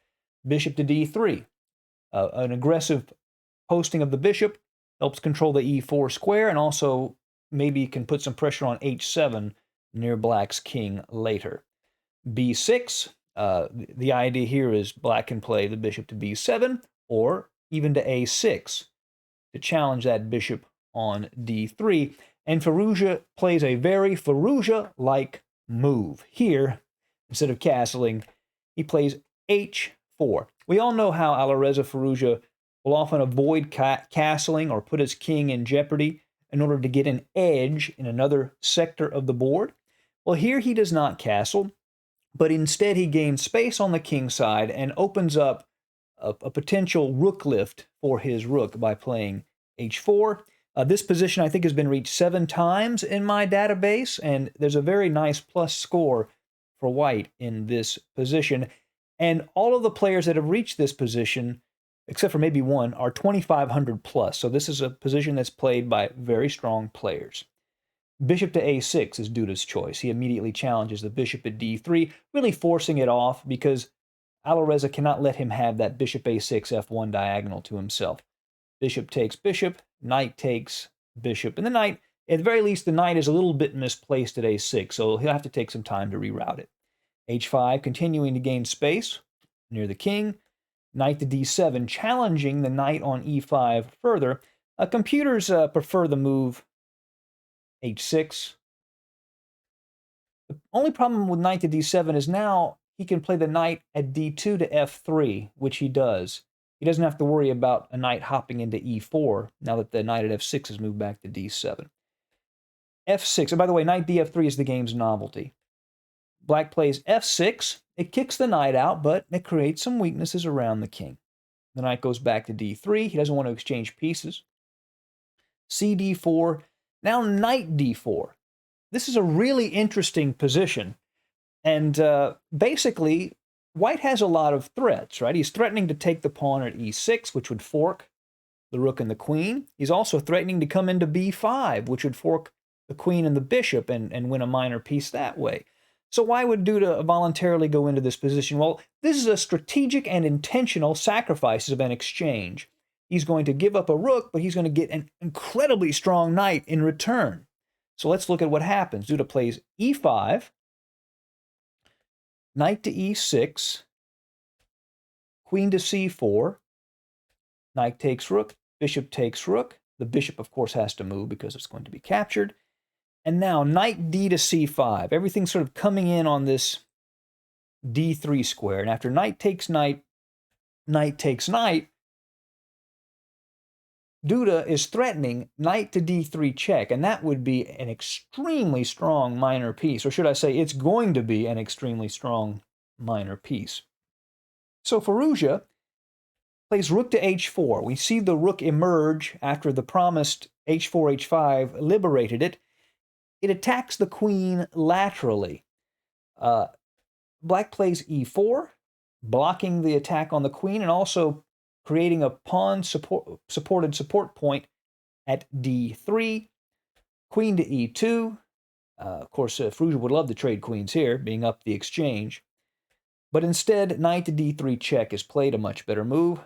Bishop to d3, an aggressive posting of the bishop helps control the e4 square, and also maybe can put some pressure on h7 near black's king later. b6, the idea here is black can play the bishop to b7, or even to a6 to challenge that bishop on d3. And Firouzja plays a very Firouzja-like move. Here, instead of castling, he plays h4. We all know how Alireza Firouzja will often avoid castling or put his king in jeopardy in order to get an edge in another sector of the board. Well, here he does not castle, but instead he gains space on the king side and opens up a potential rook lift for his rook by playing h4. This position, I think, has been reached 7 times in my database, and there's a very nice plus score for white in this position. And all of the players that have reached this position, except for maybe one, are 2,500 plus. So this is a position that's played by very strong players. Bishop to a6 is Duda's choice. He immediately challenges the bishop at d3, really forcing it off because Alireza cannot let him have that bishop a6 f1 diagonal to himself. Bishop takes bishop, knight takes bishop, and the knight, at the very least, the knight is a little bit misplaced at a6, so he'll have to take some time to reroute it. h5, continuing to gain space near the king. Knight to d7, challenging the knight on e5 further. Computers prefer the move h6. The only problem with knight to d7 is now he can play the knight at d2 to f3, which he does. He doesn't have to worry about a knight hopping into e4 now that the knight at f6 has moved back to d7. f6, and by the way, knight df3 is the game's novelty. Black plays f6. It kicks the knight out, but it creates some weaknesses around the king. The knight goes back to d3. He doesn't want to exchange pieces. cd4. Now knight d4. This is a really interesting position. And basically, white has a lot of threats, right? He's threatening to take the pawn at e6, which would fork the rook and the queen. He's also threatening to come into b5, which would fork the queen and the bishop and win a minor piece that way. So why would Duda voluntarily go into this position? Well, this is a strategic and intentional sacrifice of an exchange. He's going to give up a rook, but he's going to get an incredibly strong knight in return. So let's look at what happens. Duda plays e5, knight to e6, queen to c4, knight takes rook, bishop takes rook. The bishop, of course, has to move because it's going to be captured. And now knight d to c5. Everything's sort of coming in on this d3 square. And after knight takes knight, knight takes knight, Duda is threatening knight to d3 check. And that would be an extremely strong minor piece. Or should I say, it's going to be an extremely strong minor piece. So Firouzja plays rook to h4. We see the rook emerge after the promised h4, h5 liberated it. It attacks the queen laterally. Black plays e4, blocking the attack on the queen and also creating a pawn supported support point at d3. Queen to e2. Of course, Firouzja would love to trade queens here, being up the exchange. But instead, knight to d3 check is played, a much better move.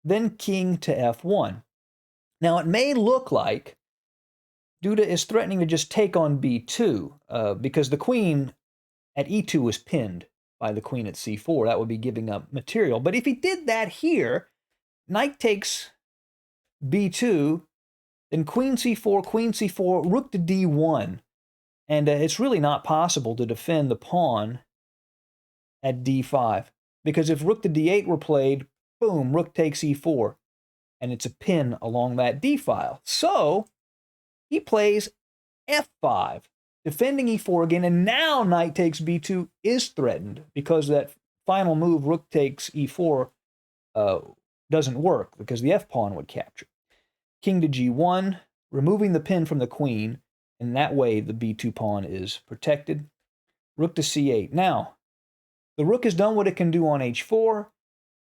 Then king to f1. Now, it may look like Duda is threatening to just take on b2 because the queen at e2 was pinned by the queen at c4. That would be giving up material. But if he did that here, knight takes b2, then queen c4, rook to d1. And it's really not possible to defend the pawn at d5. Because if rook to d8 were played, boom, rook takes e4. And it's a pin along that d file. So He plays f5, defending e4 again, and now knight takes b2 is threatened because that final move, rook takes e4, doesn't work because the f-pawn would capture. King to g1, removing the pin from the queen, and that way the b2 pawn is protected. Rook to c8. Now, the rook has done what it can do on h4.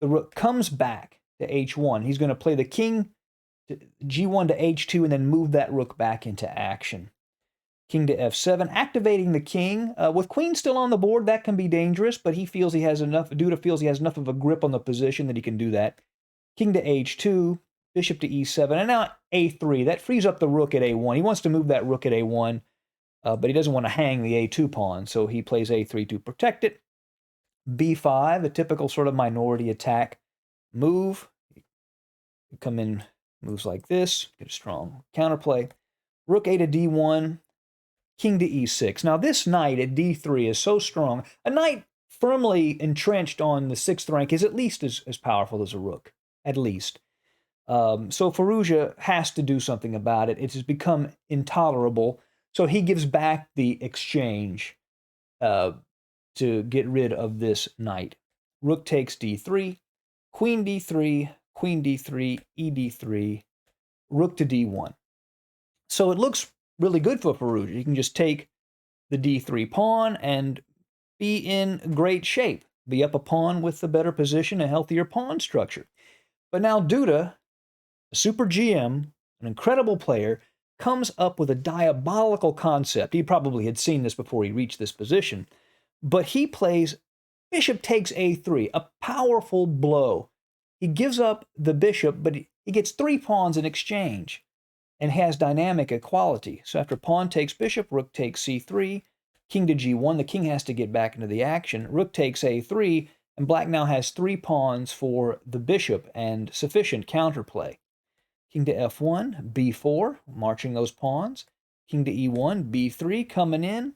The rook comes back to h1. He's going to play the king to g1 to h2 and then move that rook back into action. King to f7, activating the king. With queen still on the board, that can be dangerous, but he feels he has enough, Duda feels he has enough of a grip on the position that he can do that. King to h2, bishop to e7, and now a3. That frees up the rook at a1. He wants to move that rook at a1, but he doesn't want to hang the a2 pawn, so he plays a3 to protect it. b5, a typical sort of minority attack move. You come in, moves like this, get a strong counterplay. Rook a to d1, king to e6. Now this knight at d3 is so strong. A knight firmly entrenched on the 6th rank is at least as powerful as a rook, at least. So Firouzja has to do something about it. It has become intolerable. So he gives back the exchange to get rid of this knight. Rook takes d3, queen d3, queen d3, e d3, rook to d1. So it looks really good for Firouzja. He can just take the d3 pawn and be in great shape, be up a pawn with a better position, a healthier pawn structure. But now Duda, a super GM, an incredible player, comes up with a diabolical concept. He probably had seen this before he reached this position, but he plays bishop takes a3, a powerful blow. He gives up the bishop, but he gets 3 pawns in exchange and has dynamic equality. So after pawn takes bishop, rook takes c3, king to g1, the king has to get back into the action. Rook takes a3, and black now has 3 pawns for the bishop and sufficient counterplay. King to f1, b4, marching those pawns. King to e1, b3 coming in.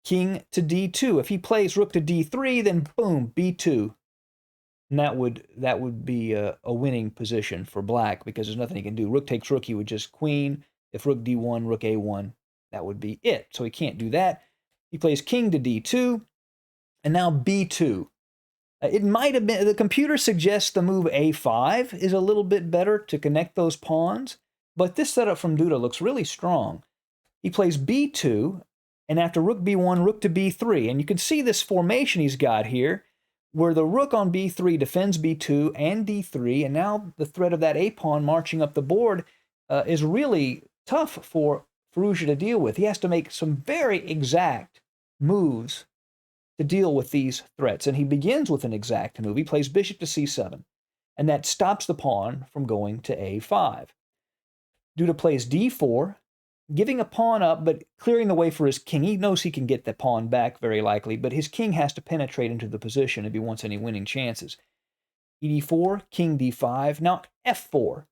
King to d2. If he plays rook to d3, then boom, b2. And that would be a winning position for black because there's nothing he can do. Rook takes rook, he would just queen. If rook d1, rook a1, that would be it. So he can't do that. He plays king to d2, and now b2. It might have been, the computer suggests the move a5 is a little bit better to connect those pawns, but this setup from Duda looks really strong. He plays b2, and after rook b1, rook to b3, and you can see this formation he's got here, where the rook on b3 defends b2 and d3, and now the threat of that a-pawn marching up the board is really tough for Firouzja to deal with. He has to make some very exact moves to deal with these threats, and he begins with an exact move. He plays bishop to c7, and that stops the pawn from going to a5. Duda plays d4, giving a pawn up, but clearing the way for his king. He knows he can get the pawn back, very likely, but his king has to penetrate into the position if he wants any winning chances. e4, king d5, now f4.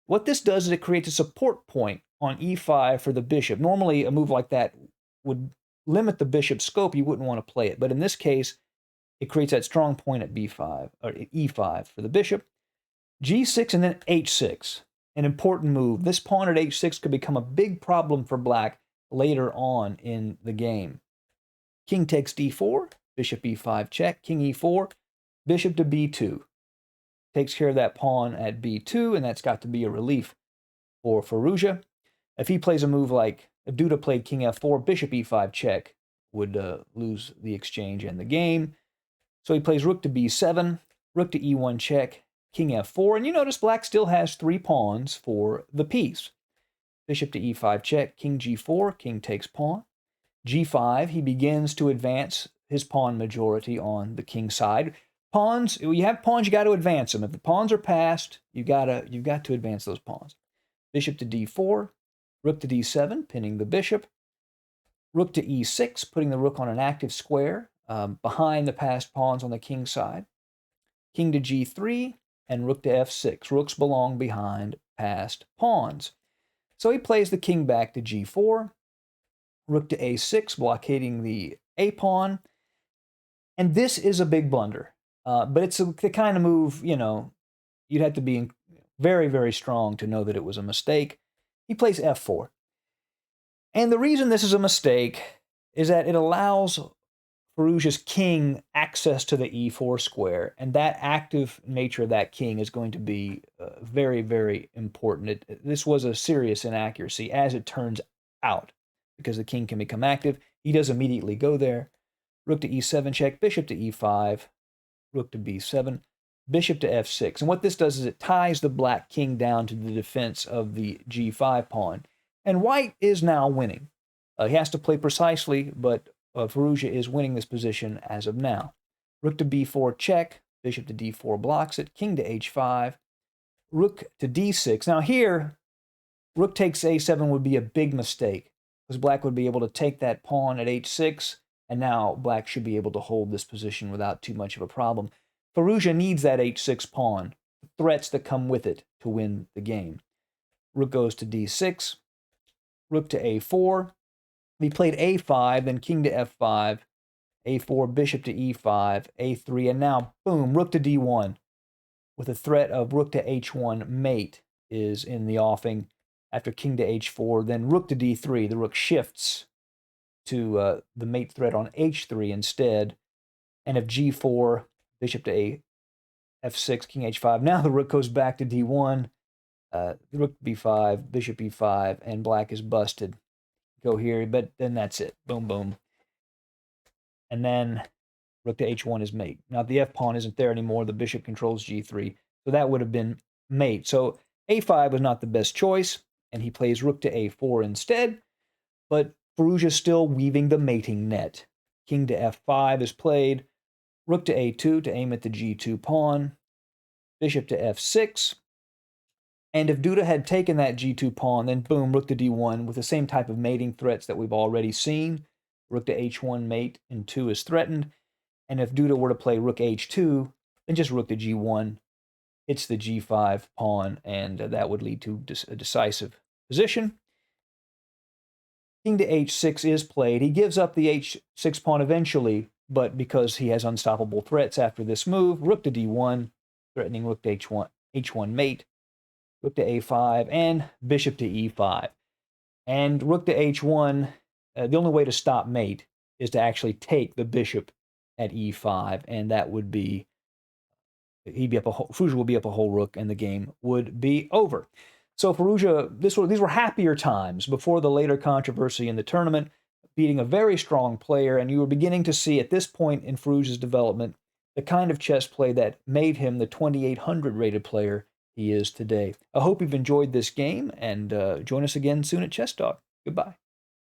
What this does is it creates a support point on e5 for the bishop. Normally, a move like that would limit the bishop's scope. You wouldn't want to play it, but in this case, it creates that strong point at b5, or e5 for the bishop. g6 and then h6. An important move. This pawn at h6 could become a big problem for black later on in the game. King takes d4, bishop e5 check, king e4, bishop to b2. Takes care of that pawn at b2, and that's got to be a relief for Firouzja. If he plays a move like, if Duda played king f4, bishop e5 check, would lose the exchange and the game. So he plays rook to b7, rook to e1 check, king f4, and you notice black still has 3 pawns for the piece. Bishop to e5 check, king g4, king takes pawn. g5, he begins to advance his pawn majority on the king side. Pawns, you have pawns, you got to advance them. If the pawns are passed, you've got to advance those pawns. Bishop to d4, rook to d7, pinning the bishop. Rook to e6, putting the rook on an active square behind the passed pawns on the king side. King to g3, and rook to f6. Rooks belong behind passed pawns. So he plays the king back to g4, rook to a6, blockading the a-pawn. And this is a big blunder. But it's the kind of move, you know, you'd have to be very, very strong to know that it was a mistake. He plays f4. And the reason this is a mistake is that it allows Firouzja's king access to the e4 square, and that active nature of that king is going to be very, very important. This was a serious inaccuracy, as it turns out, because the king can become active. He does immediately go there. Rook to e7 check, bishop to e5, rook to b7, bishop to f6. And what this does is it ties the black king down to the defense of the g5 pawn. And white is now winning. He has to play precisely, but Firouzja is winning this position as of now. Rook to b4 check, bishop to d4 blocks it, king to h5, rook to d6. Now here, rook takes a7 would be a big mistake, because black would be able to take that pawn at h6, and now black should be able to hold this position without too much of a problem. Firouzja needs that h6 pawn, the threats that come with it, to win the game. Rook goes to d6, rook to a4. He played a5, then king to f5, a4, bishop to e5, a3, and now, boom, rook to d1, with a threat of rook to h1 mate is in the offing after king to h4, then rook to d3. The rook shifts to the mate threat on h3 instead, and if g4, bishop to f6, king h5. Now the rook goes back to d1, rook b5, bishop e5, and black is busted. Go here, but then that's it. Boom, boom. And then rook to h1 is mate. Now the f pawn isn't there anymore. The bishop controls g3, so that would have been mate. So a5 was not the best choice, and he plays rook to a4 instead, but Firouzja is still weaving the mating net. King to f5 is played, rook to a2 to aim at the g2 pawn, bishop to f6, and if Duda had taken that g2 pawn, then boom, rook to d1 with the same type of mating threats that we've already seen. Rook to h1 mate and 2 is threatened, and if Duda were to play rook h2, then just rook to g1 hits the g5 pawn, and that would lead to a decisive position. King to h6 is played. He gives up the h6 pawn eventually, but because he has unstoppable threats after this move, rook to d1, threatening rook to h1 mate, rook to a5, and bishop to e5. And rook to h1, the only way to stop mate is to actually take the bishop at e5, and that would be, Firouzja will be up a whole rook, and the game would be over. So Firouzja, these were happier times before the later controversy in the tournament, beating a very strong player, and you were beginning to see at this point in Firouzja's development the kind of chess play that made him the 2,800 rated player he is today. I hope you've enjoyed this game, and join us again soon at Chess Talk. Goodbye.